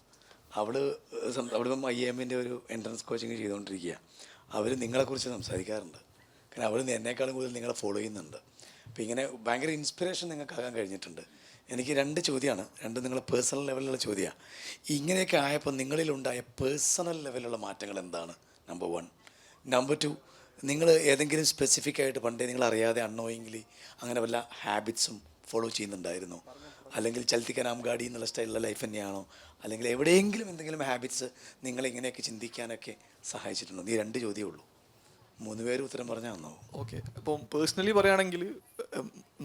അവിടെ IIM-ൻ്റെ ഒരു എൻട്രൻസ് കോച്ചിങ് ചെയ്തുകൊണ്ടിരിക്കുക. അവർ നിങ്ങളെക്കുറിച്ച് സംസാരിക്കാറുണ്ട്. കാരണം അവർ എന്നേക്കാളും കൂടുതൽ നിങ്ങളെ ഫോളോ ചെയ്യുന്നുണ്ട്. അപ്പോൾ ഇങ്ങനെ ഭയങ്കര ഇൻസ്പിറേഷൻ നിങ്ങൾക്കാകാൻ കഴിഞ്ഞിട്ടുണ്ട്. എനിക്ക് 2 ചോദ്യമാണ്, 2 നിങ്ങളെ പേഴ്സണൽ ലെവലിലുള്ള ചോദ്യമാണ്. ഇങ്ങനെയൊക്കെ ആയപ്പോൾ നിങ്ങളിലുണ്ടായ പേഴ്സണൽ ലെവലിലുള്ള മാറ്റങ്ങൾ എന്താണ്? നമ്പർ 1. നമ്പർ 2, നിങ്ങൾ ഏതെങ്കിലും സ്പെസിഫിക് ആയിട്ട് പണ്ടേ നിങ്ങൾ അറിയാതെ അൺനോയിങ്ലി അങ്ങനെ വല്ല ഹാബിറ്റ്സും ഫോളോ ചെയ്യുന്നുണ്ടായിരുന്നോ? അല്ലെങ്കിൽ ചൽത്തി കനാം ഗാഡി എന്നുള്ള സ്റ്റൈലിലുള്ള ലൈഫ് തന്നെയാണോ? അല്ലെങ്കിൽ എവിടെയെങ്കിലും എന്തെങ്കിലും ഹാബിറ്റ്സ് നിങ്ങളിങ്ങനെയൊക്കെ ചിന്തിക്കാനൊക്കെ സഹായിച്ചിട്ടുണ്ടോ? ഈ 2 ചോദ്യമേ ഉള്ളൂ. 3 പേര് ഉത്തരം പറഞ്ഞാൽ നന്നാവും. ഓക്കെ. ഇപ്പം പേഴ്സണലി പറയുകയാണെങ്കിൽ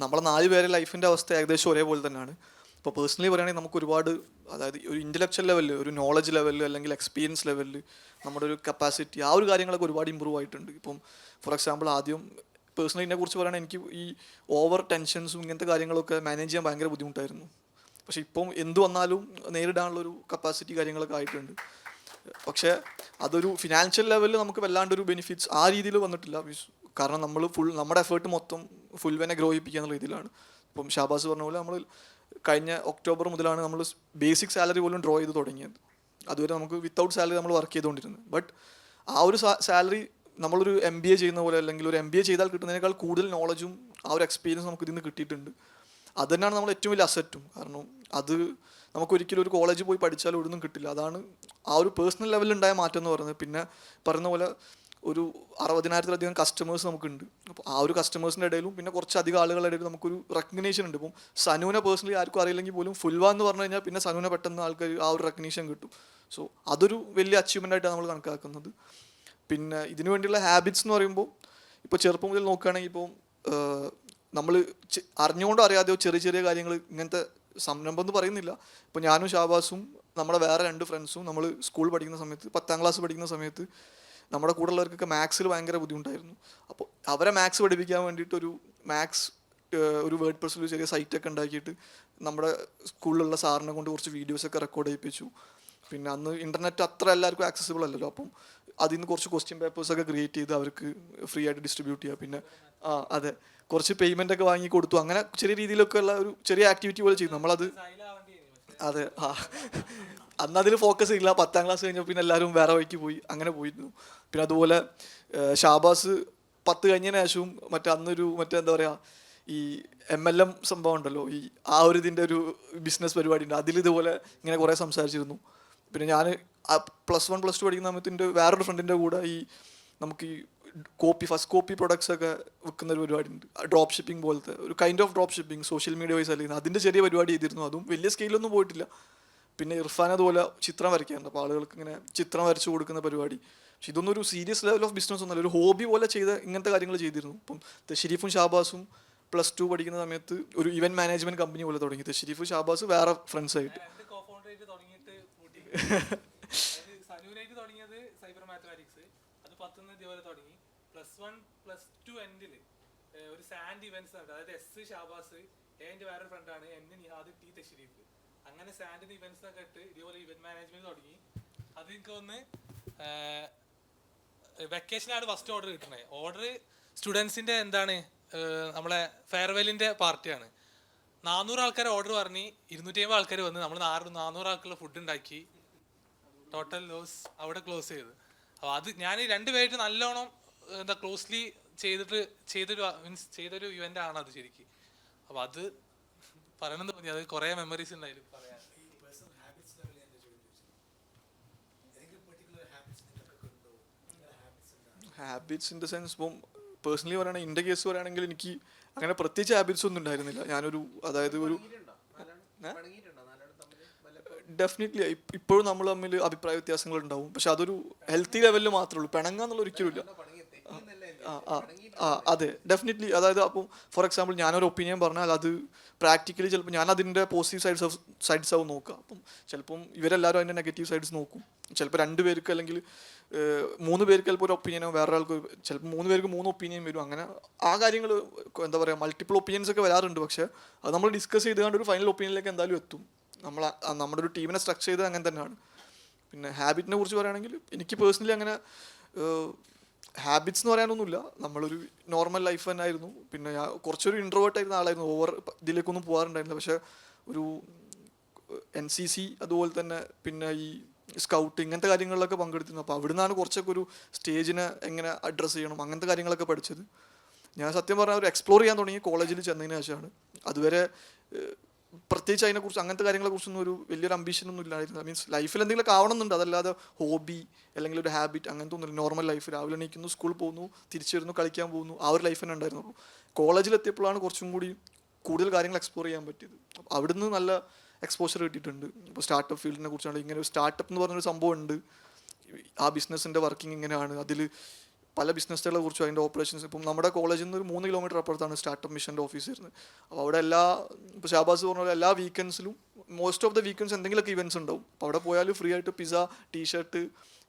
നമ്മളെ 4 പേരെ ലൈഫിൻ്റെ അവസ്ഥ ഏകദേശം ഒരേപോലെ തന്നെയാണ്. ഇപ്പോൾ പേഴ്സണലി പറയുകയാണെങ്കിൽ നമുക്ക് ഒരുപാട്, അതായത് ഒരു ഇൻ്റലക്ച്വൽ ലെവലിൽ, ഒരു നോളജ് ലെവലിൽ അല്ലെങ്കിൽ എക്സ്പീരിയൻസ് ലെവലിൽ നമ്മുടെ ഒരു കപ്പാസിറ്റി, ആ ഒരു കാര്യങ്ങളൊക്കെ ഒരുപാട് ഇമ്പ്രൂവ് ആയിട്ടുണ്ട്. ഇപ്പം ഫോർ എക്സാമ്പിൾ ആദ്യം പേഴ്സണലി ഇതിനെക്കുറിച്ച് പറയുകയാണെങ്കിൽ എനിക്ക് ഈ ഓവർ ടെൻഷൻസും ഇങ്ങനത്തെ കാര്യങ്ങളൊക്കെ മാനേജ് ചെയ്യാൻ ഭയങ്കര ബുദ്ധിമുട്ടായിരുന്നു. പക്ഷേ ഇപ്പം എന്ത് വന്നാലും നേരിടാനുള്ളൊരു കപ്പാസിറ്റി കാര്യങ്ങളൊക്കെ ആയിട്ടുണ്ട്. പക്ഷേ അതൊരു ഫിനാൻഷ്യൽ ലെവലിൽ നമുക്ക് വല്ലാണ്ടൊരു ബെനിഫിറ്റ്സ് ആ രീതിയിൽ വന്നിട്ടില്ല. കാരണം നമ്മുടെ എഫേർട്ട് മൊത്തം ഫുൾവെനെ ഗ്രോ ചെയ്യിപ്പിക്കുക എന്നുള്ള രീതിയിലാണ്. ഇപ്പം ഷാബാസ് പറഞ്ഞ പോലെ നമ്മൾ കഴിഞ്ഞ ഒക്ടോബർ മുതലാണ് നമ്മൾ ബേസിക് സാലറി പോലും ഡ്രോ ചെയ്ത് തുടങ്ങിയത്. അതുവരെ നമുക്ക് വിത്തൗട്ട് സാലറി നമ്മൾ വർക്ക് ചെയ്തുകൊണ്ടിരുന്നത്. ബട്ട് ആ ഒരു സാലറി നമ്മളൊരു MBA ചെയ്യുന്ന പോലെ, അല്ലെങ്കിൽ ഒരു MBA ചെയ്താൽ കിട്ടുന്നതിനേക്കാൾ കൂടുതൽ നോളജും ആ ഒരു എക്സ്പീരിയൻസ് നമുക്ക് ഇതിൽ നിന്ന് കിട്ടിയിട്ടുണ്ട്. അത് തന്നെയാണ് നമ്മൾ ഏറ്റവും വലിയ അസറ്റും. കാരണം അത് നമുക്കൊരിക്കലും ഒരു കോളേജിൽ പോയി പഠിച്ചാലും ഒന്നും കിട്ടില്ല. അതാണ് ആ ഒരു പേഴ്സണൽ ലെവലിലുണ്ടായ മാറ്റം എന്ന് പറയുന്നത്. പിന്നെ പറയുന്ന പോലെ ഒരു 60,000-ലധികം കസ്റ്റമേഴ്സ് നമുക്കുണ്ട്. അപ്പോൾ ആ ഒരു കസ്റ്റമേഴ്സിൻ്റെ ഇടയിലും പിന്നെ കുറച്ചധികം ആളുകളുടെ ഇടയിലും നമുക്കൊരു റെക്കഗ്നീഷൻ ഉണ്ട്. ഇപ്പം സനുവിനെ പേഴ്സണലി ആർക്കും അറിയില്ലെങ്കിൽ പോലും ഫുൽവ എന്ന് പറഞ്ഞു കഴിഞ്ഞാൽ പിന്നെ സനുവിനെ പെട്ടെന്ന് ആൾക്കാർ ആ ഒരു റെക്കഗ്നീഷൻ കിട്ടും. സോ അതൊരു വലിയ അച്ചീവ്മെൻ്റ് ആയിട്ടാണ് നമ്മൾ കണക്കാക്കുന്നത്. പിന്നെ ഇതിനു വേണ്ടിയുള്ള ഹാബിറ്റ്സ് എന്ന് പറയുമ്പോൾ ഇപ്പോൾ ചെറുപ്പം മുതൽ നോക്കുകയാണെങ്കിൽ ഇപ്പോൾ നമ്മൾ അറിഞ്ഞുകൊണ്ടോ അറിയാതെയോ ചെറിയ ചെറിയ കാര്യങ്ങൾ, ഇങ്ങനത്തെ സംരംഭം എന്ന് പറയുന്നില്ല. ഇപ്പോൾ ഞാനും ഷാബാസും നമ്മുടെ വേറെ 2 ഫ്രണ്ട്സും നമ്മൾ സ്കൂൾ പഠിക്കുന്ന സമയത്ത്, 10ാം ക്ലാസ് പഠിക്കുന്ന സമയത്ത് നമ്മുടെ കൂടെ ഉള്ളവർക്കൊക്കെ മാത്സിൽ ഭയങ്കര ബുദ്ധിമുട്ടായിരുന്നു. അപ്പോൾ അവരെ മാത്സ് പഠിപ്പിക്കാൻ വേണ്ടിയിട്ട് ഒരു വേർഡ് പ്രസ്സിൽ ചെറിയ സൈറ്റൊക്കെ ഉണ്ടാക്കിയിട്ട് നമ്മുടെ സ്കൂളിലുള്ള സാറിനെ കൊണ്ട് കുറച്ച് വീഡിയോസൊക്കെ റെക്കോർഡ് ചെയ്യിപ്പിച്ചു. പിന്നെ അന്ന് ഇൻ്റർനെറ്റ് അത്ര എല്ലാവർക്കും ആക്സസിബിൾ അല്ലല്ലോ. അപ്പം അതിൽ നിന്ന് കുറച്ച് ക്വസ്റ്റ്യൻ പേപ്പേഴ്സൊക്കെ ക്രിയേറ്റ് ചെയ്ത് അവർക്ക് ഫ്രീ ആയിട്ട് ഡിസ്ട്രിബ്യൂട്ട് ചെയ്യുക. പിന്നെ അതെ, കുറച്ച് പേയ്മെൻ്റ് ഒക്കെ വാങ്ങി കൊടുത്തു. അങ്ങനെ ചെറിയ രീതിയിലൊക്കെ ഉള്ള ഒരു ചെറിയ ആക്ടിവിറ്റി പോലെ ചെയ്തു നമ്മളത്. അതെ, അന്ന് അതിൽ ഫോക്കസ് ചെയ്യില്ല. 10ാം ക്ലാസ് കഴിഞ്ഞപ്പോൾ പിന്നെ എല്ലാവരും വേറെ വഴിക്ക് പോയി, അങ്ങനെ പോയിരുന്നു. പിന്നെ അതുപോലെ ഷാബാസ് 10 കഴിഞ്ഞതിന് ശേഷവും മറ്റേ എന്താ പറയുക, ഈ MLM സംഭവം ഉണ്ടല്ലോ, ഈ ഇതിൻ്റെ ഒരു ബിസിനസ് പരിപാടി ഉണ്ട്, അതിലിതുപോലെ ഇങ്ങനെ കുറേ സംസാരിച്ചിരുന്നു. പിന്നെ ഞാൻ +1 +2 പഠിക്കുന്ന സമയത്ത് എൻ്റെ വേറൊരു ഫ്രണ്ടിൻ്റെ കൂടെ നമുക്ക് ഈ ഫസ്റ്റ് കോപ്പി പ്രൊഡക്ട്സ് ഒക്കെ വിൽക്കുന്ന ഒരു പരിപാടി ഉണ്ട്, ഡ്രോപ്പ് ഷിപ്പിംഗ് പോലത്തെ ഒരു kind of drop shipping, social media wise അല്ലെങ്കിൽ അതിൻ്റെ ചെറിയ പരിപാടി ചെയ്തിരുന്നു. അതും വലിയ സ്കെയിലൊന്നും പോയിട്ടില്ല. പിന്നെ ഇർഫാൻ അതുപോലെ ചിത്രം വരയ്ക്കാറുണ്ട്, അപ്പോൾ ആളുകൾക്ക് ഇങ്ങനെ ചിത്രം വരച്ചു കൊടുക്കുന്ന പരിപാടി. പക്ഷെ ഇതൊന്നും ഒരു സീരിയസ് ലെവൽ ഓഫ് ബിസിനസ് ഒന്നുമല്ല, ഒരു ഹോബി പോലെ ചെയ്ത ഇങ്ങനത്തെ കാര്യങ്ങൾ ചെയ്തിരുന്നു. ഇപ്പം ഷെരീഫും ഷാബാസും +2 പഠിക്കുന്ന സമയത്ത് ഒരു ഇവന്റ് മാനേജ്മെന്റ് കമ്പനി പോലെ തുടങ്ങി. ഷെരീഫ് ഷാബാസ് വേറെ ഫ്രണ്ട്സ് ആയിട്ട്. സൈബർ മാത്തമാറ്റിക്സ് അത് 10 ഇതേപോലെ തുടങ്ങി. +1 +2 എൻഡിൽ ഒരു സാൻഡ് ഇവന്റ്സ് ഉണ്ട്, അതായത് S ഷാബാസ്, എൻ്റെ വേറൊരു ഫ്രണ്ടാണ് N നിഹാദ്, T തഷരീഫ്. അങ്ങനെ സാൻഡിന് ഇവന്റ്സ് ഒക്കെ ഇട്ട് ഇതേപോലെ ഇവന്റ് മാനേജ്മെന്റ് തുടങ്ങി. അത് എനിക്ക് ഒന്ന് വെക്കേഷനാണ് ഫസ്റ്റ് ഓർഡർ കിട്ടുന്നത്. ഓർഡർ സ്റ്റുഡൻസിൻ്റെ എന്താണ് നമ്മളെ ഫെയർവെല്ലിൻ്റെ പാർട്ടിയാണ്. 400 ആൾക്കാർ ഓർഡർ പറഞ്ഞ് 250 ആൾക്കാർ വന്ന് നമ്മൾ 400 ആൾക്കുള്ള ഫുഡ് ഉണ്ടാക്കി. ടോട്ടൽ ലോസ് അവിടെ ക്ലോസ് ചെയ്ത്. അപ്പോൾ അത് ഞാൻ 2 പേര് നല്ലോണം ക്ലോസ്ലി ചെയ്തൊരു ഇവൻ്റ് ആണ് അത് ശരിക്കും. അപ്പോൾ അത് പറയണമെന്ന് തോന്നി, അത് കുറേ മെമ്മറീസ് ഉണ്ടായാലും പറയാൻ. ഹാബിറ്റ്സ് ഇൻ ദ സെൻസ്, ഇപ്പം പേഴ്സണലി പറയുകയാണെങ്കിൽ എൻ്റെ കേസ് പറയുകയാണെങ്കിൽ എനിക്ക് അങ്ങനെ പ്രത്യേകിച്ച് ഹാബിറ്റ്സ് ഒന്നും ഉണ്ടായിരുന്നില്ല. ഡെഫിനറ്റ്ലി ഇപ്പോഴും നമ്മൾ തമ്മിൽ അഭിപ്രായ വ്യത്യാസങ്ങൾ ഉണ്ടാവും, പക്ഷെ അതൊരു ഹെൽത്തി ലെവലിൽ മാത്രമേ ഉള്ളൂ. പിണങ്ങാന്നുള്ള ഒരിക്കലും ഇല്ല. അതെ, ഡെഫിനറ്റ്ലി. അതായത് അപ്പം ഫോർ എക്സാമ്പിൾ ഞാനൊരു ഒപ്പീനിയൻ പറഞ്ഞാൽ അത് പ്രാക്ടിക്കലി ചിലപ്പോൾ ഞാൻ അതിൻ്റെ പോസിറ്റീവ് സൈഡ്സ് ആവും നോക്കുക. അപ്പം ചിലപ്പം ഇവരെല്ലാവരും അതിൻ്റെ നെഗറ്റീവ് സൈഡ്സ് നോക്കും. ചിലപ്പോൾ 2 പേർക്ക് അല്ലെങ്കിൽ 3 പേർക്ക് ചിലപ്പോൾ ഒരു ഒപ്പീനിയനോ, വേറെ ആൾക്ക് ചിലപ്പോൾ 3 പേർക്ക് 3 ഒപ്പീനിയൻ വരും. അങ്ങനെ ആ കാര്യങ്ങൾ എന്താ പറയുക, മൾട്ടിപ്പിൾ ഒപ്പീനിയൻസ് ഒക്കെ വരാറുണ്ട്. പക്ഷേ അത് നമ്മൾ ഡിസ്കസ് ചെയ്തുകൊണ്ട് ഒരു ഫൈനൽ ഒപ്പീനിയനിലേക്ക് എന്തായാലും എത്തും. നമ്മുടെ ഒരു ടീമിനെ സ്ട്രക്ചർ ചെയ്ത് അങ്ങനെ തന്നെയാണ്. പിന്നെ ഹാബിറ്റിനെ കുറിച്ച് പറയുകയാണെങ്കിൽ എനിക്ക് പേഴ്സണലി അങ്ങനെ ഹാബിറ്റ്സ് എന്ന് പറയാനൊന്നുമില്ല. നമ്മളൊരു നോർമൽ ലൈഫ് തന്നെ ആയിരുന്നു. പിന്നെ ഞാൻ കുറച്ചൊരു ഇൻട്രോവേർട്ട് ആയിരുന്ന ആളായിരുന്നു, ഓവർ ഇതിലേക്കൊന്നും പോകാറുണ്ടായിരുന്നില്ല. പക്ഷേ ഒരു NCC അതുപോലെ തന്നെ പിന്നെ ഈ സ്കൗട്ട് ഇങ്ങനത്തെ കാര്യങ്ങളിലൊക്കെ പങ്കെടുത്തിരുന്നു. അപ്പോൾ അവിടെ നിന്നാണ് കുറച്ചൊക്കെ ഒരു സ്റ്റേജിനെ എങ്ങനെ അഡ്രസ്സ് ചെയ്യണം അങ്ങനത്തെ കാര്യങ്ങളൊക്കെ പഠിച്ചത്. ഞാൻ സത്യം പറഞ്ഞാൽ ഒരു എക്സ്പ്ലോർ ചെയ്യാൻ തുടങ്ങി കോളേജിൽ ചെന്നതിന് ശേഷമാണ്. അതുവരെ പ്രത്യേകിച്ച് അതിനെക്കുറിച്ച് അങ്ങനത്തെ കാര്യങ്ങളെക്കുറിച്ചൊന്നും ഒരു വലിയൊരു അംബീഷനൊന്നും ഇല്ലായിരുന്നു. മീൻസ് ലൈഫിൽ എന്തെങ്കിലുമൊക്കെ ആവണമെന്നുണ്ട്, അതല്ലാതെ ഹോബി അല്ലെങ്കിൽ ഒരു ഹാബിറ്റ് അങ്ങനത്തെ ഒന്നുമില്ല. നോർമൽ ലൈഫ്, രാവിലെ എണീക്കുന്നു, സ്കൂളിൽ പോകുന്നു, തിരിച്ചു വരുന്നു, കളിക്കാൻ പോകുന്നു, ആ ഒരു ലൈഫ് തന്നെ ഉണ്ടായിരുന്നു. അപ്പോൾ കോളേജിലെത്തിയപ്പോഴാണ് കുറച്ചും കൂടി കൂടുതൽ കാര്യങ്ങൾ എക്സ്പ്ലോർ ചെയ്യാൻ പറ്റിയത്. അപ്പോൾ അവിടുന്ന് നല്ല എക്സ്പോഷർ കിട്ടിയിട്ടുണ്ട്. ഇപ്പോൾ സ്റ്റാർട്ടപ്പ് ഫീൽഡിനെ കുറിച്ചാണ്. ഇങ്ങനെ ഒരു സ്റ്റാർട്ടപ്പ് എന്ന് പറഞ്ഞൊരു സംഭവം ഉണ്ട്. ആ ബിസിനസ്സിൻ്റെ വർക്കിംഗ് ഇങ്ങനെയാണ്, അതിൽ പല ബിസിനസ്സുകളെ കുറിച്ചും അതിൻ്റെ ഓപ്പറേഷൻസ്. ഇപ്പം നമ്മുടെ കോളേജിൽ നിന്ന് ഒരു 3 കിലോമീറ്റർ അപ്പുറത്താണ് സ്റ്റാർട്ടപ്പ് മിഷൻ്റെ ഓഫീസ് വരുന്നത്. അപ്പോൾ അവിടെ ഇപ്പോൾ ഷാബാസ് പറഞ്ഞ പോലെ എല്ലാ വീക്കെൻഡ്സിലും മോസ്റ്റ് ഓഫ് ദ വീക്കെൻഡ്സ് എന്തെങ്കിലുമൊക്കെ ഇവൻറ്റ്സ് ഉണ്ടാവും. അപ്പോൾ അവിടെ പോയാൽ ഫ്രീ ആയിട്ട് പിസ്സ, ടീഷർട്ട്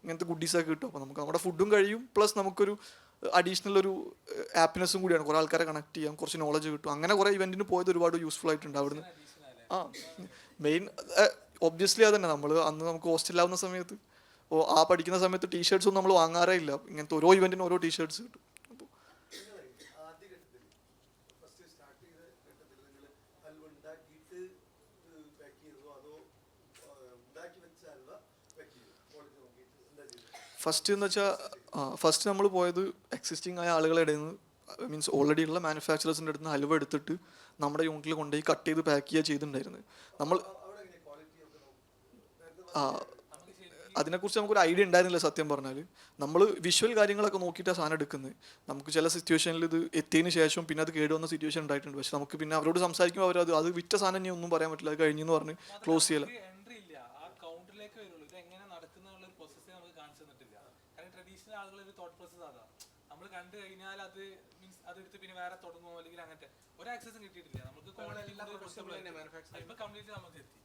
ഇങ്ങനത്തെ ഗുഡീസൊക്കെ കിട്ടും. അപ്പോൾ നമുക്ക് നമ്മുടെ ഫുഡും കഴിയും, പ്ലസ് നമുക്കൊരു അഡീഷണൽ ഒരു ഹാപ്പിനെസ്സും കൂടിയാണ്. കുറേ ആൾക്കാരെ കണക്ട് ചെയ്യാം, കുറച്ച് നോളജ് കിട്ടും. അങ്ങനെ കുറേ ഇവൻറ്റിന് പോയത് ഒരുപാട് യൂസ്ഫുൾ ആയിട്ടുണ്ട് അവിടുന്ന്. മെയിൻ ഒബ്വിയസ്ലി അത് തന്നെ. അന്ന് നമുക്ക് ഹോസ്റ്റലിലാവുന്ന സമയത്ത് പഠിക്കുന്ന സമയത്ത് ടീഷർട്ട്സൊന്നും നമ്മൾ വാങ്ങാറേ ഇല്ല. ഇങ്ങനത്തെ ഓരോ ഇവൻറ്റിനും ഓരോ ടീഷർട്ട്സ് കിട്ടും. അപ്പോൾ ഫസ്റ്റ് നമ്മൾ പോയത് എക്സിസ്റ്റിംഗ് ആയ ആളുകളുടെ ഇടയിൽ നിന്ന്, മീൻസ് ഓൾറെഡി ഉള്ള മാനുഫാക്ചറേഴ്സിൻ്റെ അടുത്ത് നിന്ന് ഹൽവ എടുത്തിട്ട് നമ്മുടെ യൂണിറ്റിൽ കൊണ്ടുപോയി കട്ട് ചെയ്ത് പാക്ക് ചെയ്യുക ചെയ്തിട്ടുണ്ടായിരുന്നത്. അതിനെക്കുറിച്ച് നമുക്കൊരു ഐഡിയ ഉണ്ടായിരുന്നില്ല സത്യം പറഞ്ഞാൽ. നമ്മൾ വിഷ്വൽ കാര്യങ്ങളൊക്കെ നോക്കിയിട്ടാണ് സാധനം എടുക്കുന്നത്. നമുക്ക് ചില സിറ്റുവേഷനിൽ ഇത് എത്തിയതിന് ശേഷം പിന്നെ അത് കേടുവന്ന സിറ്റുവേഷൻ ഉണ്ടായിട്ടുണ്ട്. പക്ഷെ നമുക്ക് പിന്നെ അവരോട് സംസാരിക്കുമ്പോൾ അത് വിറ്റ സാധനം ഇനി ഒന്നും പറയാൻ പറ്റില്ല, അത് കഴിഞ്ഞെന്ന് പറഞ്ഞ് ക്ലോസ് ചെയ്യല. നമ്മൾ കണ്ടു കഴിഞ്ഞാൽ അത് മീൻസ് അതെടുത്ത് പിന്നെ വേറെ തുടങ്ങുമോ അല്ലെങ്കിൽ അങ്ങനത്തെ ഒരു ആക്സസും കിട്ടിയിട്ടില്ല. നമുക്ക് കംപ്ലീറ്റ് നമുക്ക് എത്തി.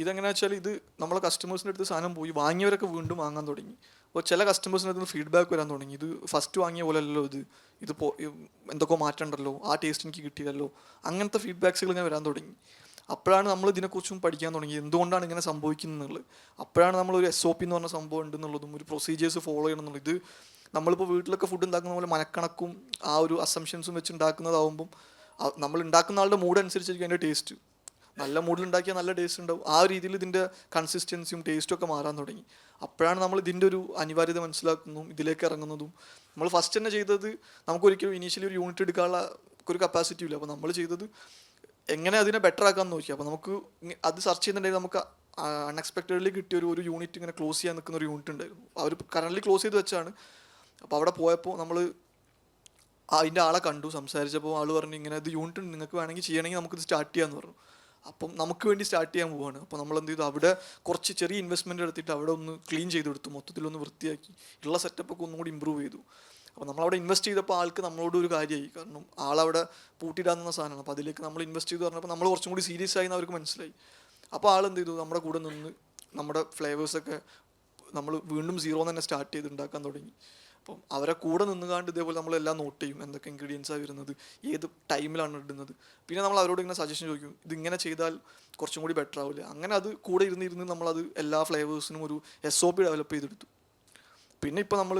ഇതെങ്ങനെയാ വെച്ചാൽ ഇത് നമ്മളെ കസ്റ്റമേഴ്സിൻ്റെ അടുത്ത് സാധനം പോയി വാങ്ങിയവരൊക്കെ വീണ്ടും വാങ്ങാൻ തുടങ്ങി. അപ്പോൾ ചില കസ്റ്റമേഴ്സിൻ്റെ അടുത്ത് ഫീഡ്ബാക്ക് വരാൻ തുടങ്ങി. ഇത് ഫസ്റ്റ് വാങ്ങിയ പോലെ അല്ലല്ലോ, ഇത് എന്തൊക്കെ മാറ്റമുണ്ടല്ലോ, ആ ടേസ്റ്റ് എനിക്ക് കിട്ടിയല്ലോ, അങ്ങനത്തെ ഫീഡ്ബാക്സുകൾ ഇങ്ങനെ വരാൻ തുടങ്ങി. അപ്പോഴാണ് നമ്മൾ ഇതിനെക്കുറിച്ചും പഠിക്കാൻ തുടങ്ങി, എന്തുകൊണ്ടാണ് ഇങ്ങനെ സംഭവിക്കുന്നത് എന്നുള്ളത്. അപ്പോഴാണ് നമ്മൾ ഒരു SOP എന്ന് പറഞ്ഞ സംഭവം ഉണ്ടെന്നുള്ളതും ഒരു പ്രൊസീജിയേഴ്സ് ഫോളോ ചെയ്യണം എന്നുള്ളത്. ഇത് നമ്മളിപ്പോൾ വീട്ടിലൊക്കെ ഫുഡ് ഉണ്ടാക്കുന്ന പോലെ മനക്കണക്കും ആ ഒരു അസംഷൻസും വെച്ച് ഉണ്ടാക്കുന്നതാവുമ്പം നമ്മൾ ഉണ്ടാക്കുന്ന ആളുടെ മൂഡ് അനുസരിച്ചിരിക്കും അതിൻ്റെ ടേസ്റ്റ്. നല്ല മൂഡിൽ ഉണ്ടാക്കിയാൽ നല്ല ടേസ്റ്റ് ഉണ്ടാവും. ആ രീതിയിൽ ഇതിൻ്റെ കൺസിസ്റ്റൻസിയും ടേസ്റ്റും ഒക്കെ മാറാൻ തുടങ്ങി. അപ്പോഴാണ് നമ്മൾ ഇതിൻ്റെ ഒരു അനിവാര്യത മനസ്സിലാക്കുന്നതും ഇതിലേക്ക് ഇറങ്ങുന്നതും. നമ്മൾ ഫസ്റ്റ് തന്നെ ചെയ്തത്, നമുക്കൊരിക്കലും ഇനീഷ്യലി ഒരു യൂണിറ്റ് എടുക്കാനുള്ള ഒരു കപ്പാസിറ്റി ഇല്ല. അപ്പോൾ നമ്മൾ ചെയ്തത് എങ്ങനെ അതിനെ ബെറ്റർ ആക്കാമെന്ന് നോക്കി. അപ്പോൾ നമുക്ക് അത് സെർച്ച് ചെയ്യുന്നുണ്ടെങ്കിൽ നമുക്ക് അൺഎക്സ്പെക്റ്റഡ്ലി കിട്ടിയ ഒരു യൂണിറ്റ് ഇങ്ങനെ ക്ലോസ് ചെയ്യാൻ നിൽക്കുന്ന ഒരു യൂണിറ്റ് ഉണ്ടായിരുന്നു. അവർ കറൻ്റ് ക്ലോസ് ചെയ്ത് വെച്ചാണ്. അപ്പോൾ അവിടെ പോയപ്പോൾ നമ്മൾ അതിൻ്റെ ആളെ കണ്ടു, സംസാരിച്ചപ്പോൾ ആൾ പറഞ്ഞു ഇങ്ങനെ ഇത് യൂണിറ്റ് ഉണ്ട്, നിങ്ങൾക്ക് വേണമെങ്കിൽ ചെയ്യണമെങ്കിൽ നമുക്കിത് സ്റ്റാർട്ട് ചെയ്യാമെന്ന് പറഞ്ഞു. അപ്പം നമുക്ക് വേണ്ടി സ്റ്റാർട്ട് ചെയ്യാൻ പോവാണ്. അപ്പോൾ നമ്മൾ എന്ത് ചെയ്തു, അവിടെ കുറച്ച് ചെറിയ ഇൻവെസ്റ്റ്മെൻറ്റ് എടുത്തിട്ട് അവിടെ ഒന്ന് ക്ലീൻ ചെയ്തെടുത്തു, മൊത്തത്തിലൊന്ന് വൃത്തിയാക്കി, ഉള്ള സെറ്റപ്പൊക്കെ ഒന്നും കൂടി ഇമ്പ്രൂവ് ചെയ്തു. അപ്പോൾ നമ്മളവിടെ ഇൻവെസ്റ്റ് ചെയ്തപ്പോൾ ആൾക്ക് നമ്മളോട് ഒരു കാര്യമായി, കാരണം ആളവിടെ പൂട്ടിയിടാവുന്ന സാധനമാണ്. അപ്പോൾ അതിലേക്ക് നമ്മൾ ഇൻവെസ്റ്റ് ചെയ്ത് പറഞ്ഞപ്പോൾ നമ്മൾ കുറച്ചും കൂടി സീരിയസ് ആയി എന്ന് അവർക്ക് മനസ്സിലായി. അപ്പോൾ ആൾ എന്ത് ചെയ്തു, നമ്മുടെ കൂടെ നിന്ന് നമ്മുടെ ഫ്ലേവേഴ്സൊക്കെ നമ്മൾ വീണ്ടും സീറോ തന്നെ സ്റ്റാർട്ട് ചെയ്ത് ഉണ്ടാക്കാൻ തുടങ്ങി. അപ്പം അവരെ കൂടെ നിന്നുകാണ്ട് ഇതേപോലെ നമ്മളെല്ലാം നോട്ട് ചെയ്യും, എന്തൊക്കെ ഇൻഗ്രീഡിയൻസാണ് വരുന്നത്, ഏത് ടൈമിലാണ് ഇടുന്നത്. പിന്നെ നമ്മൾ അവരോട് ഇങ്ങനെ സജഷൻ ചോദിക്കും, ഇതിങ്ങനെ ചെയ്താൽ കുറച്ചും കൂടി ബെറ്റർ ആവില്ല. അങ്ങനെ അത് കൂടെ ഇരുന്ന് നമ്മളത് എല്ലാ ഫ്ലേവേഴ്സിനും ഒരു SOP ഡെവലപ്പ് ചെയ്തെടുത്തു. പിന്നെ ഇപ്പോൾ നമ്മൾ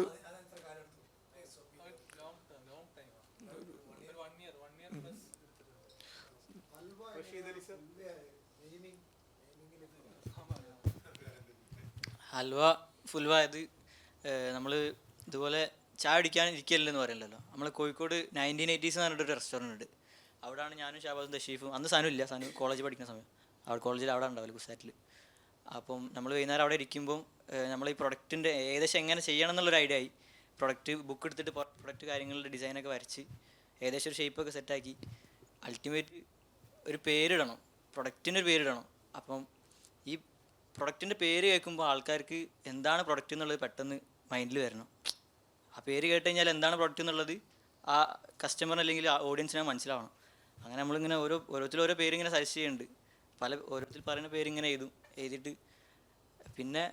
ഹൽവ ഫുൽവ ഇത് നമ്മൾ ഇതുപോലെ ചായ അടിക്കാൻ ഇരിക്കില്ലെന്ന് പറയില്ലല്ലോ. നമ്മൾ കോഴിക്കോട് 1980s എന്ന് പറഞ്ഞിട്ടൊരു റെസ്റ്റോറൻറ്റ് ഉണ്ട്. അവിടെയാണ് ഞാനും ഷാബാസും ദഷീഫും, അന്ന് സാനു ഇല്ല, സാനു കോളേജ് പഠിക്കുന്ന സമയം, അവിടെ കോളേജിൽ അവിടെ ഉണ്ടാവില്ല കുസാറ്റിൽ. അപ്പം നമ്മൾ വൈകുന്നേരം അവിടെ ഇരിക്കുമ്പം നമ്മൾ ഈ പ്രൊഡക്റ്റിൻ്റെ ഏകദേശം എങ്ങനെ ചെയ്യണം എന്നുള്ളൊരു ഐഡിയ ആയി. പ്രൊഡക്റ്റ് ബുക്ക് എടുത്തിട്ട് പ്രൊഡക്റ്റ് കാര്യങ്ങളുടെ ഡിസൈനൊക്കെ വരച്ച് ഏകദേശം ഒരു ഷേപ്പൊക്കെ സെറ്റാക്കി അൾട്ടിമേറ്റ് ഒരു പേരിടണം, പ്രൊഡക്റ്റിൻ്റെ ഒരു പേരിടണം. അപ്പം ഈ പ്രൊഡക്റ്റിൻ്റെ പേര് കേൾക്കുമ്പോൾ ആൾക്കാർക്ക് എന്താണ് പ്രൊഡക്റ്റ് എന്നുള്ളത് പെട്ടെന്ന് മൈൻഡിൽ വരണം. ആ പേര് കേട്ട് കഴിഞ്ഞാൽ എന്താണ് പ്രൊഡക്റ്റ് എന്നുള്ളത് ആ കസ്റ്റമറിന് അല്ലെങ്കിൽ ആ ഓഡിയൻസിനെ മനസ്സിലാവണം. അങ്ങനെ നമ്മളിങ്ങനെ ഓരോരുത്തരും ഓരോ പേരിങ്ങനെ സജസ്റ്റ് ചെയ്യുന്നുണ്ട്. ഓരോരുത്തർ പറയുന്ന പേരിങ്ങനെ എഴുതിയിട്ട് പിന്നെ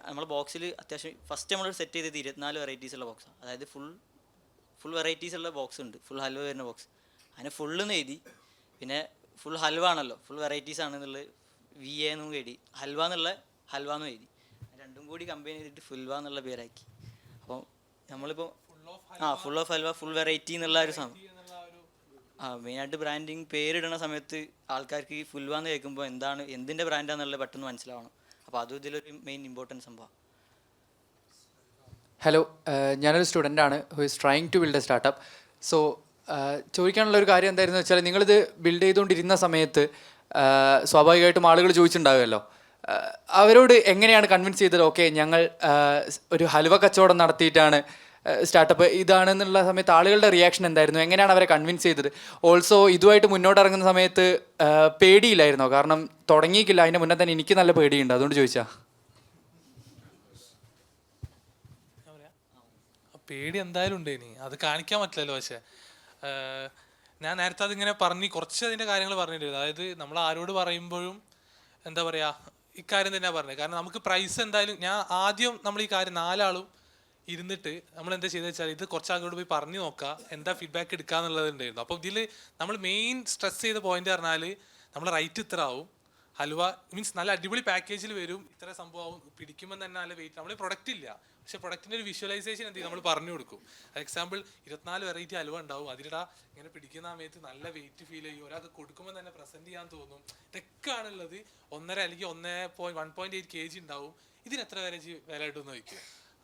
നമ്മൾ ബോക്സിൽ അത്യാവശ്യം ഫസ്റ്റ് നമ്മൾ സെറ്റ് ചെയ്തത് 24 വെറൈറ്റീസ് ഉള്ള ബോക്സാണ്. അതായത് ഫുൾ വെറൈറ്റീസ് ഉള്ള ബോക്സ് ഉണ്ട്, ഫുൾ ഹൽവ വരുന്ന ബോക്സ്. അതിനെ ഫുള്ളെന്ന് എഴുതി. പിന്നെ ഫുൾ ഹൽവ ആണല്ലോ, ഫുൾ വെറൈറ്റീസ് ആണെന്നുള്ളത് VA എന്നും എഴുതി, ഹൽവ എന്നുള്ള ഹൽവ എന്നും എഴുതി. രണ്ടും കൂടി കമ്പൈൻ ചെയ്തിട്ട് ഫുൽവ എന്നുള്ള പേരാക്കി. അപ്പം നമ്മളിപ്പോൾ full of halwa full variety എന്നുള്ള ഒരു സാധനം മെയിനായിട്ട് ബ്രാൻഡിങ് പേരിടുന്ന സമയത്ത് ആൾക്കാർക്ക് ഈ ഫുൽവ എന്ന് കേൾക്കുമ്പോൾ എന്തിൻ്റെ ബ്രാൻഡാണെന്നുള്ളത് പെട്ടെന്ന് മനസ്സിലാവണം. അപ്പോൾ അതും ഇതിലൊരു മെയിൻ ഇമ്പോർട്ടൻറ്റ് സംഭവം. ഹലോ, ഞാനൊരു സ്റ്റുഡൻ്റാണ് who is trying to build a startup. So ചോദിക്കാനുള്ള ഒരു കാര്യം എന്തായിരുന്നു വെച്ചാൽ, നിങ്ങളിത് ബിൽഡ് ചെയ്തുകൊണ്ടിരുന്ന സമയത്ത് സ്വാഭാവികമായിട്ടും ആളുകൾ ചോദിച്ചിട്ടുണ്ടാകുമല്ലോ, അവരോട് എങ്ങനെയാണ് കൺവിൻസ് ചെയ്തത്, ഓക്കെ ഞങ്ങൾ ഒരു ഹലുവ കച്ചവടം നടത്തിയിട്ടാണ് സ്റ്റാർട്ടപ്പ് ഇതാണെന്നുള്ള സമയത്ത് ആളുകളുടെ റിയാക്ഷൻ എന്തായിരുന്നു, എങ്ങനെയാണ് അവരെ കൺവിൻസ് ചെയ്തത്? ഓൾസോ ഇതുമായിട്ട് മുന്നോട്ടിറങ്ങുന്ന സമയത്ത് പേടിയില്ലായിരുന്നോ? കാരണം തുടങ്ങിയിട്ടില്ല, അതിൻ്റെ മുന്നേ തന്നെ എനിക്ക് നല്ല പേടിയുണ്ട്, അതുകൊണ്ട് ചോദിച്ചാൽ. പേടി എന്തായാലും ഉണ്ട്, ഇനി അത് കാണിക്കാൻ പറ്റില്ലല്ലോ. പക്ഷേ ഞാൻ നേരത്തെ അതിങ്ങനെ കുറച്ച് അതിൻ്റെ കാര്യങ്ങൾ പറഞ്ഞിട്ടുണ്ട്. അതായത് നമ്മൾ ആരോട് പറയുമ്പോഴും എന്താ പറയുക, ഇക്കാര്യം തന്നെയാണ് പറഞ്ഞത്. കാരണം നമുക്ക് പ്രൈസ് എന്തായാലും ഞാൻ ആദ്യം നമ്മൾ ഈ കാര്യം 4 ആളും ഇരുന്നിട്ട് നമ്മൾ എന്താ ചെയ്തെന്ന് വെച്ചാൽ ഇത് കുറച്ച് ആളുകളോട് പോയി പറഞ്ഞു നോക്കുക, എന്താ ഫീഡ്ബാക്ക് എടുക്കുക എന്നുള്ളതുണ്ടായിരുന്നു. അപ്പോൾ ഇതിൽ നമ്മൾ മെയിൻ സ്ട്രെസ് ചെയ്ത പോയിന്റ് പറഞ്ഞാൽ നമ്മൾ റേറ്റ് ഇത്ര ആവും, ഹൽവ മീൻസ് നല്ല അടിപൊളി പാക്കേജിൽ വരും, ഇത്ര സംഭവം പിടിക്കുമ്പോൾ തന്നെ നല്ല വെയിറ്റ്. നമ്മൾ പ്രൊഡക്റ്റ് ഇല്ല, പക്ഷേ പ്രൊഡക്റ്റിൻ്റെ ഒരു വിഷ്വലൈസേഷൻ എന്ത് ചെയ്യും നമ്മൾ പറഞ്ഞു കൊടുക്കും. എക്സാമ്പിൾ 24 വെറൈറ്റി ഹൽവ ഉണ്ടാവും, അതിലിടാ ഇങ്ങനെ പിടിക്കുന്ന സമയത്ത് നല്ല വെയിറ്റ് ഫീൽ ചെയ്യും, ഒരാൾക്ക് കൊടുക്കുമ്പോൾ തന്നെ പ്രസൻറ്റ് ചെയ്യാൻ തോന്നും. ഇതൊക്കെ ആണുള്ളത്. 1.5 അല്ലെങ്കിൽ 1.8 kg ഉണ്ടാവും. ഇതിന് എത്ര വില കിട്ടുമെന്ന് ചോദിക്കും.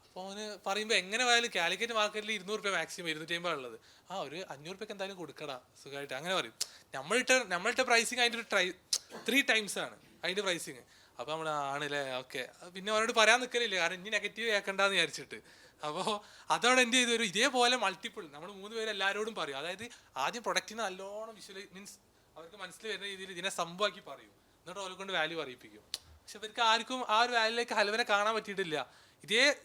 അപ്പോൾ അവന് പറയുമ്പോൾ എങ്ങനെ പോയാലും കാലിക്കറ്റ് മാർക്കറ്റിൽ 200 രൂപ മാക്സിമം 250 ഉള്ളത്, ഒരു 500 രൂപയ്ക്ക് എന്തായാലും കൊടുക്കടാ സുഖമായിട്ട്, അങ്ങനെ പറയും. നമ്മളിട്ട പ്രൈസിങ് അതിൻ്റെ ഒരു 3 times ആണ് അതിൻ്റെ പ്രൈസിങ്. അപ്പോൾ നമ്മൾ ആണല്ലേ ഓക്കെ, പിന്നെ അവരോട് പറയാൻ നിൽക്കലില്ല, കാരണം ഇനി നെഗറ്റീവ് കേൾക്കണ്ടെന്ന് വിചാരിച്ചിട്ട്. അപ്പോൾ അതോടെ എന്ത് ചെയ്തു, ഇതേപോലെ മൾട്ടിപ്പിൾ നമ്മൾ 3 പേര് എല്ലാവരോടും പറയും. അതായത് ആദ്യം പ്രൊഡക്റ്റിന് നല്ലോണം മീൻസ് അവർക്ക് മനസ്സിൽ വരുന്ന രീതിയിൽ ഇതിനെ സംഭവമാക്കി പറയും, എന്നിട്ട് അവരെ കൊണ്ട് വാല്യൂ അറിയിപ്പിക്കും. പക്ഷെ ഇവർക്ക് ആർക്കും ആ ഒരു വാല്യൂലേക്ക് ഹൽവനെ കാണാൻ പറ്റിയിട്ടില്ല.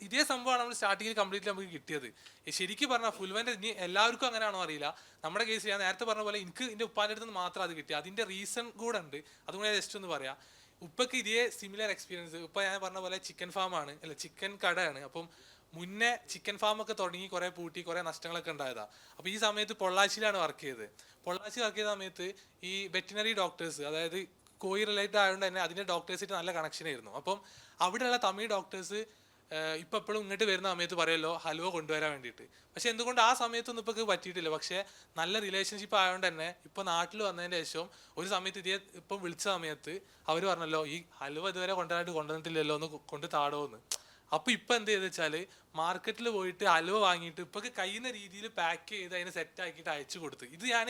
ഇതേ സംഭവമാണ് നമ്മൾ സ്റ്റാർട്ടിങ്ങിൽ കംപ്ലീറ്റ്ലി നമുക്ക് കിട്ടിയത്. ശരിക്കും പറഞ്ഞാൽ ഫുൽവൻ്റെ ഇനി എല്ലാവർക്കും അങ്ങനെയാണോ അറിയില്ല. നമ്മുടെ കേസിൽ ഞാൻ നേരത്തെ പറഞ്ഞ പോലെ എനിക്ക് എൻ്റെ ഉപ്പാൻ്റെ അടുത്ത് നിന്ന് മാത്രം അത് കിട്ടി. അതിൻ്റെ റീസൺ കൂടെ ഉണ്ട്, അതുകൊണ്ട് ജസ്റ്റ് ഒന്ന് പറയാം. ഉപ്പക്ക് ഇതേ സിമിലർ എക്സ്പീരിയൻസ്. ഉപ്പ ഞാൻ പറഞ്ഞ പോലെ ചിക്കൻ ഫാമാണ്, ചിക്കൻ കടയാണ്. അപ്പം മുന്നേ ചിക്കൻ ഫാമൊക്കെ തുടങ്ങി കുറേ പൂട്ടി കുറേ നഷ്ടങ്ങളൊക്കെ ഉണ്ടായതാണ്. അപ്പോൾ ഈ സമയത്ത് പൊള്ളാച്ചിയിലാണ് വർക്ക് ചെയ്തത്. പൊള്ളാച്ചി വർക്ക് ചെയ്ത സമയത്ത് ഈ വെറ്റിനറി ഡോക്ടേഴ്സ്, അതായത് കോഴി റിലേറ്റഡ് ആയതുകൊണ്ട് തന്നെ അതിൻ്റെ ഡോക്ടേഴ്സായിട്ട് നല്ല കണക്ഷൻ ആയിരുന്നു. അപ്പം അവിടെയുള്ള തമിഴ് ഡോക്ടേഴ്സ് ഇപ്പം എപ്പോഴും ഇങ്ങോട്ട് വരുന്ന സമയത്ത് പറയുമല്ലോ ഹൽവ കൊണ്ടുവരാൻ വേണ്ടിയിട്ട്. പക്ഷെ എന്തുകൊണ്ട് ആ സമയത്തൊന്നും ഇപ്പോൾ പറ്റിയിട്ടില്ല. പക്ഷേ നല്ല റിലേഷൻഷിപ്പ് ആയതുകൊണ്ട് തന്നെ ഇപ്പോൾ നാട്ടിൽ വന്നതിന് ശേഷം ഒരു സമയത്ത് ഇതേ ഇപ്പം വിളിച്ച സമയത്ത് അവർ പറഞ്ഞല്ലോ ഈ ഹൽവ ഇതുവരെ കൊണ്ടുവന്നിട്ടില്ലല്ലോ ഒന്ന് കൊണ്ട് താടോന്ന്. അപ്പോൾ ഇപ്പം എന്ത് ചെയ്തെന്ന് വെച്ചാൽ മാർക്കറ്റിൽ പോയിട്ട് ഹൽവ വാങ്ങിയിട്ട് ഇപ്പോൾ കഴിയുന്ന രീതിയിൽ പാക്ക് ചെയ്ത് അതിനെ സെറ്റ് ആക്കിയിട്ട് അയച്ചു കൊടുത്ത്. ഇത് ഞാൻ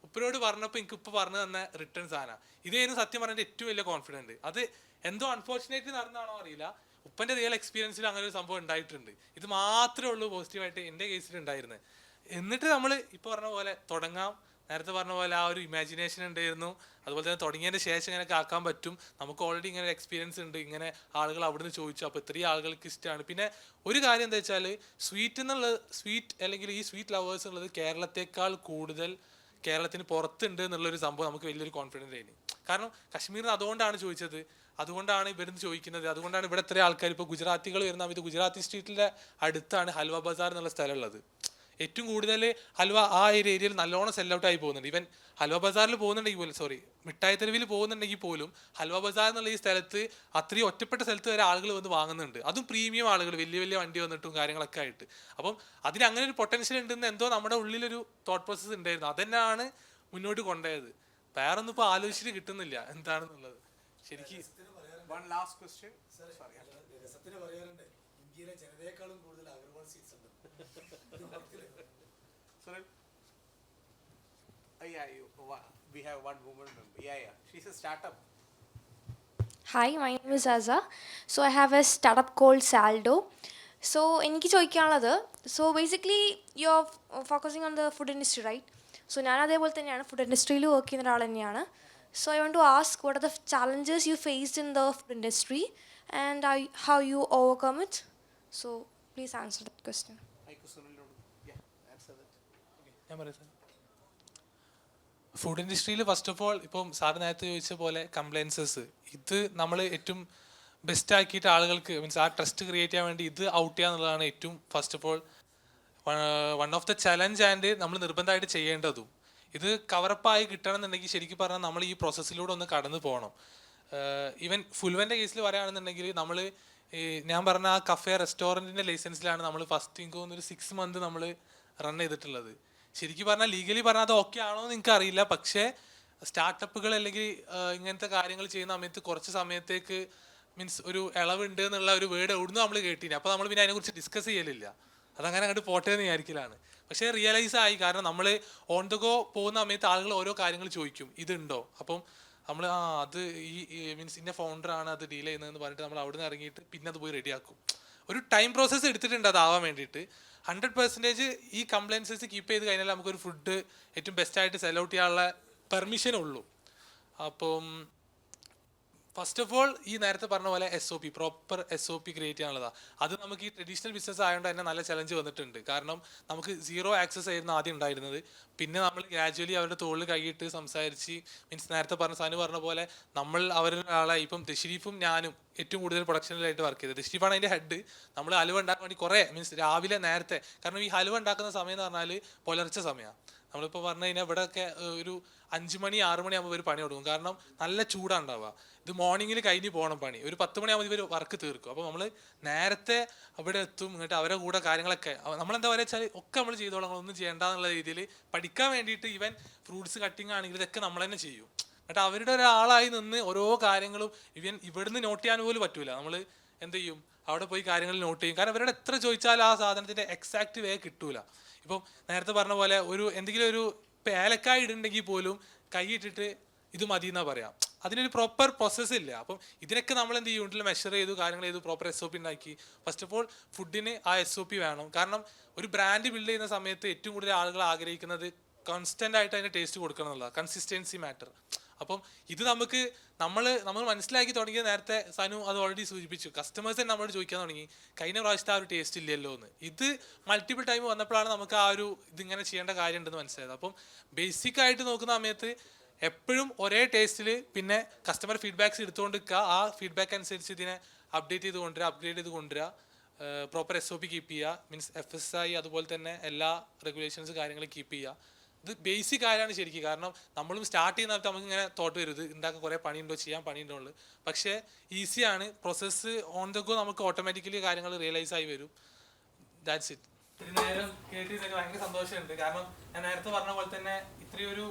ഉപ്പരോട് പറഞ്ഞപ്പോൾ എനിക്ക് ഇപ്പോൾ പറഞ്ഞു തന്ന റിട്ടേൺ സാധനം ഇതായിരുന്നു സത്യം പറഞ്ഞിട്ട് ഏറ്റവും വലിയ കോൺഫിഡൻറ്റ്. അത് എന്തോ അൺഫോർച്ചുനേറ്റ്ലി നടന്നാണോ അറിയില്ല, ഉപ്പൻ്റെ റിയൽ എക്സ്പീരിയൻസിൽ അങ്ങനെ ഒരു സംഭവം ഉണ്ടായിട്ടുണ്ട്. ഇത് മാത്രമേ ഉള്ളൂ പോസിറ്റീവായിട്ട് എൻ്റെ കേസിൽ ഉണ്ടായിരുന്നത്. എന്നിട്ട് നമ്മൾ ഇപ്പോൾ പറഞ്ഞ പോലെ തുടങ്ങാം, നേരത്തെ പറഞ്ഞ പോലെ ആ ഒരു ഇമാജിനേഷൻ ഉണ്ടായിരുന്നു. അതുപോലെ തന്നെ തുടങ്ങിയതിന് ശേഷം ഇങ്ങനെയൊക്കെ ആക്കാൻ പറ്റും. നമുക്ക് ഓൾറെഡി ഇങ്ങനെ എക്സ്പീരിയൻസ് ഉണ്ട്, ഇങ്ങനെ ആളുകൾ അവിടുന്ന് ചോദിച്ചു, അപ്പോൾ ഇത്രയും ആളുകൾക്ക് ഇഷ്ടമാണ്. പിന്നെ ഒരു കാര്യം എന്താ വെച്ചാൽ സ്വീറ്റ് അല്ലെങ്കിൽ ഈ സ്വീറ്റ് ലവേഴ്സ് ഉള്ളത് കേരളത്തെക്കാൾ കൂടുതൽ കേരളത്തിന് പുറത്തുണ്ട് എന്നുള്ളൊരു സംഭവം നമുക്ക് വലിയൊരു കോൺഫിഡൻസ് ആയിരുന്നു. കാരണം കശ്മീരിൽ നിന്ന് അതുകൊണ്ടാണ് ചോദിച്ചത്, അതുകൊണ്ടാണ് ഇവരുന്ന് ചോദിക്കുന്നത്, അതുകൊണ്ടാണ് ഇവിടെ ഇത്രയും ആൾക്കാർ ഇപ്പോൾ ഗുജറാത്തികൾ വരുന്ന സമയത്ത് ഗുജറാത്തി സ്ട്രീറ്റിൻ്റെ അടുത്താണ് ഹൽവ ബസാർ എന്നുള്ള സ്ഥലമുള്ളത്. ഏറ്റവും കൂടുതൽ ഹൽവ ആ ഒരു ഏരിയയിൽ നല്ലോണം സെല്ലൗട്ട് ആയി പോകുന്നുണ്ട്. ഈവൻ ഹൽവ ബസാറിൽ പോകുന്നുണ്ടെങ്കിൽ പോലും മിഠായി തെരുവിൽ പോകുന്നുണ്ടെങ്കിൽ പോലും ഹൽവ ബസാർ എന്നുള്ള ഈ സ്ഥലത്ത് അത്രയും ഒറ്റപ്പെട്ട സ്ഥലത്ത് വരെ ആളുകൾ വന്ന് വാങ്ങുന്നുണ്ട്. അതും പ്രീമിയം ആളുകൾ, വലിയ വലിയ വണ്ടി വന്നിട്ടും കാര്യങ്ങളൊക്കെ ആയിട്ട്. അപ്പം അതിന് അങ്ങനെ ഒരു പൊട്ടൻഷ്യൽ ഉണ്ടെന്ന് എന്തോ നമ്മുടെ ഉള്ളിലൊരു തോട്ട് പ്രോസസ്സ് ഉണ്ടായിരുന്നു. അതന്നെയാണ് മുന്നോട്ട് കൊണ്ടുപോയത്. വേറൊന്നും ഇപ്പോൾ ആലോചിച്ചിട്ട് കിട്ടുന്നില്ല എന്താണെന്നുള്ളത്. ശരിക്കും One last question. Sorry. രസത്തിന് പറയാറുണ്ട് ഇന്ത്യയിലെ ജനതയെക്കാളും കൂടുതൽ അഗർവാൾ സീറ്റ്സ് ഉണ്ട്. Sunil? We have one woman member. Yeah. She's a startup. Hi, my name is Azza. So I have a startup called Saldo. So എനിക്ക് ചോദിക്കാനുള്ളത്, so basically you are focusing on the food industry right? So ഞാൻ അതേപോലെ തന്നെയാണ്, ഫുഡ് ഇൻഡസ്ട്രിയിൽ വർക്ക് ചെയ്യുന്ന ഒരാൾ തന്നെയാണ്. So I want to ask, what are the challenges you faced in the food industry and how you overcome it? So please answer that question. ഞാൻ പറയാം സാർ. ഫുഡ് ഇൻഡസ്ട്രിയിൽ ഫസ്റ്റ് ഓഫ് ഓൾ ഇപ്പം സാർ നേരത്തെ ചോദിച്ച പോലെ കംപ്ലൈൻസസ്, ഇത് നമ്മൾ ഏറ്റവും ബെസ്റ്റ് ആക്കിയിട്ട് ആളുകൾക്ക് മീൻസ് ആ ട്രസ്റ്റ് ക്രിയേറ്റ് ചെയ്യാൻ വേണ്ടി ഇത് ഔട്ട് ചെയ്യുക എന്നുള്ളതാണ് ഏറ്റവും first of all one of the challenge and നമ്മൾ നിർബന്ധമായിട്ട് ചെയ്യേണ്ടതും. ഇത് കവറപ്പായി കിട്ടണം എന്നുണ്ടെങ്കിൽ ശരിക്കും പറഞ്ഞാൽ നമ്മൾ ഈ പ്രോസസ്സിലൂടെ ഒന്ന് കടന്നു പോകണം. ഈവൻ ഫുൽവൻ്റെ കേസിൽ പറയുകയാണെന്നുണ്ടെങ്കിൽ നമ്മൾ ഞാൻ പറഞ്ഞ ആ കഫേ റെസ്റ്റോറൻറ്റിൻ്റെ ലൈസൻസിലാണ് നമ്മൾ ഫസ്റ്റ് എനിക്ക് തോന്നുന്നൊരു 6 months നമ്മൾ റൺ ചെയ്തിട്ടുള്ളത്. ശരിക്കും പറഞ്ഞാൽ ലീഗലി പറഞ്ഞാൽ അത് ഓക്കെ ആണോ എന്ന് എനിക്ക് അറിയില്ല. പക്ഷേ സ്റ്റാർട്ടപ്പുകൾ അല്ലെങ്കിൽ ഇങ്ങനത്തെ കാര്യങ്ങൾ ചെയ്യുന്ന സമയത്ത് കുറച്ച് സമയത്തേക്ക് മീൻസ് ഒരു ഇളവുണ്ട് എന്നുള്ള ഒരു വേർഡ് എവിടുന്ന് നമ്മൾ കേട്ടിന്. അപ്പോൾ നമ്മൾ പിന്നെ അതിനെക്കുറിച്ച് ഡിസ്കസ് ചെയ്യലില്ല, അതങ്ങനെ അങ്ങോട്ട് പോട്ടെ എന്ന് വിചാരിക്കലാണ്. പക്ഷേ റിയലൈസ് ആയി, കാരണം നമ്മൾ ഓൺ ദ ഗോ പോകുന്ന സമയത്ത് ആളുകൾ ഓരോ കാര്യങ്ങൾ ചോദിക്കും, ഇതുണ്ടോ? അപ്പം നമ്മൾ അത് ഈ മീൻസ് ഇന്ന ഫൗണ്ടറാണ് അത് ഡീൽ ചെയ്യുന്നതെന്ന് പറഞ്ഞിട്ട് നമ്മൾ അവിടെ നിന്ന് ഇറങ്ങിയിട്ട് പിന്നെ അത് പോയി റെഡിയാക്കും. ഒരു ടൈം പ്രോസസ്സ് എടുത്തിട്ടുണ്ട് അതാവാൻ വേണ്ടിയിട്ട്. 100% ഈ കംപ്ലൈൻസസ് കീപ്പ് ചെയ്ത് കഴിഞ്ഞാൽ നമുക്കൊരു ഫുഡ് ഏറ്റവും ബെസ്റ്റായിട്ട് സെൽ ഔട്ട് ചെയ്യാനുള്ള പെർമിഷൻ ഉള്ളൂ. അപ്പം ഫസ്റ്റ് ഓഫ് ഓൾ ഈ നേരത്തെ പറഞ്ഞ പോലെ പ്രോപ്പർ SOP ക്രിയേറ്റ് ചെയ്യാനുള്ളതാണ്. അത് നമുക്ക് ഈ ട്രഡീഷണൽ ബിസിനസ് ആയതുകൊണ്ട് തന്നെ നല്ല ചലഞ്ച് വന്നിട്ടുണ്ട്. കാരണം നമുക്ക് 0 ആക്സസ് ആയിരുന്നു ആദ്യം ഉണ്ടായിരുന്നത്. പിന്നെ നമ്മൾ ഗ്രാജുവലി അവരുടെ തോളിൽ കൈയിട്ട് സംസാരിച്ച് മീൻസ് നേരത്തെ സനു പറഞ്ഞ പോലെ നമ്മൾ അവരൊരാളെ ഇപ്പം ദശരീഫും ഞാനും ഏറ്റവും കൂടുതൽ പ്രൊഡക്ഷനിലായിട്ട് വർക്ക് ചെയ്തത്. ദശരീഫാണ് അതിൻ്റെ ഹെഡ്. നമ്മൾ ഹലുവ ഉണ്ടാക്കാൻ വേണ്ടി കുറേ മീൻസ് രാവിലെ നേരത്തെ, കാരണം ഈ ഹലുവ ഉണ്ടാക്കുന്ന സമയം എന്ന് പറഞ്ഞാൽ പുലർച്ചെ സമയമാണ്. നമ്മളിപ്പോൾ പറഞ്ഞു കഴിഞ്ഞാൽ ഇവിടെയൊക്കെ ഒരു 5 മണി 6 മണിയാകുമ്പോൾ ഇവർ പണി തുടങ്ങും. കാരണം നല്ല ചൂടാണ് ഉണ്ടാവുക. ഇത് മോർണിംഗിൽ കഴിഞ്ഞ് പോകണം പണി. ഒരു 10 മണിയാകുമ്പോൾ ഇവർ വർക്ക് തീർക്കും. അപ്പോൾ നമ്മൾ നേരത്തെ അവിടെ എത്തും. എന്നിട്ട് അവരുടെ കൂടെ കാര്യങ്ങളൊക്കെ നമ്മളെന്താ പറയുക വെച്ചാൽ ഒക്കെ നമ്മൾ ചെയ്തോളാം, ഒന്നും ചെയ്യേണ്ട എന്നുള്ള രീതിയിൽ പഠിക്കാൻ വേണ്ടിയിട്ട് ഈവൻ ഫ്രൂട്ട്സ് കട്ടിങ് ആണെങ്കിൽ ഇതൊക്കെ നമ്മൾ തന്നെ ചെയ്യും. എന്നിട്ട് അവരുടെ ഒരാളായി നിന്ന് ഓരോ കാര്യങ്ങളും ഇവിടുന്ന് നോട്ട് ചെയ്യാൻ പോലും പറ്റൂല. നമ്മൾ എന്ത് ചെയ്യും, അവിടെ പോയി കാര്യങ്ങൾ നോട്ട് ചെയ്യും. കാരണം അവരോട് എത്ര ചോദിച്ചാലും ആ സാധനത്തിൻ്റെ എക്സാക്റ്റ് വേ കിട്ടൂല. ഇപ്പം നേരത്തെ പറഞ്ഞ പോലെ എന്തെങ്കിലും ഒരു ഏലക്കായ ഇടുന്നുണ്ടെങ്കിൽ പോലും കൈയിട്ടിട്ട് ഇത് മതി എന്നാ പറയാം. അതിനൊരു പ്രോപ്പർ പ്രോസസ്സ് ഇല്ല. അപ്പം ഇതിനൊക്കെ നമ്മൾ എന്ത് ചെയ്യും, വീട്ടിൽ മെഷർ ചെയ്തു, കാര്യങ്ങൾ ചെയ്തു, പ്രോപ്പർ SOP ഉണ്ടാക്കി. ഫസ്റ്റ് ഓഫ് ഓൾ ഫുഡിന് ആ SOP വേണം. കാരണം ഒരു ബ്രാൻഡ് ബിൽഡ് ചെയ്യുന്ന സമയത്ത് ഏറ്റവും കൂടുതൽ ആളുകൾ ആഗ്രഹിക്കുന്നത് കോൺസ്റ്റൻ്റ് ആയിട്ട് അതിൻ്റെ ടേസ്റ്റ് കൊടുക്കണം എന്നുള്ളതാണ്, കൺസിസ്റ്റൻസി മാറ്റർ. അപ്പം ഇത് നമ്മൾ മനസ്സിലാക്കി തുടങ്ങിയ നേരത്തെ സനു അത് ഓൾറെഡി സൂചിപ്പിച്ചു. കസ്റ്റമേഴ്സ് തന്നെ നമ്മളോട് ചോദിക്കാൻ തുടങ്ങി, കഴിഞ്ഞ പ്രാവശ്യത്തെ ആ ഒരു ടേസ്റ്റ് ഇല്ലല്ലോ എന്ന്. ഇത് മൾട്ടിപ്പിൾ ടൈം വന്നപ്പോഴാണ് നമുക്ക് ആ ഒരു ഇതിങ്ങനെ ചെയ്യേണ്ട കാര്യം ഉണ്ടെന്ന് മനസ്സിലായത്. അപ്പം ബേസിക് ആയിട്ട് നോക്കുന്ന സമയത്ത് എപ്പോഴും ഒരേ ടേസ്റ്റിൽ പിന്നെ കസ്റ്റമർ ഫീഡ്ബാക്ക്സ് എടുത്തുകൊണ്ട് നിൽക്കുക. ആ ഫീഡ്ബാക്ക് അനുസരിച്ച് ഇതിനെ അപ്ഡേറ്റ് ചെയ്ത് കൊണ്ടുവരിക, അപ്ഗ്രേഡ് ചെയ്ത് കൊണ്ടുവരിക. പ്രോപ്പർ SOP കീപ്പ് ചെയ്യുക, മീൻസ് FSI അതുപോലെ തന്നെ എല്ലാ റെഗുലേഷൻസ് കാര്യങ്ങൾ കീപ്പ് ചെയ്യുക. ഇത് ബേസിക് കാര്യമാണ് ശരിക്കും. കാരണം നമ്മളും സ്റ്റാർട്ട് ചെയ്യുന്ന സമയത്ത് നമുക്ക് ഇങ്ങനെ തോട്ട് വരും ഇത് ഉണ്ടാക്കാൻ കുറേ പണിയുണ്ടോ, ചെയ്യാൻ പണിയുണ്ടോ ഉള്ളത്. പക്ഷേ ഈസിയാണ് പ്രോസസ്സ്. ഓൺ ദ ഗോ നമുക്ക് ഓട്ടോമാറ്റിക്കലി കാര്യങ്ങൾ റിയലൈസ് ആയി വരും. That's it. ഇത്തിരി നേരം കേട്ടിട്ട് ഭയങ്കര സന്തോഷമുണ്ട്. കാരണം ഞാൻ നേരത്തെ പറഞ്ഞ പോലെ തന്നെ ഇത്രയും ഒരു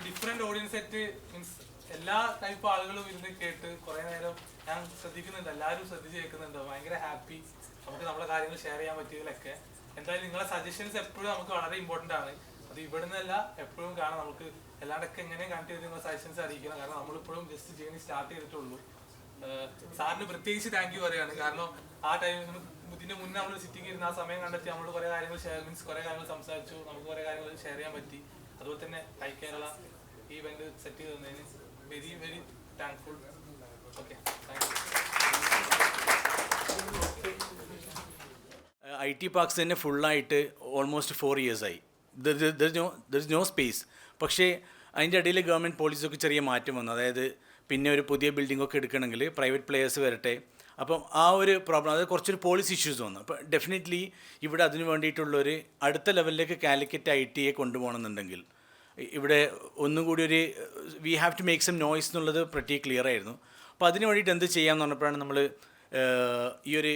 ഡിഫറെൻറ്റ് ഓഡിയൻസ് സെറ്റ്, മീൻസ് എല്ലാ ടൈപ്പ് ആളുകളും ഇരുന്ന് കേട്ട് കുറേ നേരം ഞാൻ ശ്രദ്ധിക്കുന്നുണ്ട്, എല്ലാവരും ശ്രദ്ധിച്ച് കേൾക്കുന്നുണ്ട്. ഭയങ്കര ഹാപ്പി നമുക്ക് നമ്മുടെ കാര്യങ്ങൾ ഷെയർ ചെയ്യാൻ പറ്റിയതിലൊക്കെ. എന്തായാലും നിങ്ങളെ സജഷൻസ് എപ്പോഴും നമുക്ക് വളരെ ഇമ്പോർട്ടൻ്റ് ആണ്. അത് ഇവിടെ നിന്നല്ല എപ്പോഴും കാണാം. നമുക്ക് എല്ലാവരുടെയൊക്കെ എങ്ങനെ കണക്ട് ചെയ്ത് നിങ്ങളെ സജഷൻസ് അറിയിക്കണം. കാരണം നമ്മളിപ്പോഴും ജസ്റ്റ് ജേണി സ്റ്റാർട്ട് ചെയ്തിട്ടുള്ളൂ. സാറിന് പ്രത്യേകിച്ച് താങ്ക് യു പറയുകയാണ്. കാരണം ആ ടൈമിൽ ഇതിന് മുന്നേ നമ്മൾ സിറ്റിംഗ് ഇരുന്ന് ആ സമയം കണ്ടെത്തി നമ്മൾ കുറേ കാര്യങ്ങൾ കുറേ കാര്യങ്ങൾ സംസാരിച്ചു, നമുക്ക് കുറേ കാര്യങ്ങൾ ഷെയർ ചെയ്യാൻ പറ്റി. അതുപോലെ തന്നെ ഹൈ കേരള ഈ ഇവന്റ് സെറ്റ് ചെയ്ത് തന്നതിന് very very thankful. Okay, thank you. IT parks തന്നെ ഫുള്ളായിട്ട് ഓൾമോസ്റ്റ് 4 ഇയേഴ്സായി. There is no space. പക്ഷേ അതിൻ്റെ ഇടയിൽ ഗവൺമെൻറ് പോളിസിയൊക്കെ ചെറിയ മാറ്റം വന്നു. അതായത് പിന്നെ ഒരു പുതിയ ബിൽഡിങ്ങൊക്കെ എടുക്കണമെങ്കിൽ പ്രൈവറ്റ് പ്ലേയേഴ്സ് വരട്ടെ. അപ്പം ആ ഒരു പ്രോബ്ലം, അതായത് കുറച്ചൊരു പോളിസി ഇഷ്യൂസ് വന്നു. അപ്പോൾ ഡെഫിനറ്റ്ലി ഇവിടെ അതിന് വേണ്ടിയിട്ടുള്ളൊരു അടുത്ത ലെവലിലേക്ക് കാലിക്കറ്റ് ITയെ കൊണ്ടുപോകണമെന്നുണ്ടെങ്കിൽ ഇവിടെ ഒന്നും കൂടി ഒരു we have to make some noise എന്നുള്ളത് പ്രറ്റി ക്ലിയർ ആയിരുന്നു. അപ്പോൾ അതിന് വേണ്ടിയിട്ട് എന്ത് ചെയ്യാമെന്ന് പറഞ്ഞപ്പോഴാണ് നമ്മൾ ഈ ഒരു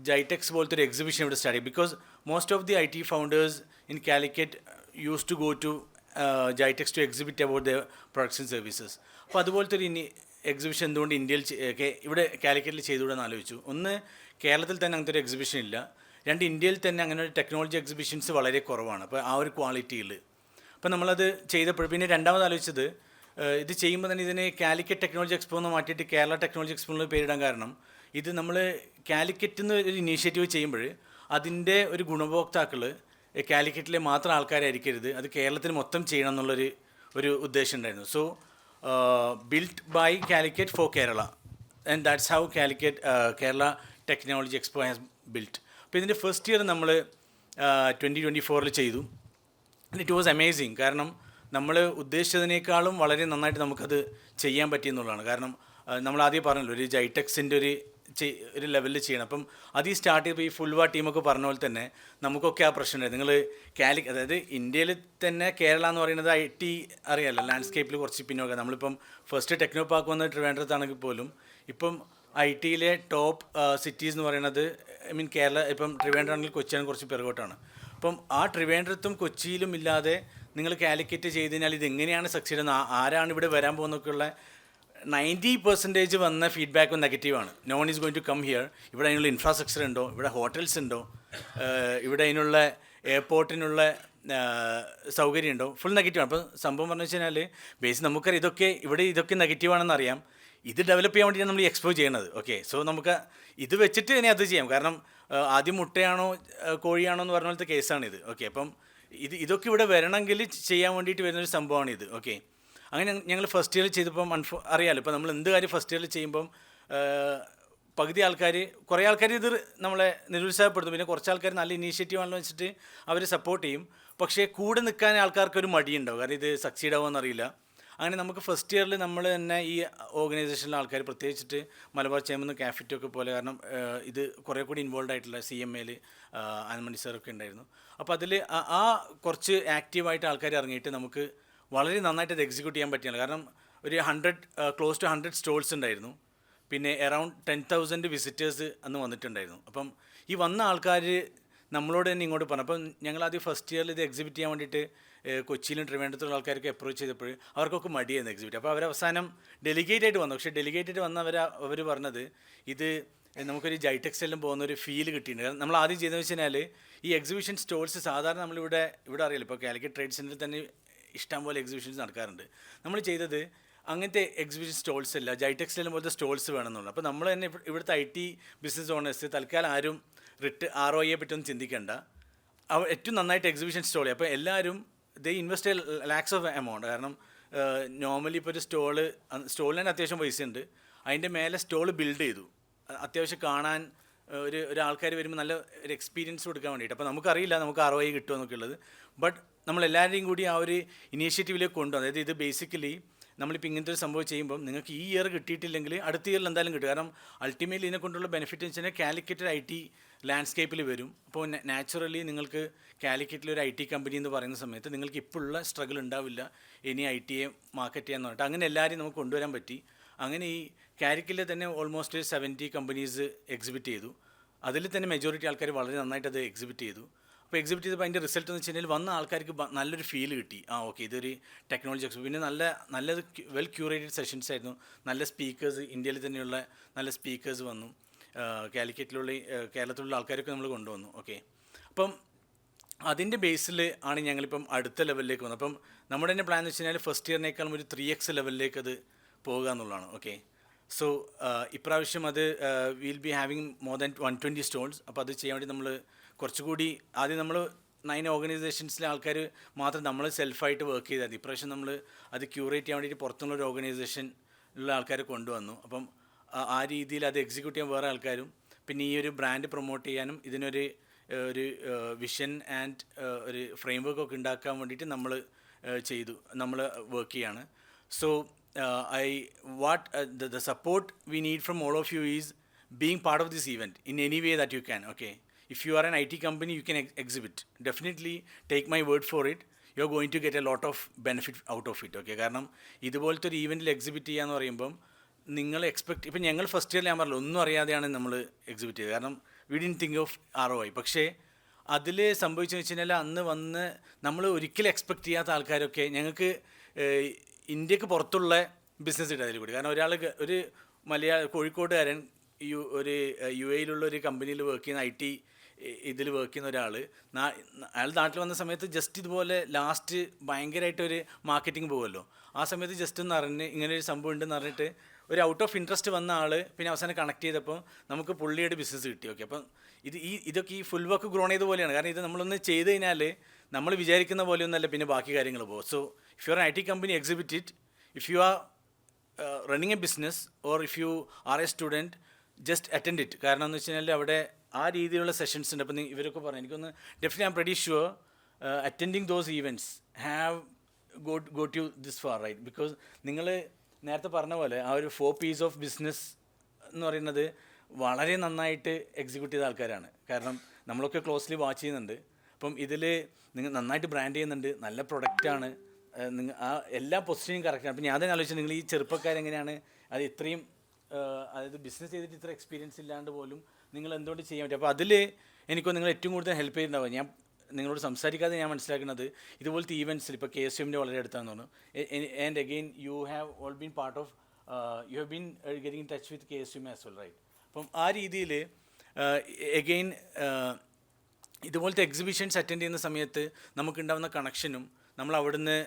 ജൈടെക്സ് പോലത്തെ ഒരു എക്സിബിഷൻ ഇവിടെ സ്റ്റാർട്ട് ചെയ്യും. Because most of the IT founders in Calicut use to go to GITEX to exhibit about the products and services. അപ്പോൾ അതുപോലത്തെ ഒരു എക്സിബിഷൻ എന്തുകൊണ്ട് ഇന്ത്യയിൽ ഇവിടെ കാലിക്കറ്റിൽ ചെയ്തുകൂടെന്ന് ആലോചിച്ചു. ഒന്ന്, കേരളത്തിൽ തന്നെ അങ്ങനത്തെ ഒരു എക്സിബിഷൻ ഇല്ല. രണ്ട്, ഇന്ത്യയിൽ തന്നെ അങ്ങനെ ഒരു ടെക്നോളജി എക്സിബിഷൻസ് വളരെ കുറവാണ്. അപ്പോൾ ആ ഒരു ക്വാളിറ്റിയിൽ അപ്പോൾ നമ്മളത് ചെയ്തപ്പോൾ പിന്നെ രണ്ടാമത് ആലോചിച്ചത് ഇത് ചെയ്യുമ്പോൾ തന്നെ ഇതിന് കാലിക്കറ്റ് ടെക്നോളജി എക്സ്പോ എന്ന് മാറ്റിയിട്ട് കേരള ടെക്നോളജി എക്സ്പോ എന്ന് പേരിടാൻ കാരണം ഇത് നമ്മൾ കാലിക്കറ്റ് എന്ന് ഒരു ഇനീഷ്യേറ്റീവ് ചെയ്യുമ്പോൾ അതിൻ്റെ ഒരു ഗുണഭോക്താക്കൾ കാലിക്കറ്റിലെ മാത്രം ആൾക്കാരായിരിക്കരുത്, അത് കേരളത്തിൽ മൊത്തം ചെയ്യണം എന്നുള്ളൊരു ഉദ്ദേശം ഉണ്ടായിരുന്നു. So built by Calicut for Kerala and that's how Kerala technology expo has built. അപ്പോൾ ഇതിൻ്റെ ഫസ്റ്റ് ഇയർ നമ്മൾ 2024 ചെയ്തു. It was amazing. കാരണം നമ്മൾ ഉദ്ദേശിച്ചതിനേക്കാളും വളരെ നന്നായിട്ട് നമുക്കത് ചെയ്യാൻ പറ്റിയെന്നുള്ളതാണ്. കാരണം നമ്മൾ ആദ്യം പറഞ്ഞല്ലോ ഒരു ജൈടെക്സിൻ്റെ ഒരു ലെവലിൽ ചെയ്യണം. അപ്പം അത് സ്റ്റാർട്ട് ചെയ്തപ്പോൾ ഈ ഫുൾവാ ടീമൊക്കെ പറഞ്ഞ പോലെ തന്നെ നമുക്കൊക്കെ ആ പ്രശ്നമുണ്ടായിരുന്നു. നിങ്ങൾ അതായത് ഇന്ത്യയിൽ തന്നെ കേരള എന്ന് പറയുന്നത് IT അറിയാമല്ലോ, ലാൻഡ്സ്കേപ്പിൽ കുറച്ച് പിന്നോക്കം. നമ്മളിപ്പം ഫസ്റ്റ് ടെക്നോ പാർക്ക് വന്നത് ട്രിവാൻഡ്രത്താണെങ്കിൽ പോലും ഇപ്പം ITയിലെ ടോപ്പ് സിറ്റീസ് എന്ന് പറയുന്നത് കേരള ഇപ്പം ട്രിവാൻഡ്രം ആണെങ്കിൽ കൊച്ചിയാണ് കുറച്ച് പിറകോട്ടാണ്. അപ്പം ആ ട്രിവാൻഡ്രത്തും കൊച്ചിയിലും ഇല്ലാതെ നിങ്ങൾ കാലിക്കറ്റ് ചെയ്ത് കഴിഞ്ഞാൽ ഇതെങ്ങനെയാണ് സക്സീഡ് ചെയ്യുന്നത്, ആരാണ് ഇവിടെ വരാൻ പോകുന്നൊക്കെയുള്ള 90% വന്ന ഫീഡ്ബാക്കും നെഗറ്റീവാണ്. No one is going to come here. ഇവിടെ അതിനുള്ള ഇൻഫ്രാസ്ട്രക്ചർ ഉണ്ടോ, ഇവിടെ ഹോട്ടൽസ് ഉണ്ടോ, ഇവിടെ അതിനുള്ള എയർപോർട്ടിനുള്ള സൗകര്യം ഉണ്ടോ, ഫുൾ നെഗറ്റീവാണ്. അപ്പോൾ സംഭവം പറഞ്ഞു വെച്ച് കഴിഞ്ഞാൽ ബേസ് നമുക്കറിയാം ഇതൊക്കെ നെഗറ്റീവാണെന്ന് അറിയാം. ഇത് ഡെവലപ്പ് ചെയ്യാൻ വേണ്ടിയാണ് നമ്മൾ ഈ എക്സ്പ്ലോർ ചെയ്യണത്. ഓക്കെ, സോ നമുക്ക് ഇത് വെച്ചിട്ട് ഇനി അത് ചെയ്യാം. കാരണം ആദ്യം മുട്ടയാണോ കോഴിയാണോ എന്ന് പറഞ്ഞ പോലത്തെ കേസാണിത്. ഓക്കെ, അപ്പം ഇതൊക്കെ ഇവിടെ വരണമെങ്കിൽ ചെയ്യാൻ വേണ്ടിയിട്ട് വരുന്നൊരു സംഭവമാണിത്. ഓക്കെ, അങ്ങനെ ഞങ്ങൾ ഫസ്റ്റ് ഇയർ ചെയ്തപ്പം അറിയാമല്ലോ, ഇപ്പോൾ നമ്മൾ എന്ത് കാര്യം ഫസ്റ്റ് ഇയറിൽ ചെയ്യുമ്പം പകുതി കുറേ ആൾക്കാർ ഇത് നമ്മളെ നിരുത്സാഹപ്പെടുത്തും. പിന്നെ കുറച്ച് ആൾക്കാർ നല്ല ഇനീഷ്യേറ്റീവ് ആണെന്ന് വെച്ചിട്ട് അവർ സപ്പോർട്ട് ചെയ്യും. പക്ഷേ കൂടെ നിൽക്കാൻ ആൾക്കാർക്കൊരു മടിയുണ്ടാവും, കാരണം ഇത് സക്സീഡ് ആവുമെന്നറിയില്ല. അങ്ങനെ നമുക്ക് ഫസ്റ്റ് ഇയറിൽ നമ്മൾ തന്നെ ഈ ഓർഗനൈസേഷനിലെ ആൾക്കാർ, പ്രത്യേകിച്ചിട്ട് മലബാർ ചേമ്പ് കാഫിറ്റൊക്കെ പോലെ, കാരണം ഇത് കുറേ കൂടി ഇൻവോൾവ് ആയിട്ടുള്ള CMAയിൽ ആനമണി സാറൊക്കെ ഉണ്ടായിരുന്നു. അപ്പോൾ അതിൽ ആ കുറച്ച് ആക്റ്റീവായിട്ട് ആൾക്കാർ ഇറങ്ങിയിട്ട് നമുക്ക് വളരെ നന്നായിട്ട് അത് എക്സിക്യൂട്ട് ചെയ്യാൻ പറ്റിയാണ്. കാരണം ഒരു ക്ലോസ് ടു 100 സ്റ്റോൾസ് ഉണ്ടായിരുന്നു. പിന്നെ അറൗണ്ട് 10,000 വിസിറ്റേഴ്സ് അന്ന് വന്നിട്ടുണ്ടായിരുന്നു. അപ്പം ഈ വന്ന ആൾക്കാർ നമ്മളോട് തന്നെ ഇങ്ങോട്ട് പറഞ്ഞു. അപ്പം ഞങ്ങളാദ്യം ഫസ്റ്റ് ഇയറിൽ ഇത് എക്സിബിറ്റ് ചെയ്യാൻ വേണ്ടിയിട്ട് കൊച്ചിയിലും ട്രിവാൻഡ്രത്തുള്ള ആൾക്കാർക്ക് അപ്രോച്ച് ചെയ്തപ്പോൾ അവർക്കൊക്കെ മടിയായിരുന്നു എക്സിബിറ്റ്. അപ്പോൾ അവരവസാനം ഡെലിഗേറ്റ് ആയിട്ട് വന്നു. പക്ഷേ ഡെലിഗേറ്റ് ആയിട്ട് വന്ന അവർ പറഞ്ഞത് ഇത് നമുക്കൊരു ജൈടെക്സിലും പോകുന്ന ഒരു ഫീൽ കിട്ടിയിട്ടുണ്ട്. കാരണം നമ്മൾ ആദ്യം ചെയ്തതെന്ന് വെച്ച് കഴിഞ്ഞാൽ ഈ എക്സിബിഷൻ സ്റ്റോൾസ് സാധാരണ നമ്മളിവിടെ അറിയില്ല, ഇപ്പോൾ കാലിക്കറ്റ് ട്രേഡ് സെൻറ്ററിൽ തന്നെ ഇഷ്ടംപോലെ എക്സിബിഷൻസ് നടക്കാറുണ്ട്. നമ്മൾ ചെയ്തത് അങ്ങനത്തെ എക്സിബിഷൻ സ്റ്റോൾസ് അല്ല, ജൈടെക്സിലും പോലത്തെ സ്റ്റോൾസ് വേണമെന്നുള്ളൂ. അപ്പോൾ നമ്മൾ തന്നെ ഇവിടുത്തെ IT ബിസിനസ് ഓണേഴ്സ് തൽക്കാലം ആരും ROIയെ പറ്റിയൊന്നും ചിന്തിക്കേണ്ട, ഏറ്റവും നന്നായിട്ട് എക്സിബിഷൻ സ്റ്റോൾ ചെയ്യും. അപ്പോൾ എല്ലാവരും ഇൻവെസ്റ്റ് ലാക്സ് ഓഫ് എമൗണ്ട്. കാരണം നോർമലി ഇപ്പോൾ ഒരു സ്റ്റോളിന് തന്നെ അത്യാവശ്യം പൈസ ഉണ്ട്. അതിൻ്റെ മേലെ സ്റ്റോൾ ബിൽഡ് ചെയ്തു, അത്യാവശ്യം കാണാൻ ഒരാൾക്കാർ വരുമ്പോൾ നല്ല ഒരു എക്സ്പീരിയൻസ് കൊടുക്കാൻ വേണ്ടിയിട്ട്. അപ്പോൾ നമുക്കറിയില്ല നമുക്ക് ROI കിട്ടുമോ എന്നൊക്കെ ഉള്ളത്. ബട്ട് നമ്മളെല്ലാവരെയും കൂടി ആ ഒരു ഇനീഷ്യേറ്റീവിലേക്ക് കൊണ്ടുവന്നു. അതായത് ഇത് ബേസിക്കലി നമ്മളിപ്പോൾ ഇങ്ങനത്തെ ഒരു സംഭവം ചെയ്യുമ്പം നിങ്ങൾക്ക് ഈ ഇയർ കിട്ടിയിട്ടില്ലെങ്കിൽ അടുത്ത ഇയറിൽ എന്തായാലും കിട്ടും. കാരണം അൾട്ടിമേറ്റ്ലി ഇതിനെക്കൊണ്ടുള്ള ബെനിഫിറ്റ് എന്ന് വെച്ചാൽ കാലിക്കറ്റ് IT ലാൻഡ്സ്കേപ്പിൽ വരും. അപ്പോൾ നാച്ചുറലി നിങ്ങൾക്ക് കാലിക്കറ്റിൽ ഒരു IT കമ്പനി എന്ന് പറയുന്ന സമയത്ത് നിങ്ങൾക്ക് ഇപ്പോഴുള്ള സ്ട്രഗിൾ ഉണ്ടാവില്ല ഇനി IT മാർക്കറ്റ് ചെയ്യാന്ന് പറഞ്ഞിട്ട്. അങ്ങനെ എല്ലാവരെയും നമുക്ക് കൊണ്ടുവരാൻ പറ്റി. അങ്ങനെ ഈ കാലിക്കറ്റിൽ തന്നെ ഓൾമോസ്റ്റ് 70 കമ്പനീസ് എക്സിബിറ്റ് ചെയ്തു. അതിൽ തന്നെ മെജോറിറ്റി ആൾക്കാർ വളരെ നന്നായിട്ട് അത് എക്സിബിറ്റ് ചെയ്തു. അപ്പോൾ എക്സിബിറ്റ് ചെയ്തപ്പോൾ അതിൻ്റെ റിസൾട്ട് എന്ന് വെച്ച് കഴിഞ്ഞാൽ വന്ന ആൾക്കാർക്ക് നല്ലൊരു ഫീൽ കിട്ടി. ഓക്കെ, ഇതൊരു ടെക്നോളജി എക്സ്പോ. പിന്നെ നല്ലത് വെൽ ക്യൂറേറ്റഡ് സെഷൻസ് ആയിരുന്നു. നല്ല സ്പീക്കേഴ്സ്, ഇന്ത്യയിൽ തന്നെയുള്ള നല്ല സ്പീക്കേഴ്സ് വന്നു. കേരളത്തിലുള്ള ആൾക്കാരൊക്കെ നമ്മൾ കൊണ്ടുവന്നു. ഓക്കെ, അപ്പം അതിൻ്റെ ബേസിൽ ആണ് ഞങ്ങളിപ്പം അടുത്ത ലെവലിലേക്ക് വന്നത്. അപ്പം നമ്മുടെ തന്നെ പ്ലാൻ എന്ന് വെച്ച് കഴിഞ്ഞാൽ ഫസ്റ്റ് ഇയറിനേക്കാളും ഒരു 3x ലെവലിലേക്ക് അത് പോകുക എന്നുള്ളതാണ്. ഓക്കെ, സോ ഇപ്രാവശ്യം അത് will be having more than 120 stalls. അപ്പോൾ അത് ചെയ്യാൻ വേണ്ടി നമ്മൾ കുറച്ചുകൂടി ആദ്യം നമ്മൾ 9 ഓർഗനൈസേഷൻസിലെ ആൾക്കാർ മാത്രം നമ്മൾ സെൽഫായിട്ട് വർക്ക് ചെയ്താൽ മതി. ഇപ്രാവശ്യം നമ്മൾ അത് ക്യൂറേറ്റ് ചെയ്യാൻ വേണ്ടിയിട്ട് പുറത്തുള്ള ഒരു ഓർഗനൈസേഷനിലുള്ള ആൾക്കാരെ കൊണ്ടുവന്നു. അപ്പം ആ രീതിയിൽ അത് എക്സിക്യൂട്ട് ചെയ്യാൻ വേറെ ആൾക്കാരും, പിന്നെ ഈ ഒരു ബ്രാൻഡ് പ്രൊമോട്ട് ചെയ്യാനും ഇതിനൊരു വിഷൻ ആൻഡ് ഒരു ഫ്രെയിം വർക്കൊക്കെ ഉണ്ടാക്കാൻ വേണ്ടിയിട്ട് നമ്മൾ വർക്ക് ചെയ്യാണ്. So the support we need from all of you is being part of this event in any way that you can. Okay, if you are an IT company, you can exhibit. Definitely take my word for it. You are going to get a lot of benefit out of it. Okay, കാരണം ഇതുപോലത്തെ ഒരു ഈവൻറ്റിൽ എക്സിബിറ്റ് ചെയ്യാന്ന് പറയുമ്പം നിങ്ങൾ ഇപ്പം ഞങ്ങൾ ഫസ്റ്റ് ഇയറിൽ ഞാൻ പറഞ്ഞല്ലോ ഒന്നും അറിയാതെയാണ് നമ്മൾ എക്സിബിറ്റ് ചെയ്തത്. കാരണം we didn't think of ROI. പക്ഷേ അതിൽ സംഭവിച്ചെന്ന് വെച്ച് കഴിഞ്ഞാൽ അന്ന് വന്ന് നമ്മൾ ഒരിക്കലും എക്സ്പെക്റ്റ് ചെയ്യാത്ത ആൾക്കാരൊക്കെ ഞങ്ങൾക്ക് ഇന്ത്യക്ക് പുറത്തുള്ള ബിസിനസ് കിട്ടും അതിൽ കൂടി. കാരണം ഒരു കോഴിക്കോട്ടുകാരൻ UAE ഒരു കമ്പനിയിൽ വർക്ക് ചെയ്യുന്ന IT ഇതിൽ വർക്ക് ചെയ്യുന്ന ഒരാൾ അയാൾ നാട്ടിൽ വന്ന സമയത്ത് ജസ്റ്റ് ഇതുപോലെ ലാസ്റ്റ് ഭയങ്കരമായിട്ടൊരു മാർക്കറ്റിംഗ് പോകുമല്ലോ, ആ സമയത്ത് ജസ്റ്റ് ഒന്ന് അറിഞ്ഞ് ഇങ്ങനെ ഒരു സംഭവം ഉണ്ടെന്ന് പറഞ്ഞിട്ട് ഒരു ഔട്ട് ഓഫ് ഇൻട്രസ്റ്റ് വന്ന ആൾ പിന്നെ അവസാനം കണക്ട് ചെയ്തപ്പോൾ നമുക്ക് പുള്ളിയുടെ ബിസിനസ് കിട്ടി. ഓക്കെ, അപ്പം ഇതൊക്കെ ഈ ഫുൾ വർക്ക് ഗ്രോൺ ചെയ്ത പോലെയാണ്. കാരണം ഇത് നമ്മളൊന്ന് ചെയ്ത് കഴിഞ്ഞാൽ നമ്മൾ വിചാരിക്കുന്ന പോലെയൊന്നല്ല പിന്നെ ബാക്കി കാര്യങ്ങൾ പോകും. So if you are IT company, exhibit it. If you are running A business or if you are A student, just attend it. കാരണം എന്ന് വെച്ച് കഴിഞ്ഞാൽ അവിടെ ആ രീതിയിലുള്ള സെഷൻസ് ഉണ്ട്. അപ്പം ഇവരൊക്കെ പറഞ്ഞു എനിക്കൊന്ന് definitely I'm pretty sure attending those events have got you this far, right? Because നിങ്ങൾ നേരത്തെ പറഞ്ഞ പോലെ ആ ഒരു 4 P's ഓഫ് ബിസിനസ് എന്ന് പറയുന്നത് വളരെ നന്നായിട്ട് എക്സിക്യൂട്ട് ചെയ്ത ആൾക്കാരാണ്. കാരണം നമ്മളൊക്കെ ക്ലോസ്ലി വാച്ച് ചെയ്യുന്നുണ്ട്. അപ്പം ഇതിൽ നിങ്ങൾ നന്നായിട്ട് ബ്രാൻഡ് ചെയ്യുന്നുണ്ട്, നല്ല പ്രൊഡക്റ്റാണ്, നിങ്ങൾ ആ എല്ലാ പൊസിഷനും കറക്റ്റാണ്. അപ്പം ഞാൻ തന്നെ ആലോചിച്ചത് നിങ്ങൾ ഈ ചെറുപ്പക്കാരെങ്ങനെയാണ് അത് ഇത്രയും അതായത് ബിസിനസ് ചെയ്തിട്ട് ഇത്ര എക്സ്പീരിയൻസ് ഇല്ലാണ്ട് പോലും നിങ്ങൾ എന്തുകൊണ്ട് ചെയ്യാൻ പറ്റും? അപ്പോൾ അതിൽ എനിക്കോ നിങ്ങൾ ഏറ്റവും കൂടുതൽ ഹെൽപ്പ് ചെയ്തിട്ടുണ്ടാവുക. ഞാൻ നിങ്ങളോട് സംസാരിക്കാതെ ഞാൻ മനസ്സിലാക്കുന്നത് ഇതുപോലത്തെ ഈവൻറ്റ്സിൽ ഇപ്പോൾ KSUM വളരെ അടുത്താണെന്ന് തോന്നുന്നു. And again you have all been part of you have been getting in touch with KSUM as well, right? അപ്പം ആ രീതിയിൽ അഗെയിൻ ഇതുപോലത്തെ എക്സിബിഷൻസ് അറ്റൻഡ് ചെയ്യുന്ന സമയത്ത് നമുക്കുണ്ടാകുന്ന കണക്ഷനും നമ്മൾ അവിടുന്ന്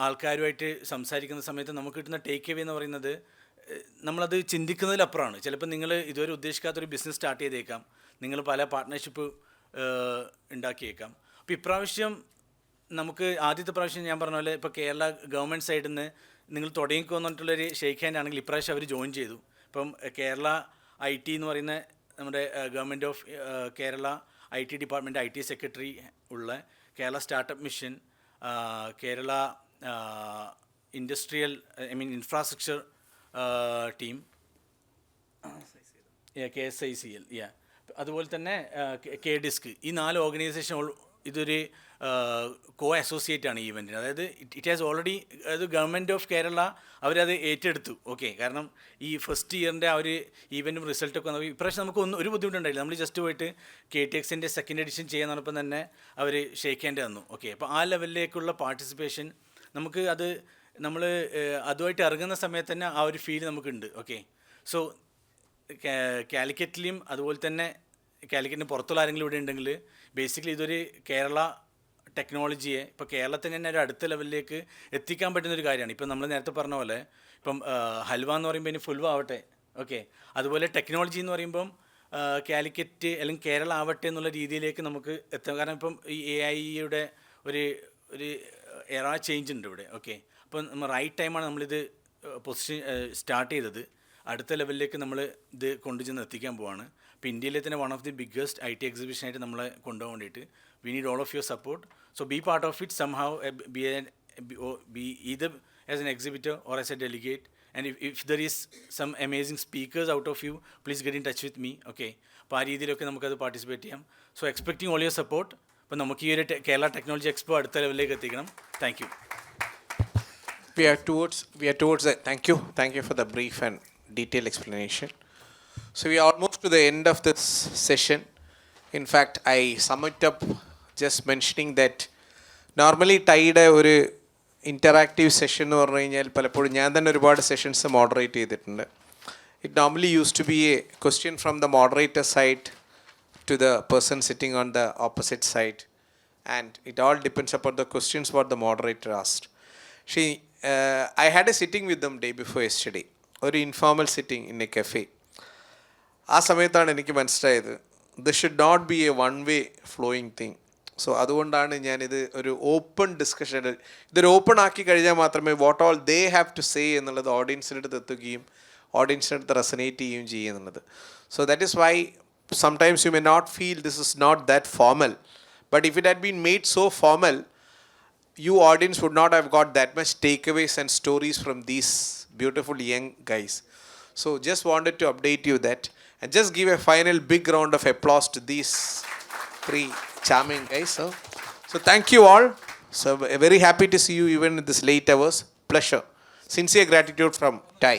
ആൾക്കാരുമായിട്ട് സംസാരിക്കുന്ന സമയത്ത് നമുക്ക് കിട്ടുന്ന ടേക്ക് അവേ എന്ന് പറയുന്നത് നമ്മളത് ചിന്തിക്കുന്നതിലപ്പുറമാണ്. ചിലപ്പോൾ നിങ്ങൾ ഇതുവരെ ഉദ്ദേശിക്കാത്തൊരു ബിസിനസ് സ്റ്റാർട്ട് ചെയ്തേക്കാം, നിങ്ങൾ പല പാർട്ട്ണർഷിപ്പ് ഉണ്ടാക്കിയേക്കാം. അപ്പോൾ ഇപ്രാവശ്യം നമുക്ക് ആദ്യത്തെ പ്രാവശ്യം ഞാൻ പറഞ്ഞ പോലെ ഇപ്പോൾ കേരള ഗവൺമെൻറ് സൈഡിൽ നിന്ന് നിങ്ങൾ തുടങ്ങിക്കോ എന്നിട്ടുള്ളൊരു ഷെയ്ക്ക് ഹാൻഡ് ആണെങ്കിൽ ഇപ്രാവശ്യം അവർ ജോയിൻ ചെയ്തു. ഇപ്പം കേരള IT എന്ന് പറയുന്ന നമ്മുടെ government of Kerala IT department IT secretary ഉള്ള Kerala startup mission, Kerala industrial infrastructure team, KSICL, അതുപോലെ തന്നെ KDISC, ഈ 4 ഓർഗനൈസേഷൻ ഇതൊരു അസോസിയേറ്റ് ആണ് ഈ ഇവൻറ്റിന്. അതായത് ഇറ്റ് ഹാസ് ഓൾറെഡി അത് ഗവൺമെൻറ് ഓഫ് കേരള അവരത് ഏറ്റെടുത്തു. ഓക്കെ, കാരണം ഈ ഫസ്റ്റ് ഇയറിൻ്റെ ആ ഒരു ഈവൻറ്റും റിസൾട്ടൊക്കെ വന്നപ്പോൾ ഇപ്രാവശ്യം നമുക്ക് ഒരു ബുദ്ധിമുട്ടുണ്ടായില്ല. നമ്മൾ ജസ്റ്റ് പോയിട്ട് KTXൻ്റെ സെക്കൻഡ് എഡിഷൻ ചെയ്യാൻ പറഞ്ഞപ്പോൾ തന്നെ അവർ ഷേക്ക് ഹാൻഡ് തന്നു. ഓക്കെ, അപ്പോൾ ആ ലെവലിലേക്കുള്ള പാർട്ടിസിപ്പേഷൻ നമുക്ക് അത് നമ്മൾ അതുമായിട്ട് ഇറങ്ങുന്ന സമയത്ത് തന്നെ ആ ഒരു ഫീൽ നമുക്കുണ്ട്. ഓക്കെ, സോ കാലിക്കറ്റിലും അതുപോലെ തന്നെ കാലിക്കറ്റിന് പുറത്തുള്ള ആരെങ്കിലും ഇവിടെ ഉണ്ടെങ്കിൽ ബേസിക്കലി ഇതൊരു കേരള ടെക്നോളജിയെ ഇപ്പോൾ കേരളത്തിന് തന്നെ ഒരു അടുത്ത ലെവലിലേക്ക് എത്തിക്കാൻ പറ്റുന്നൊരു കാര്യമാണ്. ഇപ്പം നമ്മൾ നേരത്തെ പറഞ്ഞ പോലെ ഇപ്പം ഹൽവ എന്ന് പറയുമ്പോൾ ഇനി ഫുൽവ ആവട്ടെ. ഓക്കെ, അതുപോലെ ടെക്നോളജി എന്ന് പറയുമ്പം കാലിക്കറ്റ് അല്ലെങ്കിൽ കേരള ആവട്ടെ എന്നുള്ള രീതിയിലേക്ക് നമുക്ക് എത്താം. കാരണം ഇപ്പം ഈ AI ഒരു എറാ ചേഞ്ച് ഉണ്ട് ഇവിടെ. ഓക്കെ, അപ്പം നമ്മൾ റൈറ്റ് ടൈമാണ് നമ്മളിത് പൊസിഷൻ സ്റ്റാർട്ട് ചെയ്തത്. അടുത്ത ലെവലിലേക്ക് നമ്മൾ ഇത് കൊണ്ടുചെന്ന് എത്തിക്കാൻ പോവാണ്. അപ്പോൾ ഇന്ത്യയിലെ തന്നെ one of the biggest IT എക്സിബിഷനായിട്ട് നമ്മളെ കൊണ്ടുപോകാൻ വേണ്ടിയിട്ട് we need all of your support. So be part of it somehow, be either as an exhibitor or as a delegate. And if there is some amazing speakers out of you, please get in touch with me. Okay. അപ്പോൾ ആ രീതിയിലൊക്കെ നമുക്കത് പാർട്ടിസിപ്പേറ്റ് ചെയ്യാം. So expecting all your support. അപ്പോൾ നമുക്ക് ഈ ഒരു കേരള ടെക്നോളജി എക്സ്പോ അടുത്ത ലെവലിലേക്ക് എത്തിക്കണം. Thank you. We are towards that. Thank you for the brief and detailed explanation. So we are almost to the end of this session. In fact, I sum it up just mentioning that normally ടൈയുടെ ഒരു ഇൻറ്ററാക്റ്റീവ് സെഷൻ എന്ന് പറഞ്ഞു കഴിഞ്ഞാൽ പലപ്പോഴും ഞാൻ തന്നെ ഒരുപാട് സെഷൻസ് മോഡറേറ്റ് ചെയ്തിട്ടുണ്ട്. It normally used to be a question from the moderator side to the person sitting on the opposite side, and it all depends upon the questions what the moderator asked. I had a sitting with them day before yesterday, ഒരു informal sitting in A cafe. ആ സമയത്താണ് എനിക്ക് മനസ്സിലായത് this should not be a one way flowing thing. So അതുകൊണ്ടാണ് ഞാനിത് ഒരു ഓപ്പൺ ഡിസ്കഷൻ, ഇതൊരു ഓപ്പൺ ആക്കി കഴിഞ്ഞാൽ മാത്രമേ what all they have to say എന്നുള്ളത് ഓഡിയൻസിൻ്റെ അടുത്ത് എത്തുകയും ഓഡിയൻസിൻ്റെ അടുത്ത് റെസനേറ്റ് ചെയ്യുകയും ചെയ്യുന്നുള്ളത്. So that is why sometimes you may not feel this is not that formal, but if it had been made so formal, you audience would not have got that much takeaways and stories from these beautiful young guys. So just wanted to update you that, and just give a final big round of applause to these three charming guys. So thank you all. So very happy to see you even in this late hours. Pleasure. Sincere gratitude from Tai.